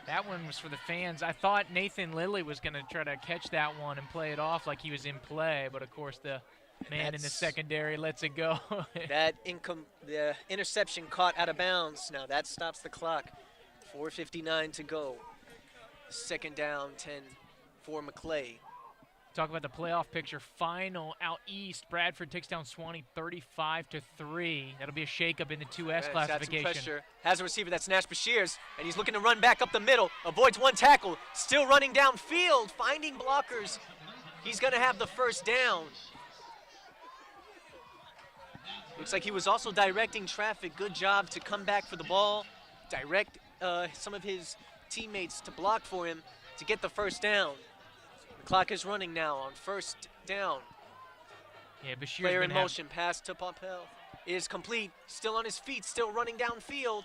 That one was for the fans. I thought Nathan Lilly was going to try to catch that one and play it off like he was in play, but of course the man in the secondary lets it go. The interception caught out of bounds. Now that stops the clock. 4:59 to go. 2nd down, 10 for Maclay. Talk about the playoff picture. Final out east. Bradford takes down Swanee 35-3. That'll be a shakeup in the 2S classification. Has a receiver, that's Nash Bashirs, and he's looking to run back up the middle. Avoids 1 tackle. Still running downfield, finding blockers. He's going to have the 1st down. Looks like he was also directing traffic. Good job to come back for the ball. Direct some of his teammates to block for him to get the first down. The clock is running now on first down. Yeah, Bashir's Player been in motion, pass to Popel is complete. Still on his feet, still running downfield.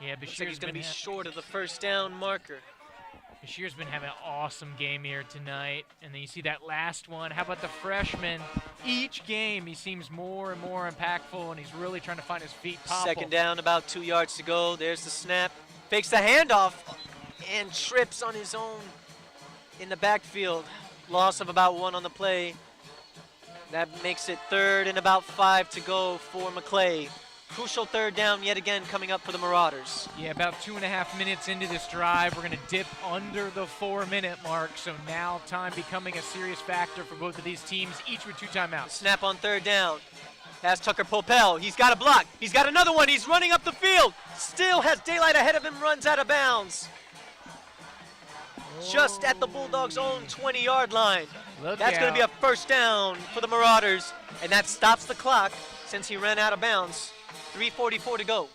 Yeah, Looks like he's going to be short of the first down marker. Bashir's been having an awesome game here tonight. And then you see that last one. How about the freshman? Each game, he seems more and more impactful, and he's really trying to find his feet. Second down, about 2 yards to go. There's the snap. Fakes the handoff and trips on his own in the backfield. Loss of about 1 on the play. That makes it 3rd and about 5 to go for Maclay. Crucial 3rd down yet again coming up for the Marauders. Yeah, about 2.5 minutes into this drive, we're going to dip under the 4-minute mark. So now time becoming a serious factor for both of these teams, each with 2 timeouts. Snap on 3rd down. That's Tucker Popel. He's got a block. He's got another one. He's running up the field. Still has daylight ahead of him, runs out of bounds. Just at the Bulldogs' own 20-yard line. That's going to be a first down for the Marauders, and that stops the clock since he ran out of bounds. 3:44 to go.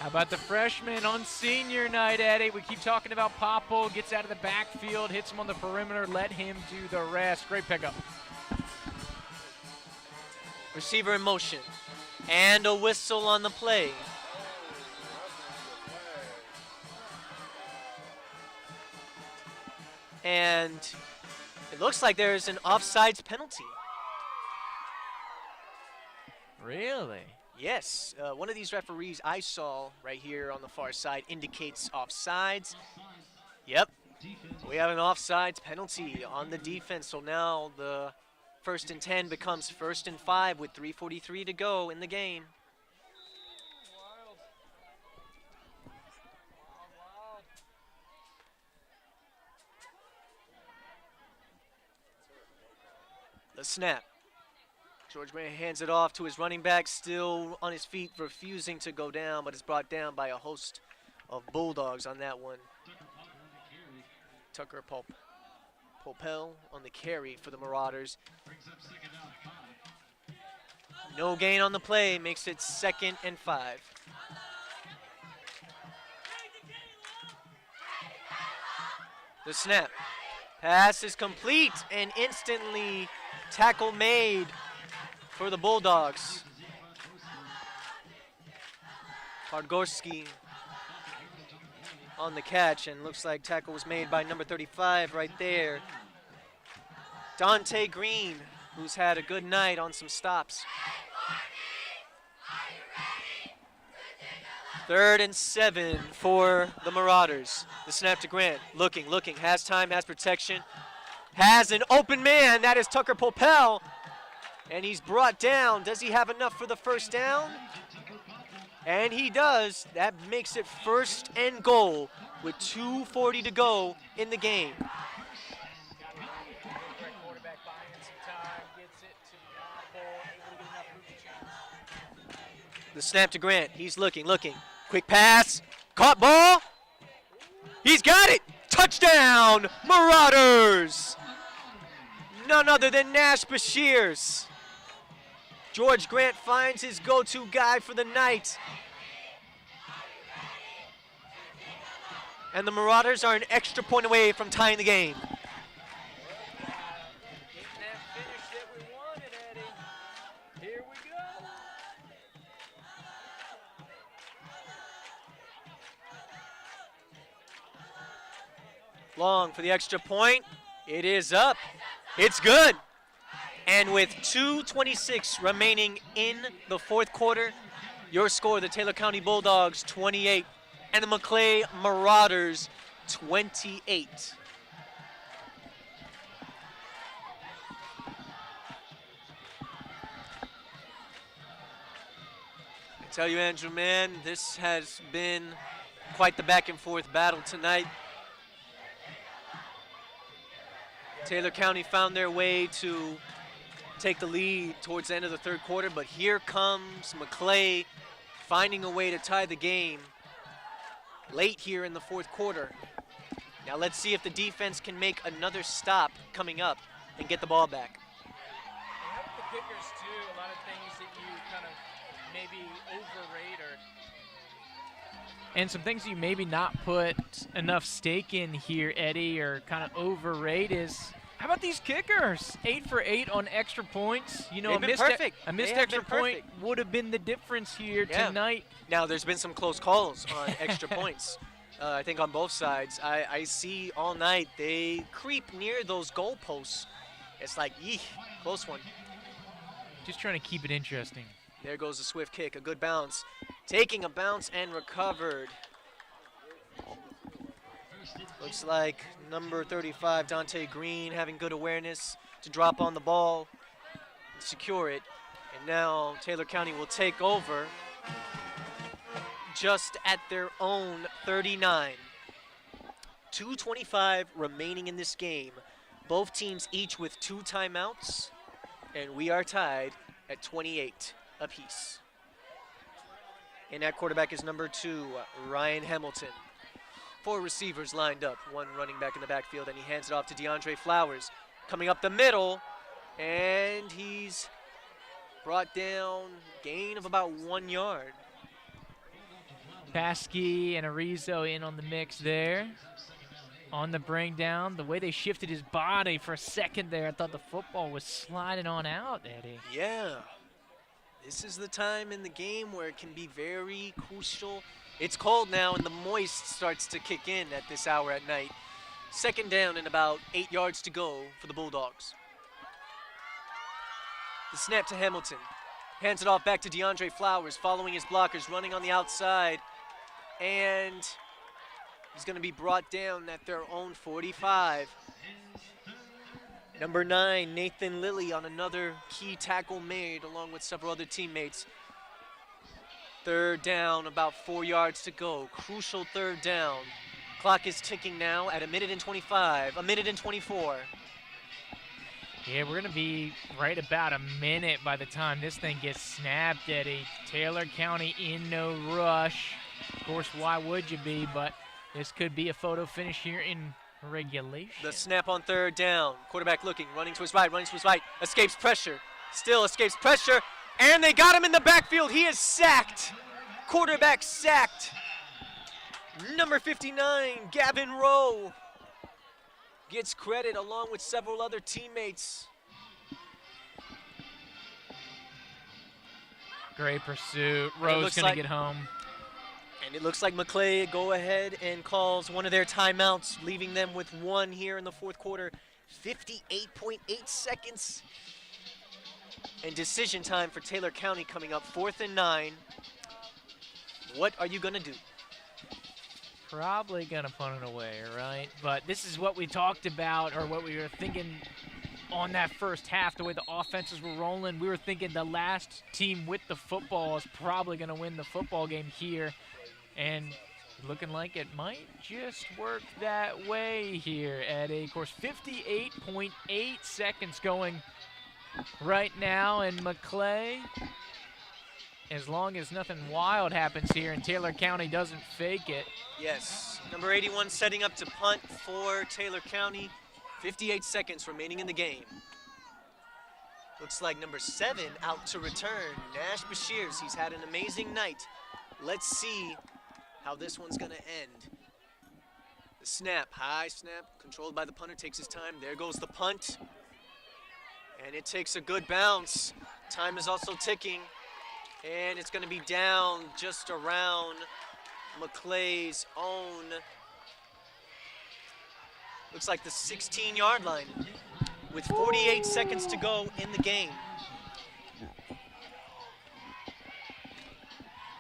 How about the freshman on senior night, Eddie? We keep talking about Popple, gets out of the backfield, hits him on the perimeter, let him do the rest. Great pickup. Receiver in motion, and a whistle on the play. And it looks like there's an offsides penalty. Really? Yes, one of these referees I saw right here on the far side indicates offsides. Yep, we have an offsides penalty on the defense, so now the 1st and 10 becomes 1st and 5 with 3:43 to go in the game. The snap. George Grant hands it off to his running back, still on his feet, refusing to go down, but is brought down by a host of Bulldogs on that one. Tucker Popel on the carry for the Marauders. No gain on the play, makes it 2nd and 5. The snap. Pass is complete and instantly tackle made for the Bulldogs. Hardgorski on the catch, and looks like tackle was made by number 35 right there. Dante Green, who's had a good night on some stops. 3rd and 7 for the Marauders. The snap to Grant, looking, has time, has protection, has an open man, that is Tucker Popel. And he's brought down. Does he have enough for the first down? And he does. That makes it 1st and goal with 2:40 to go in the game. The snap to Grant. He's looking. Quick pass. Caught ball. He's got it. Touchdown, Marauders. None other than Nash Bashirs. George Grant finds his go-to guy for the night. And the Marauders are an extra point away from tying the game. Getting that finish that we wanted, Eddie. Here we go. Long for the extra point. It is up. It's good. And with 2:26 remaining in the 4th quarter, your score, the Taylor County Bulldogs 28 and the Maclay Marauders 28. I tell you, Andrew, man, this has been quite the back and forth battle tonight. Taylor County found their way to take the lead towards the end of the 3rd quarter, but here comes Maclay finding a way to tie the game late here in the 4th quarter. Now let's see if the defense can make another stop coming up and get the ball back. Help the kickers too. A lot of things that you kind of maybe overrate or and some things you maybe not put enough stake in here, Eddie, or kind of overrate is how about these kickers? 8 for 8 on extra points. You know, They've been perfect. A missed They have extra been point perfect. would have been the difference here Yeah. tonight. Now, there's been some close calls on extra points. I think on both sides. I see all night they creep near those goalposts. It's like, eek, close one. Just trying to keep it interesting. There goes a swift kick, a good bounce. Taking a bounce and recovered. Looks like number 35, Dante Green, having good awareness to drop on the ball and secure it. And now Taylor County will take over just at their own 39. 2:25 remaining in this game. Both teams each with 2 timeouts, and we are tied at 28 apiece. And at quarterback is number 2, Ryan Hamilton. 4 receivers lined up, 1 running back in the backfield, and he hands it off to DeAndre Flowers. Coming up the middle, and he's brought down, gain of about 1 yard. Paskey and Arizo in on the mix there. On the bring down, the way they shifted his body for a second there, I thought the football was sliding on out, Eddie. Yeah. This is the time in the game where it can be very crucial. It's cold now, and the moist starts to kick in at this hour at night. Second down and about 8 yards to go for the Bulldogs. The snap to Hamilton. Hands it off back to DeAndre Flowers, following his blockers, running on the outside. And he's going to be brought down at their own 45. Number 9, Nathan Lilly on another key tackle made along with several other teammates. Third down, about 4 yards to go. Crucial third down. Clock is ticking now at 1:25, 1:24. Yeah, we're going to be right about a minute by the time this thing gets snapped, Eddie. Taylor County in no rush. Of course, why would you be? But this could be a photo finish here in regulation. The snap on third down. Quarterback looking, running to his right, escapes pressure. Still escapes pressure, and they got him in the backfield. He is sacked. Quarterback sacked. Number 59, Gavin Rowe, gets credit along with several other teammates. Great pursuit. Rowe's going to get home. And it looks like Maclay go ahead and calls one of their timeouts, leaving them with 1 here in the fourth quarter. 58.8 seconds. And decision time for Taylor County coming up, 4th and 9. What are you going to do? Probably going to punt it away, right? But this is what we talked about, or what we were thinking on that first half, the way the offenses were rolling. We were thinking the last team with the football is probably going to win the football game here. And looking like it might just work that way here, Eddie. Of course, 58.8 seconds going right now, and Maclay, as long as nothing wild happens here and Taylor County doesn't fake it. Yes, number 81 setting up to punt for Taylor County. 58 seconds remaining in the game. Looks like number 7 out to return, Nash Bashirs. He's had an amazing night. Let's see how this one's gonna end. The snap, high snap, controlled by the punter, takes his time. There goes the punt. And it takes a good bounce. Time is also ticking. And it's gonna be down just around Maclay's own, looks like the 16-yard line with 48 seconds to go in the game.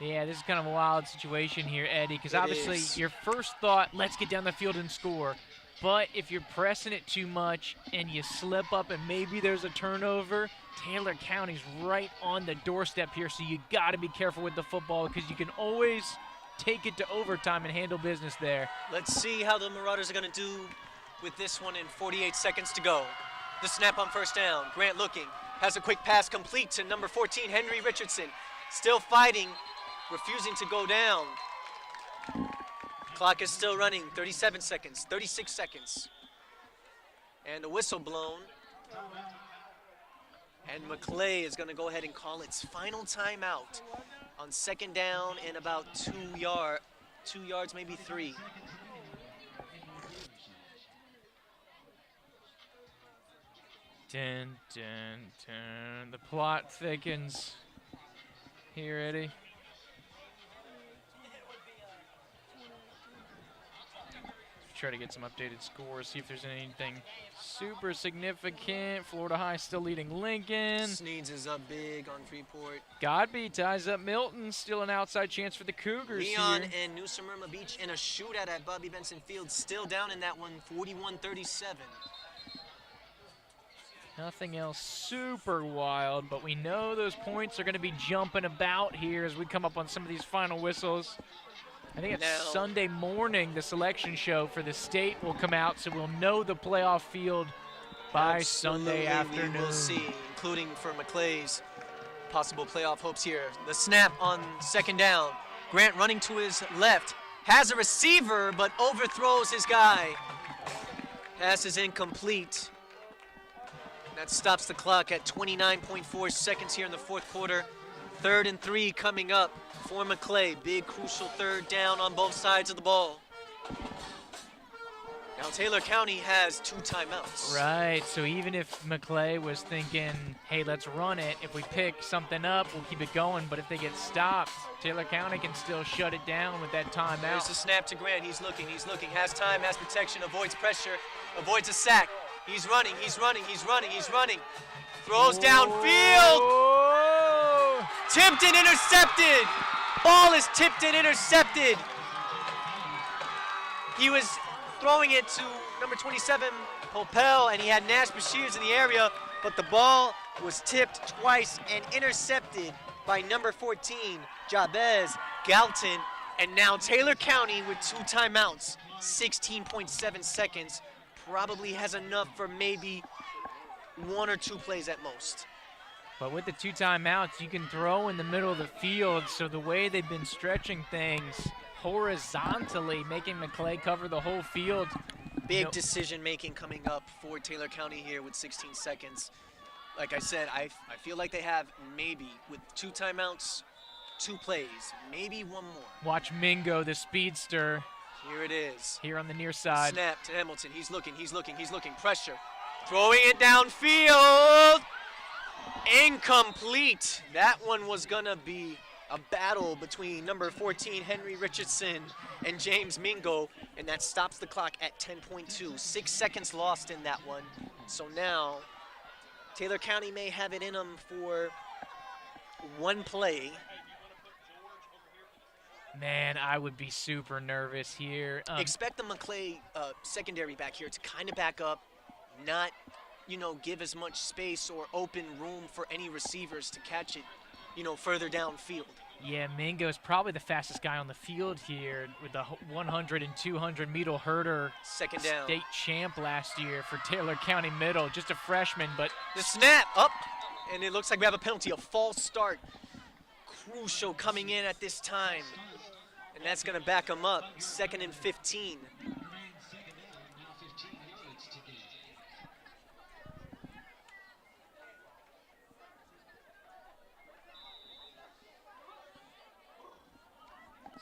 Yeah, this is kind of a wild situation here, Eddie, because obviously your first thought, let's get down the field and score. But if you're pressing it too much and you slip up and maybe there's a turnover, Taylor County's right on the doorstep here, so you got to be careful with the football because you can always take it to overtime and handle business there. Let's see how the Marauders are going to do with this one in 48 seconds to go. The snap on first down. Grant looking, has a quick pass complete to number 14, Henry Richardson. Still fighting, refusing to go down. Clock is still running, 37 seconds, 36 seconds. And the whistle blown. And Maclay is going to go ahead and call its final timeout on second down and about 2 yards, maybe 3. Dun, dun, dun. The plot thickens here, Eddie. Try to get some updated scores, see if there's anything super significant. Florida High still leading Lincoln. Sneeds is up big on Freeport. Godby ties up Milton, still an outside chance for the Cougars Leon here. and New Smyrna Beach in a shootout at Bobby Benson Field, still down in that one, 41-37. Nothing else super wild, but we know those points are going to be jumping about here as we come up on some of these final whistles. I think it's Sunday morning, the selection show for the state will come out, so we'll know the playoff field by Sunday afternoon. We will see, including for Maclay's possible playoff hopes here. The snap on second down. Grant running to his left, has a receiver, but overthrows his guy. Pass is incomplete. That stops the clock at 29.4 seconds here in the fourth quarter. 3rd and 3 coming up for Maclay. Big, crucial third down on both sides of the ball. Now Taylor County has 2 timeouts. Right, so even if Maclay was thinking, hey, let's run it, if we pick something up, we'll keep it going, but if they get stopped, Taylor County can still shut it down with that timeout. There's the snap to Grant. He's looking, has time, has protection, avoids pressure, avoids a sack. He's running. Throws downfield. Tipped and intercepted. Ball is tipped and intercepted. He was throwing it to number 27, Popel, and he had Nash Bashirs in the area, but the ball was tipped twice and intercepted by number 14, Jabez Galton. And now Taylor County with 2 timeouts, 16.7 seconds. Probably has enough for maybe 1 or 2 plays at most. But with the 2 timeouts, you can throw in the middle of the field, so the way they've been stretching things horizontally, making Maclay cover the whole field. Big decision making coming up for Taylor County here with 16 seconds. Like I said, I feel like they have maybe, with 2 timeouts, 2 plays, maybe 1 more. Watch Mingo, the speedster. Here it is. Here on the near side. Snap to Hamilton. He's looking. Pressure. Throwing it downfield. Incomplete. That one was going to be a battle between number 14, Henry Richardson, and James Mingo, and that stops the clock at 10.2. 6 seconds lost in that one. So now Taylor County may have it in them for 1 play. Man, I would be super nervous here. Expect the Maclay secondary back here to kind of back up, not, give as much space or open room for any receivers to catch it, further downfield. Yeah, Mingo's probably the fastest guy on the field here with the 100 and 200 meter herder. Second down. State champ last year for Taylor County Middle, just a freshman, but the snap up, and it looks like we have a penalty, a false start. Crucial coming in at this time. And that's going to back them up. 2nd and 15.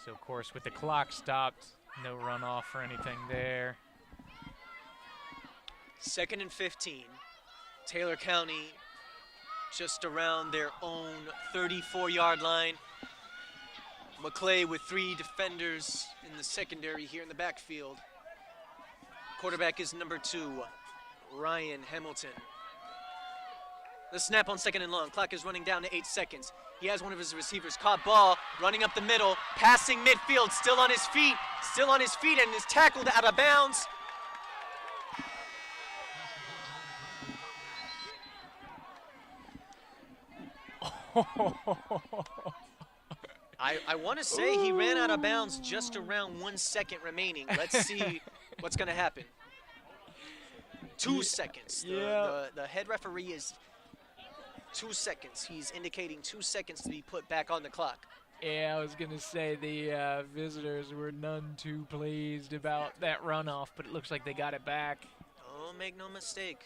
So, of course, with the clock stopped, no runoff or anything there. 2nd and 15. Taylor County just around their own 34-yard line. Maclay with 3 defenders in the secondary here in the backfield. Quarterback is number 2, Ryan Hamilton. The snap on 2nd and long. Clock is running down to 8 seconds. He has one of his receivers caught ball, running up the middle, passing midfield, still on his feet, and is tackled out of bounds. I want to say he ran out of bounds just around 1 second remaining. Let's see what's going to happen. 2 seconds. The head referee is 2 seconds. He's indicating 2 seconds to be put back on the clock. Yeah, I was going to say the visitors were none too pleased about that runoff, but it looks like they got it back. Oh, make no mistake.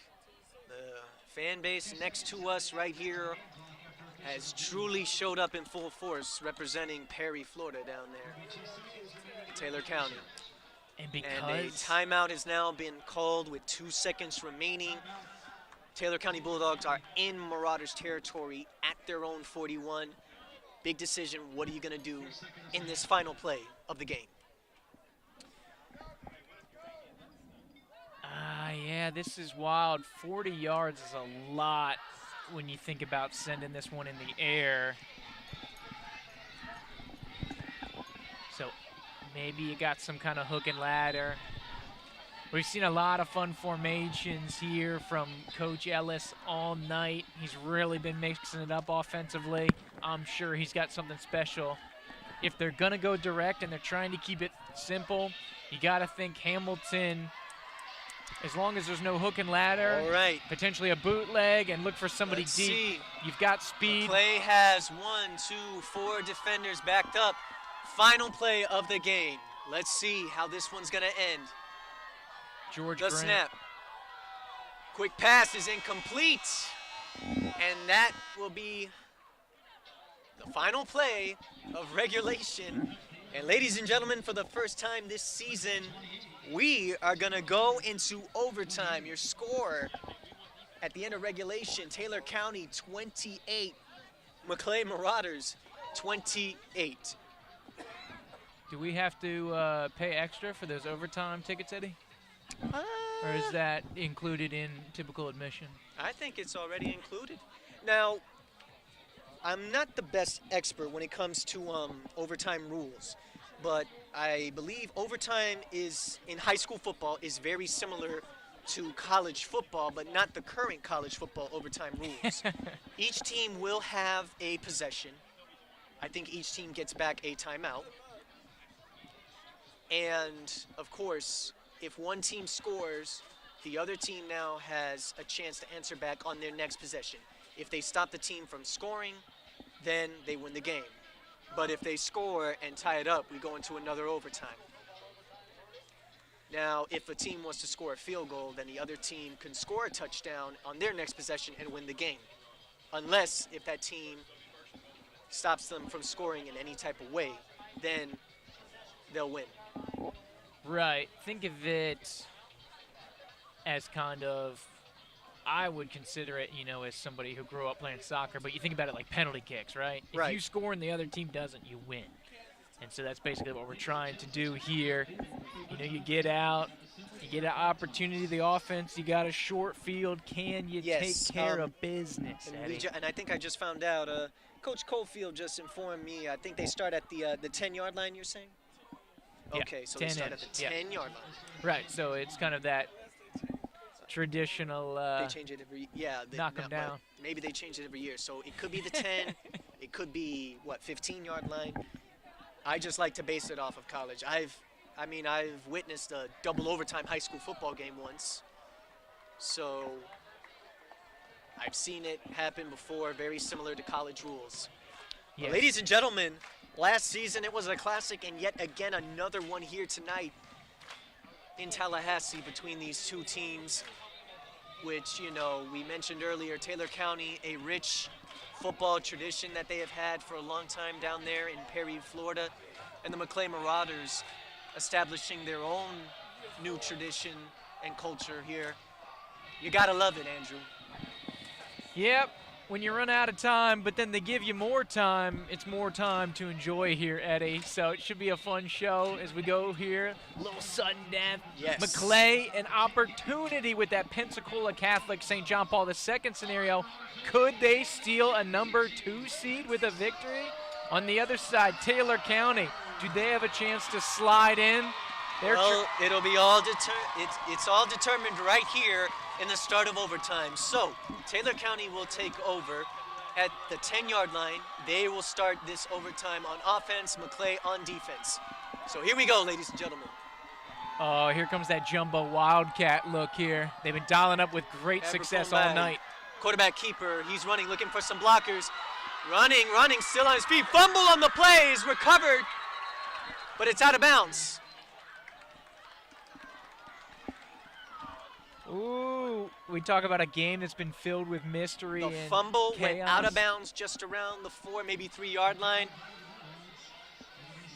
The Fan base next to us right here has truly showed up in full force representing Perry, Florida down there, Taylor County. And And a timeout has now been called with 2 seconds remaining. Taylor County Bulldogs are in Marauders territory at their own 41. Big decision, what are you gonna do in this final play of the game? Yeah, this is wild. 40 yards is a lot when you think about sending this one in the air. So maybe you got some kind of hook and ladder. We've seen a lot of fun formations here from Coach Ellis all night. He's really been mixing it up offensively. I'm sure he's got something special. If they're going to go direct and they're trying to keep it simple, you got to think Hamilton, as long as there's no hook and ladder, All right. potentially a bootleg, and look for somebody Let's deep. see. You've got speed. Maclay has 1, 2, 4 defenders backed up. Final play of the game. Let's see how this one's going to end. George The Grant. snap. Quick pass is incomplete. And that will be the final play of regulation. And ladies and gentlemen, for the first time this season, we are going to go into overtime. Your score at the end of regulation, Taylor County 28, Maclay Marauders 28. Do we have to pay extra for those overtime tickets, Eddie? Or is that included in typical admission? I think it's already included. Now, I'm not the best expert when it comes to overtime rules, but I believe overtime is in high school football is very similar to college football, but not the current college football overtime rules. Each team will have a possession. I think each team gets back a timeout. And, of course, if one team scores, the other team now has a chance to answer back on their next possession. If they stop the team from scoring, then they win the game. But if they score and tie it up, we go into another overtime. Now, if a team wants to score a field goal, then the other team can score a touchdown on their next possession and win the game. Unless if that team stops them from scoring in any type of way, then they'll win. Right. Think of it as kind of, I would consider it, you know, as somebody who grew up playing soccer, but you think about it like penalty kicks, right? Right. If you score and the other team doesn't, you win. And so that's basically what we're trying to do here. You know, you get out, you get an opportunity, the offense, you got a short field. Can you Yes, take care of business, And, Eddie? and I think I just found out, Coach Cofield just informed me, I think they start at the 10-yard line, you're saying? Yeah, Okay, so they 10 start ends, at the yeah. 10-yard line. Right, so it's kind of that traditional They change it every, knock 'em but down. Maybe they change it every year. So it could be the 10, it could be, 15-yard line. I just like to base it off of college. I've witnessed a double overtime high school football game once. So I've seen it happen before, very similar to college rules. Yes. Well, ladies and gentlemen, last season it was a classic, and yet again another one here tonight in Tallahassee between these two teams, which, you know, we mentioned earlier, Taylor County, a rich football tradition that they have had for a long time down there in Perry, Florida, and the Maclay Marauders establishing their own new tradition and culture here. You gotta love it, Andrew. Yep, when you run out of time, but then they give you more time, it's more time to enjoy here, Eddie. So it should be a fun show as we go here. A little sudden death. Yes. Maclay, an opportunity with that Pensacola Catholic St. John Paul II scenario. Could they steal a number 2 seed with a victory? On the other side, Taylor County, do they have a chance to slide in? Well, it'll be all it's all determined right here in the start of overtime. So Taylor County will take over at the 10-yard line. They will start this overtime on offense, Maclay on defense. So here we go, ladies and gentlemen. Oh, here comes that jumbo Wildcat look here. They've been dialing up with great success all night. Quarterback keeper, he's running, looking for some blockers. Running, still on his feet. Fumble on the play is recovered, but it's out of bounds. Ooh, we talk about a game that's been filled with mystery The and fumble chaos. went out of bounds just around the 4, maybe 3-yard line.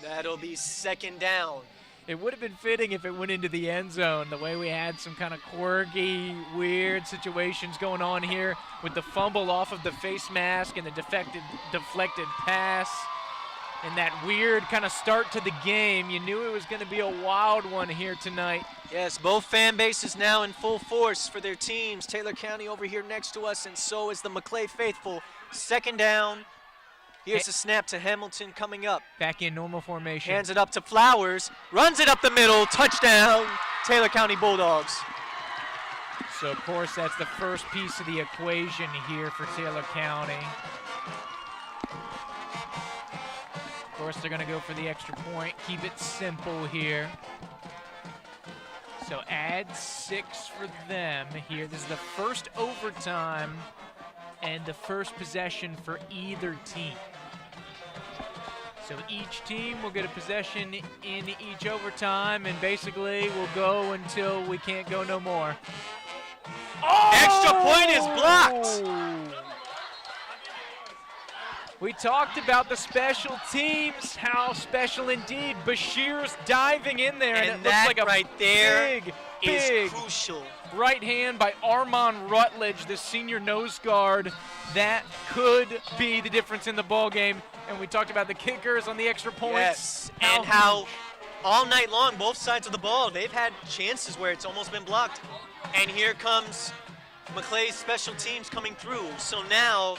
That'll be second down. It would have been fitting if it went into the end zone, the way we had some kind of quirky, weird situations going on here with the fumble off of the face mask and the deflected pass and that weird kind of start to the game. You knew it was going to be a wild one here tonight. Yes, both fan bases now in full force for their teams. Taylor County over here next to us, and so is the Maclay faithful. Second down. Here's a snap to Hamilton coming up. Back in normal formation. Hands it up to Flowers. Runs it up the middle. Touchdown, Taylor County Bulldogs. So, of course, that's the first piece of the equation here for Taylor County. Of course, they're going to go for the extra point. Keep it simple here. So add 6 for them here. This is the first overtime and the first possession for either team. So each team will get a possession in each overtime, and basically we'll go until we can't go no more. Oh! Extra point is blocked! We talked about the special teams, how special indeed. Bashir's diving in there, and it looks like a right there big crucial. Right hand by Armand Rutledge, the senior nose guard. That could be the difference in the ball game. And we talked about the kickers on the extra points. Yes, and how all night long, both sides of the ball, they've had chances where it's almost been blocked. And here comes Maclay's special teams coming through. So now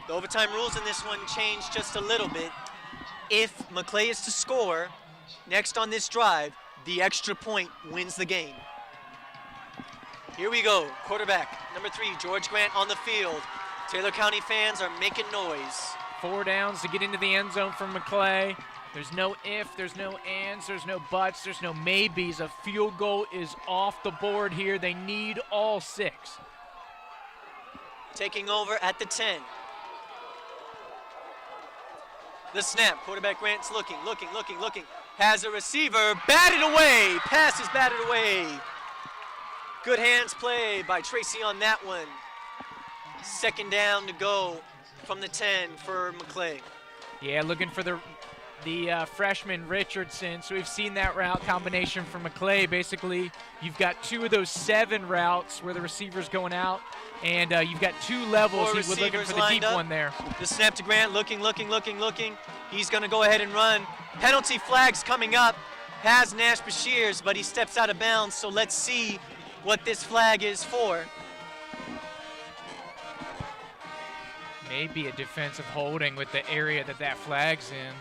the overtime rules in this one change just a little bit. If Maclay is to score next on this drive, the extra point wins the game. Here we go, quarterback, number 3, George Grant on the field. Taylor County fans are making noise. 4 downs to get into the end zone from Maclay. There's no if, there's no ands, there's no buts, there's no maybes. A field goal is off the board here. They need all 6. Taking over at the 10. The snap, quarterback Grant's looking. Has a receiver, batted away. Pass is batted away. Good hands play by Tracy on that one. Second down to go from the 10 for Maclay. Yeah, looking for the freshman Richardson. So we've seen that route combination from Maclay. Basically, you've got 2 of those 7 routes where the receiver's going out, and you've got 2 levels. He was looking for the deep one there. The snap to Grant, looking. He's going to go ahead and run. Penalty flags coming up. Has Nash Bashirs, but he steps out of bounds, so let's see what this flag is for. Maybe a defensive holding with the area that flag's in.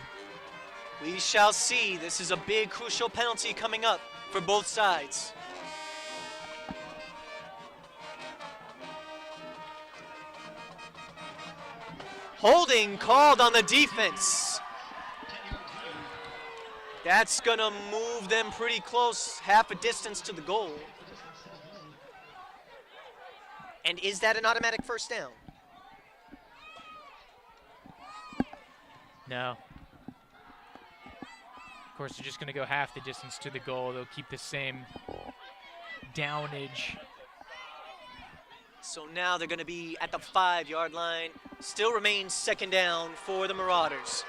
We shall see. This is a big, crucial penalty coming up for both sides. Holding called on the defense. That's going to move them pretty close, half a distance to the goal. And is that an automatic first down? No. Of course, they're just going to go half the distance to the goal. They'll keep the same downage. So now they're going to be at the 5-yard line. Still remains second down for the Marauders.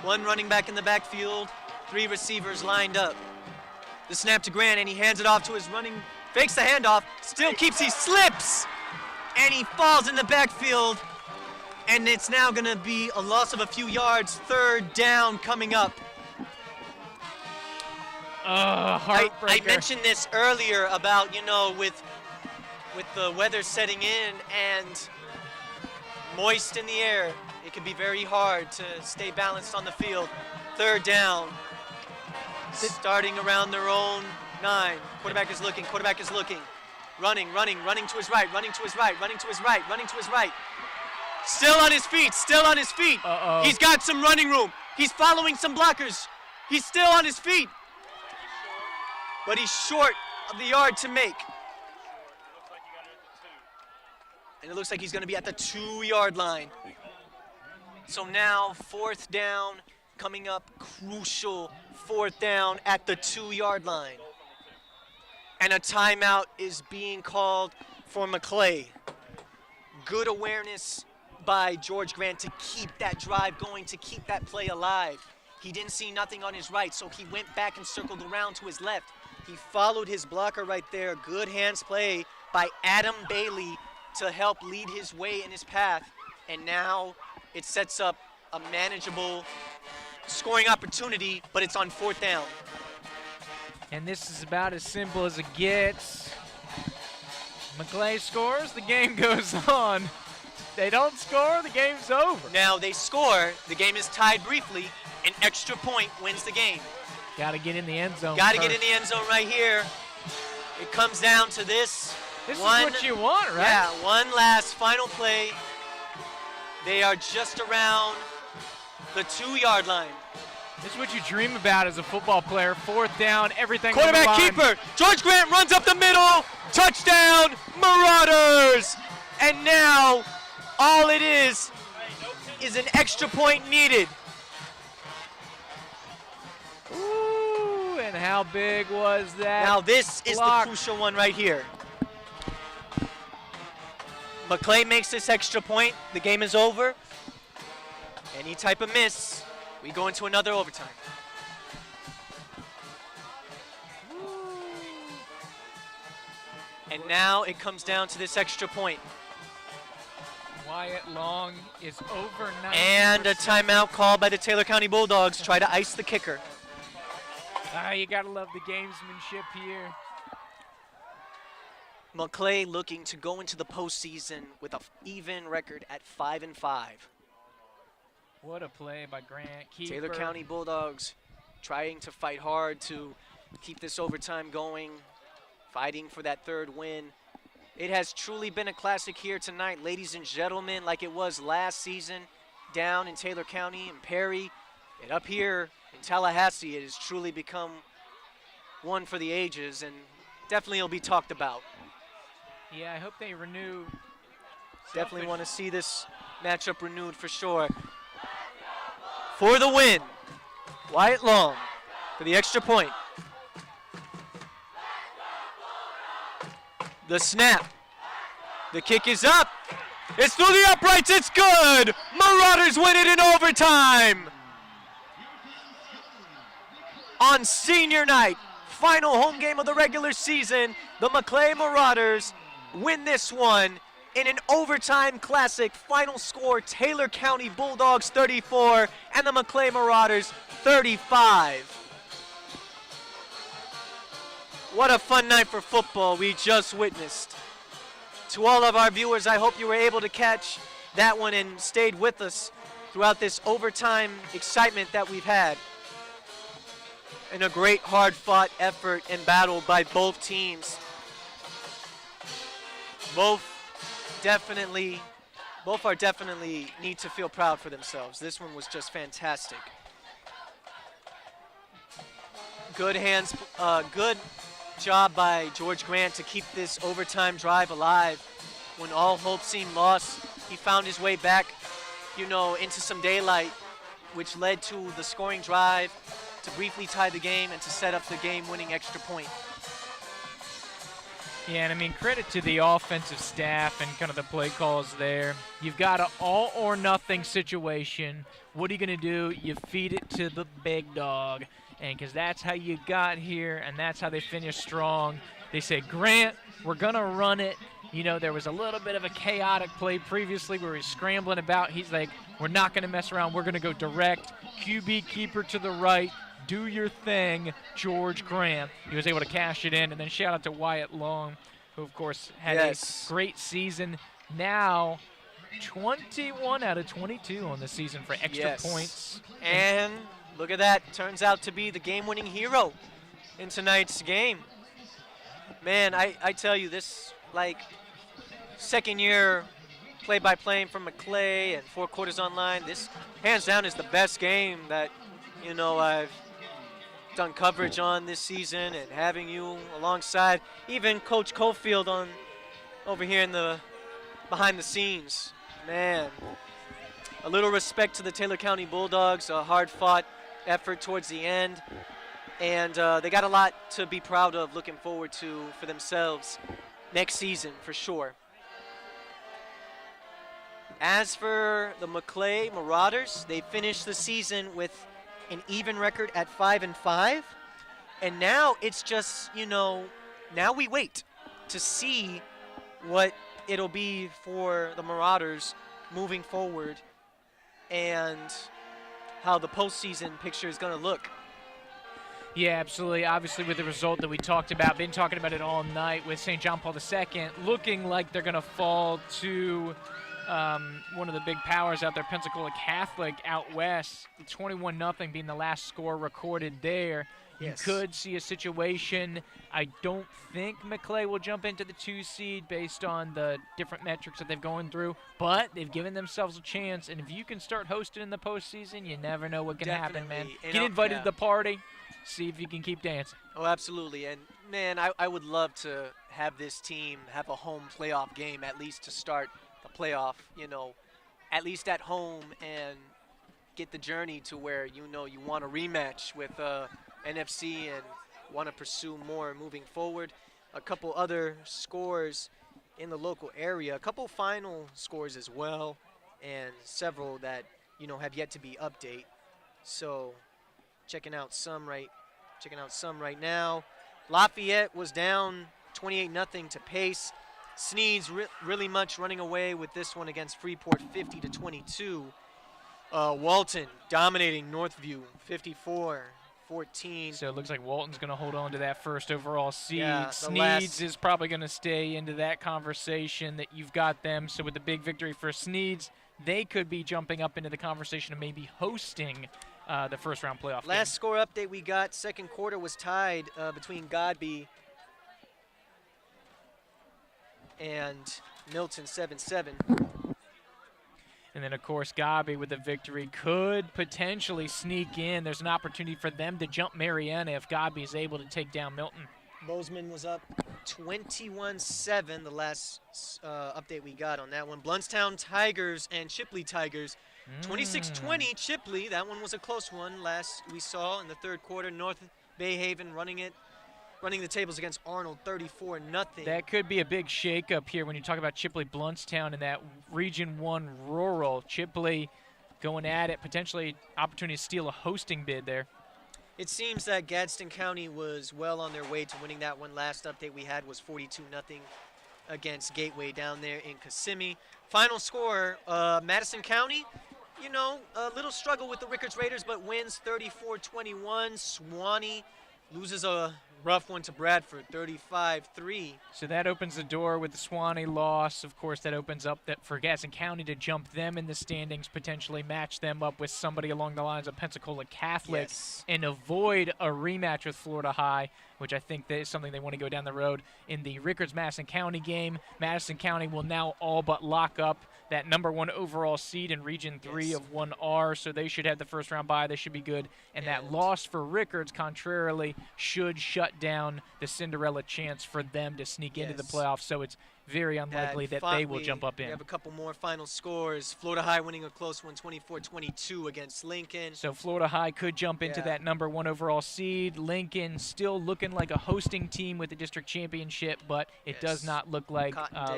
1 running back in the backfield, 3 receivers lined up. The snap to Grant, and he hands it off to his running, fakes the handoff, still keeps, he slips, and he falls in the backfield. And it's now going to be a loss of a few yards. 3rd down coming up. Heartbreaker. I mentioned this earlier about, with the weather setting in and moist in the air, it can be very hard to stay balanced on the field. 3rd down. Starting around their own 9. Quarterback is looking. Running to his right. Still on his feet. Uh-oh. He's got some running room. He's following some blockers. He's still on his feet. But he's short of the yard to make. And it looks like he's going to be at the 2-yard line. So now 4th down coming up. Crucial 4th down at the 2-yard line. And a timeout is being called for Maclay. Good awareness by George Grant to keep that drive going, to keep that play alive. He didn't see nothing on his right, so he went back and circled around to his left. He followed his blocker right there. Good hands play by Adam Bailey to help lead his way in his path. And now it sets up a manageable scoring opportunity, but it's on 4th down. And this is about as simple as it gets. Maclay scores, the game goes on. They don't score, the game's over. Now they score, the game is tied briefly. An extra point wins the game. Got to get in the end zone. Got to get in the end zone right here. It comes down to this. This is what you want, right? Yeah, one last final play. They are just around the 2-yard line. This is what you dream about as a football player. 4th down, everything Quarterback on the line. keeper. George Grant runs up the middle. Touchdown, Marauders. And now all it is an extra point needed. Ooh, and how big was that? Now this is block? the crucial one right here. Maclay makes this extra point. The game is over. Any type of miss, we go into another overtime. And now it comes down to this extra point. Wyatt Long is over 90%. And a timeout called by the Taylor County Bulldogs. Try to ice the kicker. You got to love the gamesmanship here. Maclay looking to go into the postseason with an even record at 5-5. What a play by Grant. Keeper. Taylor County Bulldogs trying to fight hard to keep this overtime going, fighting for that 3rd win. It has truly been a classic here tonight, ladies and gentlemen, like it was last season down in Taylor County and Perry. And up here in Tallahassee, it has truly become one for the ages, and definitely will be talked about. Yeah, I hope they renew. Definitely want to see this matchup renewed for sure. For the win, Wyatt Long for the extra point. The snap. The kick is up. It's through the uprights. It's good. Marauders win it in overtime. On senior night, final home game of the regular season, the Maclay Marauders win this one in an overtime classic. Final score, Taylor County Bulldogs 34 and the Maclay Marauders 35. What a fun night for football we just witnessed. To all of our viewers, I hope you were able to catch that one and stayed with us throughout this overtime excitement that we've had. And a great hard-fought effort and battle by both teams. Both are definitely need to feel proud for themselves. This one was just fantastic. Good hands, good job by George Grant to keep this overtime drive alive. When all hope seemed lost, he found his way back, into some daylight, which led to the scoring drive to briefly tie the game and to set up the game-winning extra point. Yeah, and credit to the offensive staff and kind of the play calls there. You've got an all-or-nothing situation. What are you going to do? You feed it to the big dog. And because that's how you got here, and that's how they finished strong. They said, Grant, we're going to run it. There was a little bit of a chaotic play previously where he's scrambling about. He's like, we're not going to mess around. We're going to go direct. QB keeper to the right. Do your thing, George Grant. He was able to cash it in. And then shout out to Wyatt Long, who, of course, had a great season. Now, 21 out of 22 on the season for extra points. And look at that. Turns out to be the game-winning hero in tonight's game. Man, I tell you, this, second year play-by-play from Maclay and 4 quarters online, this hands down is the best game that, I've done coverage on this season, and having you alongside even Coach Cofield over here in the behind the scenes. Man, a little respect to the Taylor County Bulldogs, a hard-fought effort towards the end. And they got a lot to be proud of, looking forward to for themselves next season for sure. As for the Maclay Marauders, they finished the season with an even record at 5-5. And now it's just, now we wait to see what it'll be for the Marauders moving forward and how the postseason picture is going to look. Yeah, absolutely. Obviously, with the result that we talked about, been talking about it all night with St. John Paul II, looking like they're going to fall to one of the big powers out there, Pensacola Catholic out west, 21-0 being the last score recorded there. Yes. You could see a situation. I don't think Maclay will jump into the 2 seed based on the different metrics that they've gone through, but they've given themselves a chance, and if you can start hosting in the postseason, you never know what can happen, man. And Get invited to the party. See if you can keep dancing. Oh, absolutely. And, man, I would love to have this team have a home playoff game at least to start the playoff, at least at home, and get the journey to where, you want a rematch with NFC and want to pursue more moving forward. A couple other scores in the local area, a couple final scores as well, and several that, have yet to be updated. So checking out some right now. Lafayette was down 28-0 to Pace. Sneed's really much running away with this one against Freeport, 50-22. Walton dominating Northview, 54-14. So it looks like Walton's going to hold on to that first overall seed. Yeah, Sneed's is probably going to stay into that conversation that you've got them. So with the big victory for Sneed's, they could be jumping up into the conversation of maybe hosting the first-round playoff Last game. score update we got, second quarter was tied between Godby and Milton, 7-7. And then, of course, Godby with the victory could potentially sneak in. There's an opportunity for them to jump Mariana if Godby is able to take down Milton. Bozeman was up 21-7, the last update we got on that one. Bluntstown Tigers and Chipley Tigers, 26-20 Chipley. That one was a close one last we saw in the third quarter. North Bayhaven running the tables against Arnold, 34-0. That could be a big shakeup here when you talk about Chipley Bluntstown in that Region 1 rural. Chipley going at it, potentially opportunity to steal a hosting bid there. It seems that Gadsden County was well on their way to winning that one. Last update we had was 42-0 against Gateway down there in Kissimmee. Final score, Madison County, a little struggle with the Rickards Raiders, but wins 34-21. Swanee loses a rough one to Bradford, 35-3. So that opens the door with the Swanee loss. Of course, that opens up that for Gadsden County to jump them in the standings, potentially match them up with somebody along the lines of Pensacola Catholic, and avoid a rematch with Florida High, which I think that is something they want to go down the road in the Rickards-Madison County game. Madison County will now all but lock up that #1 overall seed in Region 3 of 1R, so they should have the first round bye. They should be good. And that loss for Rickards, contrarily, should shut down the Cinderella chance for them to sneak into the playoffs, so it's very unlikely that they will jump up in. We have a couple more final scores. Florida High winning a close one, 24-22 against Lincoln. So Florida High could jump into that #1 overall seed. Lincoln still looking like a hosting team with the district championship, but it does not look like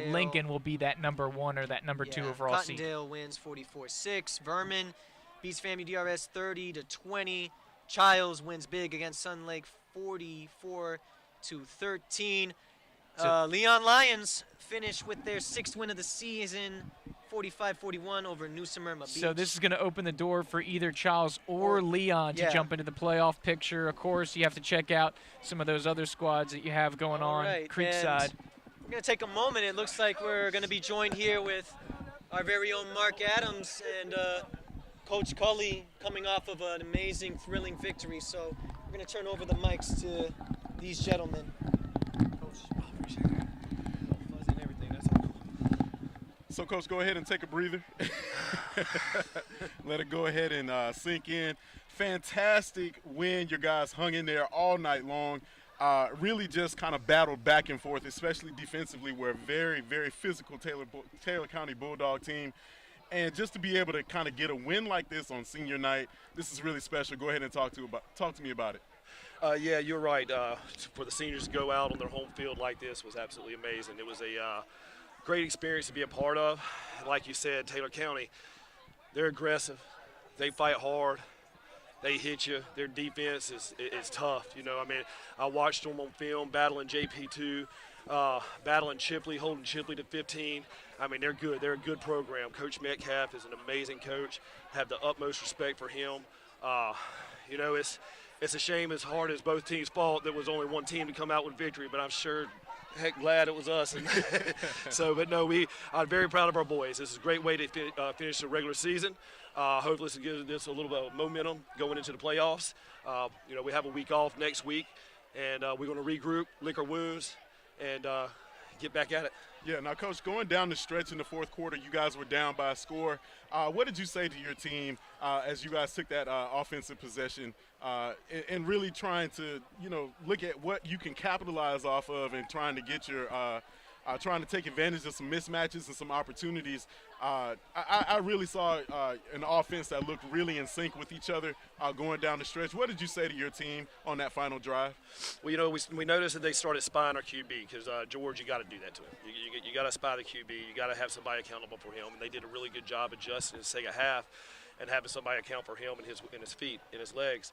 Lincoln will be that #1 or that #2 overall seed. Cottondale wins 44-6. Vermin beats FAMU DRS 30-20. Childs wins big against Sun Lake 44-13. Leon Lions finish with their 6th win of the season, 45-41 over New Smyrna Beach. So this is going to open the door for either Charles or Leon to jump into the playoff picture. Of course, you have to check out some of those other squads that you have going on Creekside. We're going to take a moment. It looks like we're going to be joined here with our very own Mark Adams and Coach Cully coming off of an amazing, thrilling victory. So we're going to turn over the mics to these gentlemen. So, Coach, go ahead and take a breather. Let it go ahead and sink in. Fantastic win. Your guys hung in there all night long. Really just kind of battled back and forth, especially defensively. We're a very, very physical Taylor County Bulldog team. And just to be able to kind of get a win like this on senior night, this is really special. Go ahead and talk to me about it. Yeah, you're right. For the seniors to go out on their home field like this was absolutely amazing. It was a great experience to be a part of. Like you said, Taylor County, they're aggressive. They fight hard. They hit you. Their defense is tough. You know, I mean, I watched them on film battling JP2, battling Chipley, holding Chipley to 15. I mean, they're good. They're a good program. Coach Metcalf is an amazing coach. Have the utmost respect for him. You know, it's a shame as hard as both teams fought there was only one team to come out with victory, but I'm sure heck glad it was us. But no, I'm very proud of our boys. This is a great way to finish the regular season. Hopefully this will give this a little bit of momentum going into the playoffs. You know, we have a week off next week, and we're going to regroup, lick our wounds, and get back at it. Yeah, now, Coach, going down the stretch in the fourth quarter, you guys were down by a score. What did you say to your team as you guys took that offensive possession and really trying to, you know, look at what you can capitalize off of and trying to get your trying to take advantage of some mismatches and some opportunities? I really saw an offense that looked really in sync with each other going down the stretch. What did you say to your team on that final drive? Well, you know, we noticed that they started spying our QB because, George, you got to do that to him. You got to spy the QB. You got to have somebody accountable for him, and they did a really good job adjusting in the second half and having somebody account for him and his feet and his legs.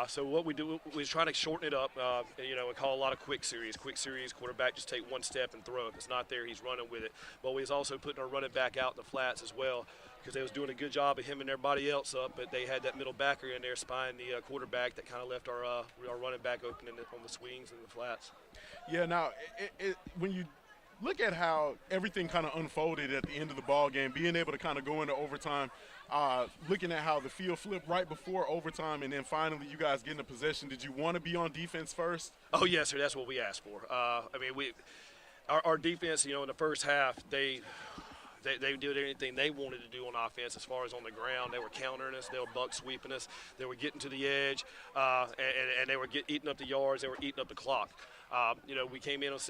So what we do, we was trying to shorten it up, you know, and call a lot of quick series. Quick series, quarterback just take one step and throw. If it's not there, he's running with it. But we was also putting our running back out in the flats as well because they was doing a good job of him and everybody else up, but they had that middle backer in there spying the quarterback that kind of left our running back open on the swings and the flats. Yeah, now, when you look at how everything kind of unfolded at the end of the ball game, being able to kind of go into overtime, looking at how the field flipped right before overtime, and then finally you guys getting a possession. Did you want to be on defense first? Oh, yes, sir. That's what we asked for. I mean, our defense, you know, in the first half, they did anything they wanted to do on offense as far as on the ground. They were countering us. They were buck sweeping us. They were getting to the edge, and they were eating up the yards. They were eating up the clock. You know, we came in at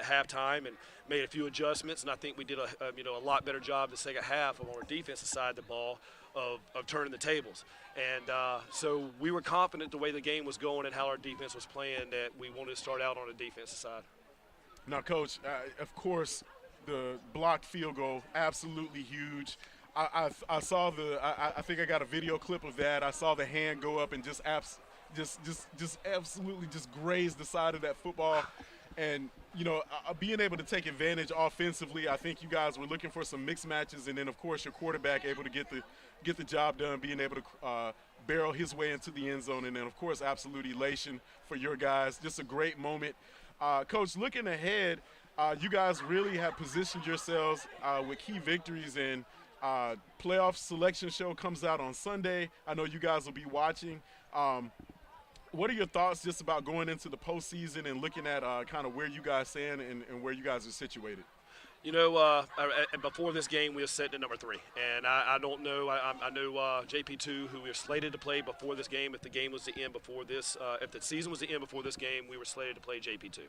halftime and made a few adjustments, and I think we did a lot better job the second half on our defensive side of the ball of turning the tables. And so we were confident the way the game was going and how our defense was playing that we wanted to start out on the defensive side. Now, Coach, of course, the blocked field goal, absolutely huge. I saw I think I got a video clip of that. I saw the hand go up and just absolutely just grazed the side of that football. And, you know, being able to take advantage offensively, I think you guys were looking for some mixed matches. And then, of course, your quarterback able to get the job done, being able to barrel his way into the end zone. And then, of course, absolute elation for your guys. Just a great moment. Coach, looking ahead, you guys really have positioned yourselves with key victories, and playoff selection show comes out on Sunday. I know you guys will be watching. What are your thoughts just about going into the postseason and looking at kind of where you guys stand and where you guys are situated? You know, before this game, we were set to number 3. And I don't know. I know JP2, who we were slated to play before this game. If the game was to end before this, if the season was to end before this game, we were slated to play JP2.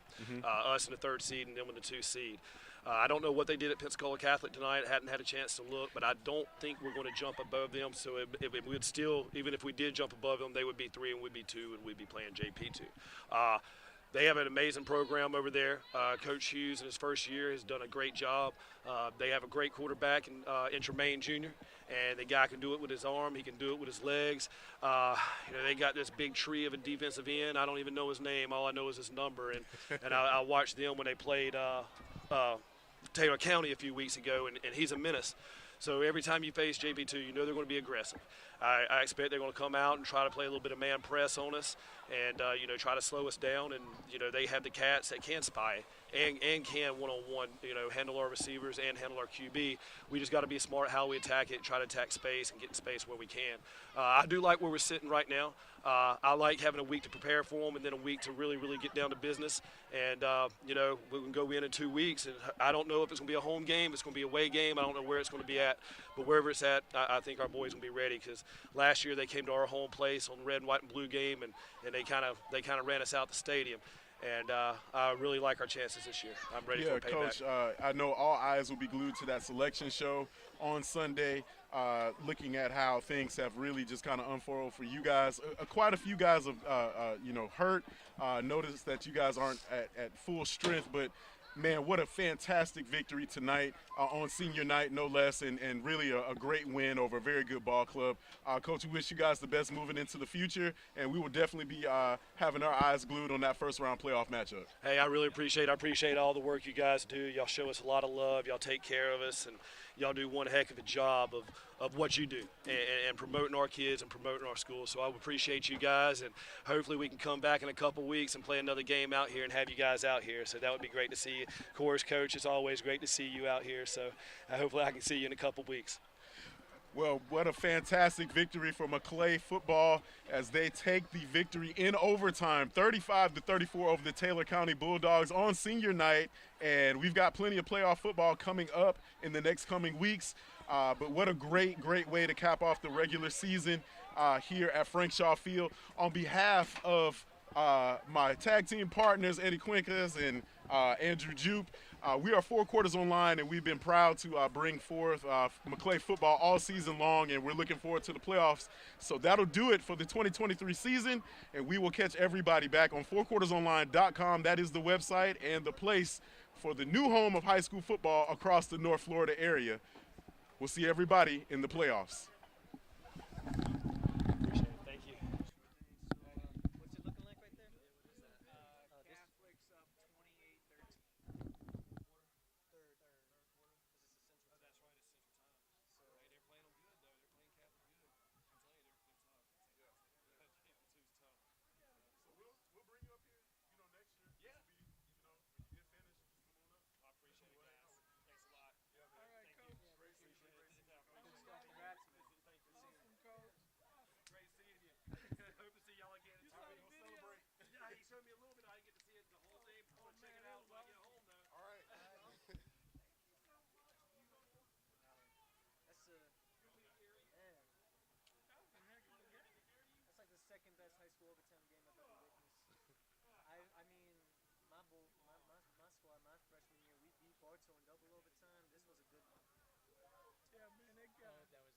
Us in the 3rd seed and them in the 2 seed. I don't know what they did at Pensacola Catholic tonight. I hadn't had a chance to look, but I don't think we're going to jump above them. So it would still, even if we did jump above them, they would be 3 and we'd be 2, and we'd be playing JP2. They have an amazing program over there. Coach Hughes in his first year has done a great job. They have a great quarterback in Tremaine Jr., and the guy can do it with his arm. He can do it with his legs. You know, they got this big tree of a defensive end. I don't even know his name. All I know is his number. And I watched them when they played Taylor County a few weeks ago, and he's a menace. So every time you face JP2, you know they're going to be aggressive. I expect they're going to come out and try to play a little bit of man press on us and, you know, try to slow us down. And, you know, they have the cats that can spy and can one-on-one, you know, handle our receivers and handle our QB. We just got to be smart how we attack it, try to attack space and get in space where we can. I do like where we're sitting right now. I like having a week to prepare for them and then a week to really, really get down to business. And, you know, we can go in 2 weeks. And I don't know if it's going to be a home game. It's going to be a away game. I don't know where it's going to be at. But wherever it's at, I think our boys will be ready because last year they came to our home place on the red, white, and blue game, and they kind of ran us out the stadium. And I really like our chances this year. I'm ready for a payback. Coach, I know all eyes will be glued to that selection show on Sunday, looking at how things have really just kind of unfurled for you guys. Quite a few guys have, hurt. Notice that you guys aren't at full strength, but man, what a fantastic victory tonight on senior night, no less, and really a great win over a very good ball club. Coach, we wish you guys the best moving into the future, and we will definitely be having our eyes glued on that first-round playoff matchup. Hey, I really appreciate all the work you guys do. Y'all show us a lot of love. Y'all take care of us, and y'all do one heck of a job of what you do and promoting our kids and promoting our school. So I appreciate you guys, and hopefully we can come back in a couple weeks and play another game out here and have you guys out here. So that would be great to see you. Of course, Coach, it's always great to see you out here. So hopefully I can see you in a couple weeks. Well, what a fantastic victory for Maclay Football as they take the victory in overtime, 35-34 over the Taylor County Bulldogs on senior night. And we've got plenty of playoff football coming up in the next coming weeks. But what a great way to cap off the regular season here at Frank Shaw Field. On behalf of my tag team partners, Eddie Quincas and Andrew Jupe, we are 4 Quarters Online, and we've been proud to bring forth Maclay Football all season long, and we're looking forward to the playoffs. So that'll do it for the 2023 season, and we will catch everybody back on 4quartersonline.com. That is the website and the place for the new home of high school football across the North Florida area. We'll see everybody in the playoffs. Appreciate it. Thank you. What's it looking like right there? Catholics up 28-13. Third. Oh, that's right. It's Central Time. So hey, they're playing them good though. They're playing Catholic good. I'm telling you, they're tough. JP2's tough. So we'll bring you up here, next year. Yeah. When you get finished, just come on up. I appreciate it, guys. Thanks a lot. Yeah, man. All right, Coach. Great seeing you. Appreciate it. Good stuff. Congrats. Awesome, Coach. Great seeing you. Hope to see y'all again. You saw the video? Celebrate. Yeah, he showed me a little bit. I didn't get to see it the whole thing. I'm gonna check it out when I get home, though. All right. That's That's like the second best high school overtime game I've ever witnessed. I mean, my squad, my freshman year, we beat Bartow in double overtime. This was a good one. Yeah, man, they got That was